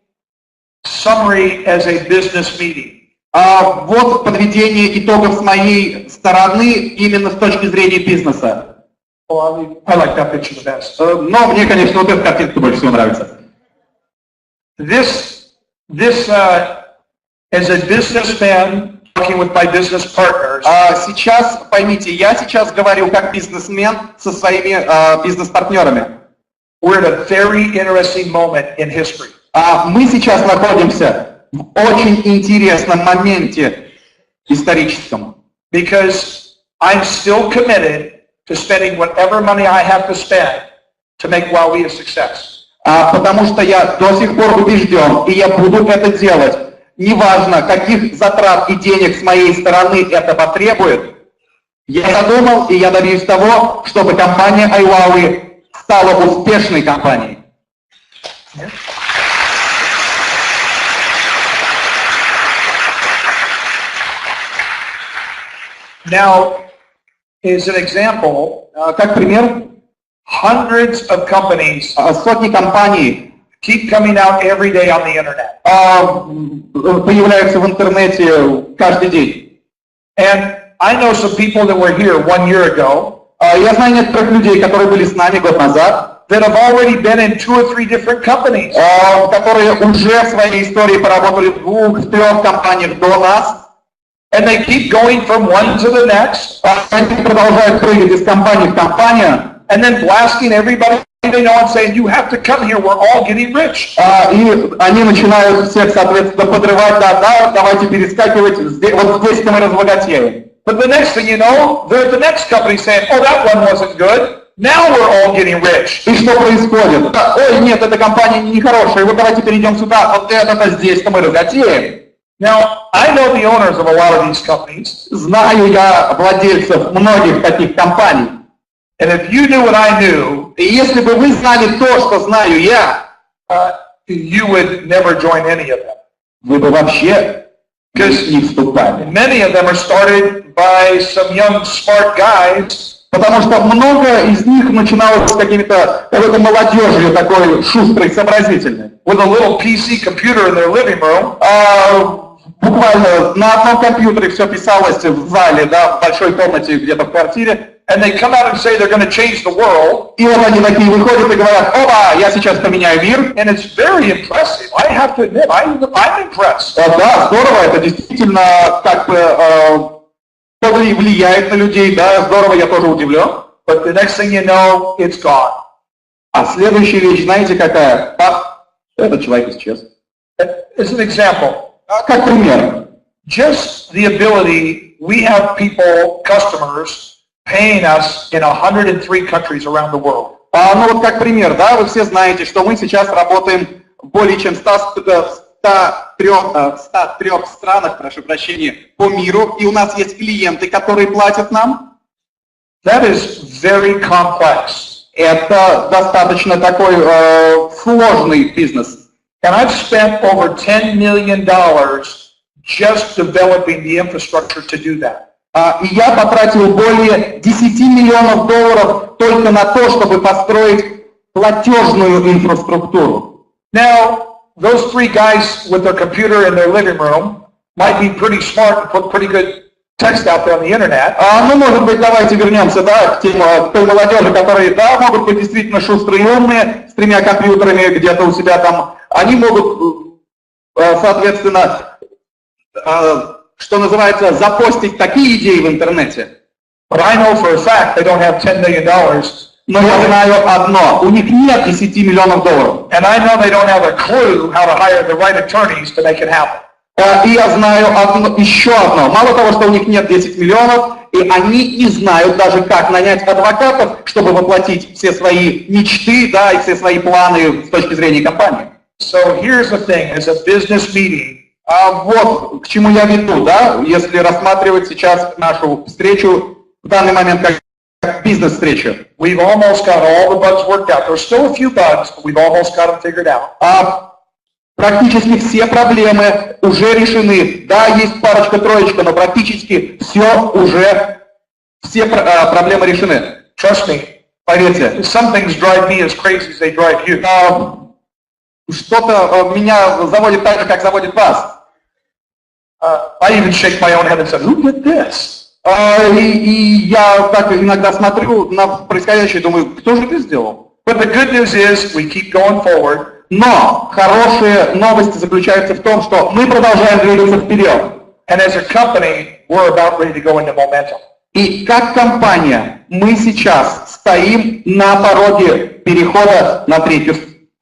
summary as a business meeting. Вот подведение итогов с моей стороны именно с точки зрения бизнеса. Oh, I like that picture the best. Но мне, конечно, вот эта картинка больше всего нравится. This as a businessman working with my business partners. Сейчас, поймите, я сейчас говорю как бизнесмен со своими бизнес-партнерами. We're at a very interesting moment in history. Мы сейчас находимся в очень интересном моменте историческом. Because I'm still committed to spending whatever money I have to spend to make IWowWe a success. Потому что я до сих пор убежден, и я буду это делать. Неважно, каких затрат и денег с моей стороны это потребует, я задумал, и я добьюсь того, чтобы компания IWowWe стала успешной компанией. Now, as an example, Как пример, hundreds of companies сотни компаний keep coming out every day on the internet. появляются в интернете каждый день. And I know some people that were here 1 year ago Я знаю некоторых людей, которые были с нами год назад, that have already been in 2 or 3 different companies. которые уже в своей истории поработали в 2-3 компаниях до нас. And they keep going from one to the next. Они продолжают прыгать из компании в компанию. And then blasting everybody they know and saying, you have to come here, we're all getting rich. И они начинают всех, соответственно, подрывать, да, давайте перескакивать, вот здесь-то мы разбогатеем. But the next thing you know, they're at the next company saying, oh, that one wasn't good. Now we're all getting rich. И что происходит? Ой, нет, эта компания нехорошая, вот давайте перейдем сюда, вот это здесь-то мы разбогатеем. Now, I know the owners of a lot of these companies. Знаю я владельцев многих таких компаний. And if you knew what I knew, И если бы вы знали то, что знаю я, you would never join any of them. вы бы вообще не вступали. Many of them are started by some young smart guys. Потому что много из них начиналось с какой-то молодежью такой шустрой, сообразительной. With a little PC computer in their living room. Буквально на одном компьютере все писалось в зале, да, в большой комнате где-то в квартире. And they come out and say they're going to change the world. И вот они такие выходят и говорят, опа, я сейчас поменяю мир. And it's very impressive. I have to admit, I'm impressed. Да, здорово, это действительно как бы влияет на людей, да, здорово, я тоже удивлен. But the next thing you know, it's gone. А следующая вещь, знаете какая? Этот человек исчез. As an example. Как пример. Just the ability, we have people, customers, paying us in 103 countries around the world. Ну вот как пример, да, вы все знаете, что мы сейчас работаем в более чем 103 странах, прошу прощения, по миру, и у нас есть клиенты, которые платят нам. That is very complex. Это достаточно такой сложный бизнес. And I've spent over $10 million just developing the infrastructure to do that. И я потратил более 10 миллионов долларов только на то, чтобы построить платежную инфраструктуру. Now, those 3 guys with their computer in their living room might be pretty smart and put pretty good text out there on the internet. Ну, может быть, давайте вернемся, да, к той молодежи, которые, да, могут быть действительно шустрые и умные, с 3 компьютерами где-то у себя там. Они могут, соответственно, что называется, запостить такие идеи в интернете. But I know for a fact they don't have $10 million. Но я знаю одно, у них нет 10 миллионов долларов. And I know they don't have a clue how to hire the right attorneys to make it happen. И я знаю еще одно. Мало того, что у них нет 10 миллионов, и они не знают даже, как нанять адвокатов, чтобы воплотить все свои мечты, да, и все свои планы с точки зрения компании. So here's the thing, as a business meeting, вот к чему я веду, да, если рассматривать сейчас нашу встречу в данный момент как бизнес-встречу. We've almost got all the bugs worked out. There's still a few bugs, but we've almost got them figured out. Практически все проблемы уже решены. Да, есть парочка-троечка, но практически все проблемы решены. Trust me. Поверьте. Some things drive me as crazy as they drive you. Что-то меня заводит так же, как заводит вас. I even shake my own head and say, who did this? И я так иногда смотрю на происходящее и думаю, кто же это сделал? But the good news is we keep going forward. Но хорошие новости заключаются в том, что мы продолжаем двигаться вперед. And as a company, we're about ready to go into momentum. И как компания мы сейчас стоим на пороге перехода на 3-ю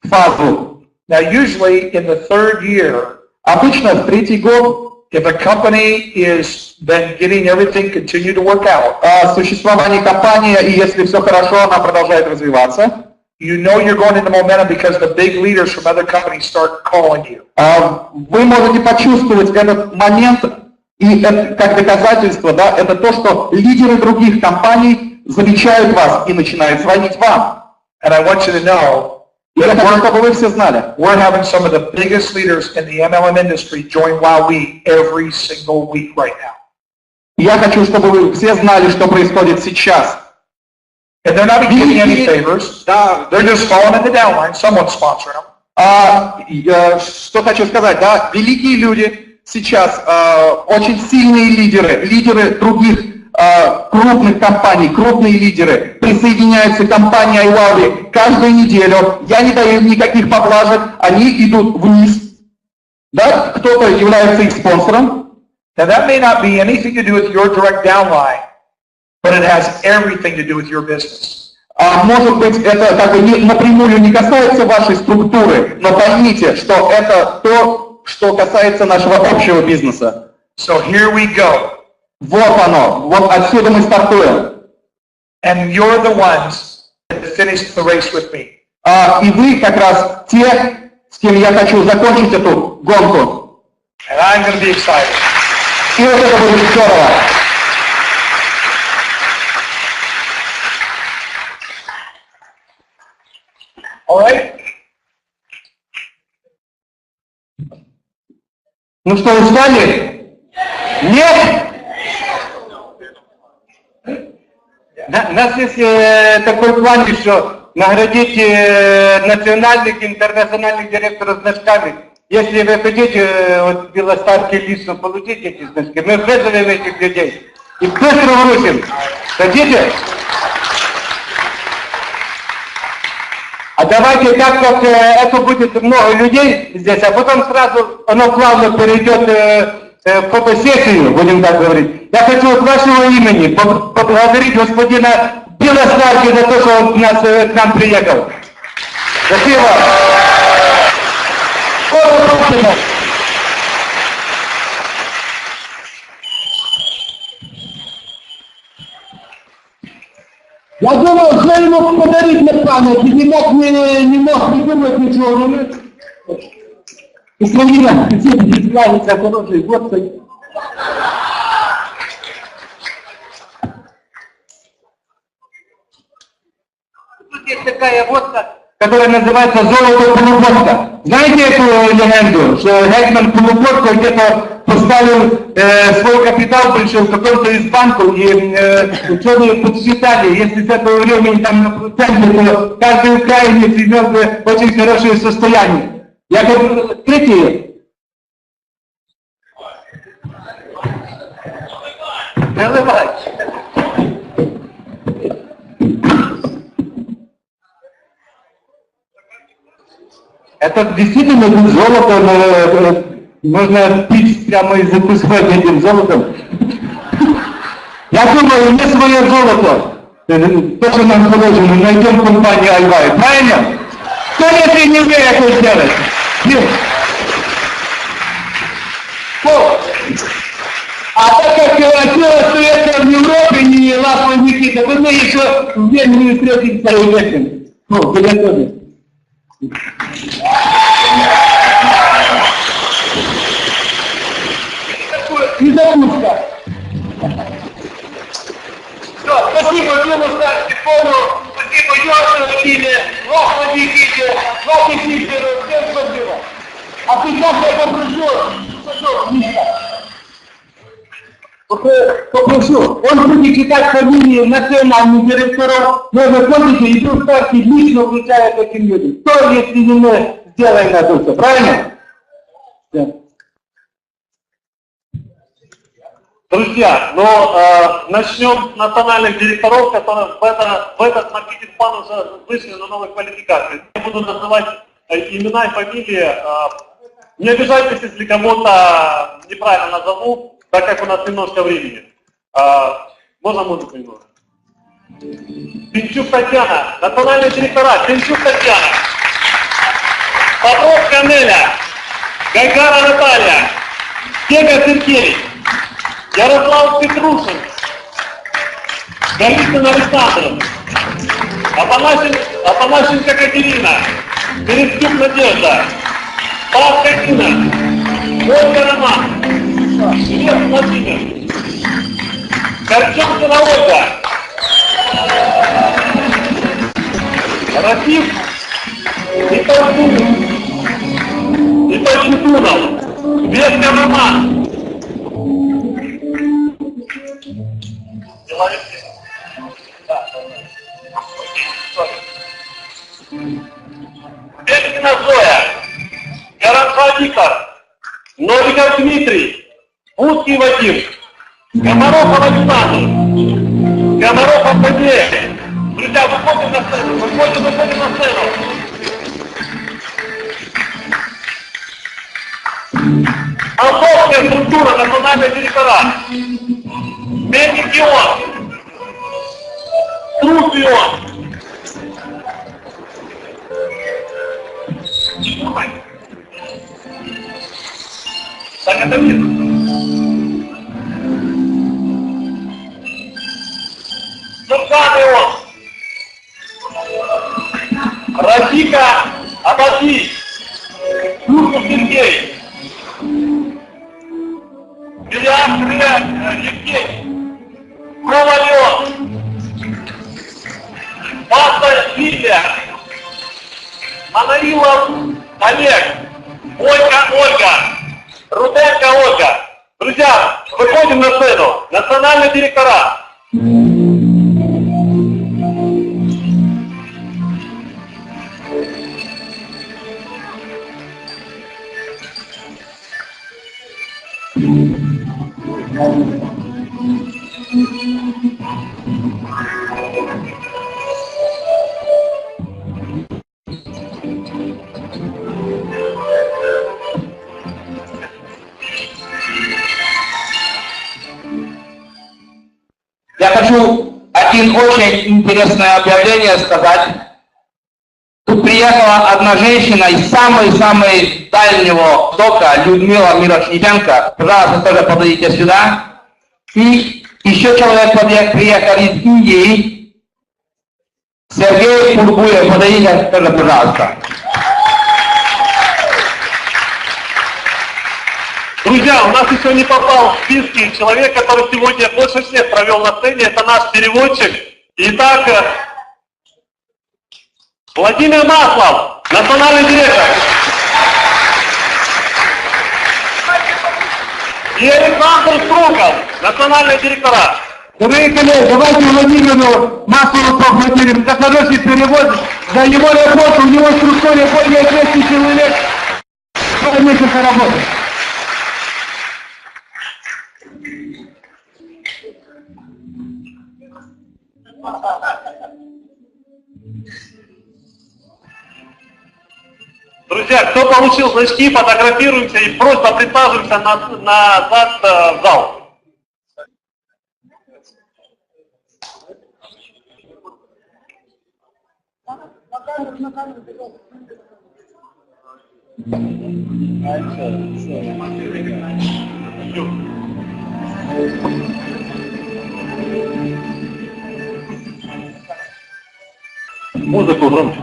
фазу. Now, usually in the 3rd year, Обычно в третий год if a company is then getting everything continue to work out, существования компании, и если все хорошо, она продолжает развиваться, you know you're going into momentum because the big leaders from other companies start calling you. вы можете почувствовать этот момент, и это, как доказательство, да, это то, что лидеры других компаний замечают вас и начинают звонить вам. And I want you to know, Я хочу, чтобы вы все знали. we're having some of the biggest leaders in the MLM industry join WowWe every single week right now. Я хочу, чтобы вы все знали, что происходит сейчас. And they're not getting any favors. They're just falling in the downline. Someone's sponsoring them. Что хочу сказать, да, великие люди сейчас, очень сильные лидеры, лидеры других крупных компаний, крупные лидеры присоединяются к компании IWowWe каждую неделю. Я не даю им никаких поблажек, они идут вниз. Да, кто-то является их спонсором. Now that may not be anything to do with your direct downline, but it has everything to do with your business. Может быть, это как бы напрямую не касается вашей структуры, но поймите, что это то, что касается нашего общего бизнеса. So here we go. Вот оно, вот отсюда мы стартуем. And you're the ones that finished the race with me. И вы как раз те, с кем я хочу закончить эту гонку. And I'm going to be excited. И вот это будет здорово. All right? Ну что, устали? Нет? У нас есть такой план еще наградить национальных и интернациональных директоров значками. Если вы хотите вот в Старки лично получить эти значки, мы вызовем этих людей и быстро вручим. Хотите? А давайте так, как это будет много людей здесь, а потом сразу оно плавно перейдет в фотосессию, будем так говорить. Я хочу от вашего имени поблагодарить господина Билла Старки за то, что он к нам приехал. Спасибо. Я думал, что ему подарить на память, и не мог придумать ничего. Украина, все славится хороший год. Тут есть такая водка, которая называется «Золото-полуботка». Знаете эту легенду, что Гетман Полуботка где-то поставил свой капитал большой в каком-то из банков, и ученые подсчитали, если с этого времени там на проценты, то каждый украинец имел бы очень хорошее состояние. Я говорю, открытие. Наливай. Это действительно золото, можно пить прямо из закусывать этим золотом. Я думаю, мы свое золото, то, что нам положено, найдем в компании IWowWe, правильно? Кто если не умеет это сделать? А так как дело остается в Европе, не ласковый Никита, вы мне еще в Венгрию встретимся и вечером. Ну, приготовьте. И закуска. Все, спасибо, Биллу, Старки, Полу, спасибо, Йошу, Киеве, Лоху, Никите, Лоху, Никитеру, всем спасибо. А сейчас я попрошу, он будет читать фамилии национальных директоров, но вы помните, и Билл Старки лично вручает этим людям. Кто, если не мы, сделаем это все, правильно? Да. Друзья, начнем с национальных директоров, которые в этот маркетинг-план уже вышли на новые квалификации. Я буду называть имена и фамилии. Не обижайтесь, если кого-то неправильно назову, так как у нас немножко времени. Можно музыку немного? Пинчук Татьяна, национальные директора, Пинчук Татьяна. Попов Канеля, Гайгара Наталья, Кега Сергей, Ярослав Петрушин, Голицын Александр, Атамащенко Катерина, Берестюк Надежда, Павка Нина, Ольга Роман, Швец Владимир, Корченкина Ольга, Рафик Итачетунов, Веска Роман. Бескина Зоя, Гаранша Виктор, Новиков Дмитрий, Узкий Вадим, Комаров Александр, Комаров Андрей. Друзья, выходим на сцену, выходим на сцену. Молдовская структура, национальный директорат. Медик Ион. Трус Ион. Так это видно. Суркан Ион. Рафика Абади. Юрков Сергей. Беляк Евгений. Ковалев. Баста Лилия. Манаилов Олег. Ольга Ольга. Руденко Ольга. Друзья, выходим на сцену. Национальный директорат. Я хочу один очень интересное объявление сказать. Тут приехала одна женщина из самой-самой дальнего Востока, Людмила Мирошниченко. Пожалуйста, тоже подойдите сюда. И еще человек приехал из Индии. Сергей Пургуев, подойдите тоже, пожалуйста. Друзья, у нас еще не попал в списки человек, который сегодня больше всех провел на сцене. Это наш переводчик. Итак, Владимир Маслов, национальный директор. И Александр Струков, национальный директорат. Дорогие коллеги, давайте Владимиру Маслову поаплодируем за хороший перевод, за его работу. У него в структуре более 200 человек. Месяца работы. Друзья, кто получил значки, фотографируемся и просьба присаживаться назад в зал. Музыку громче.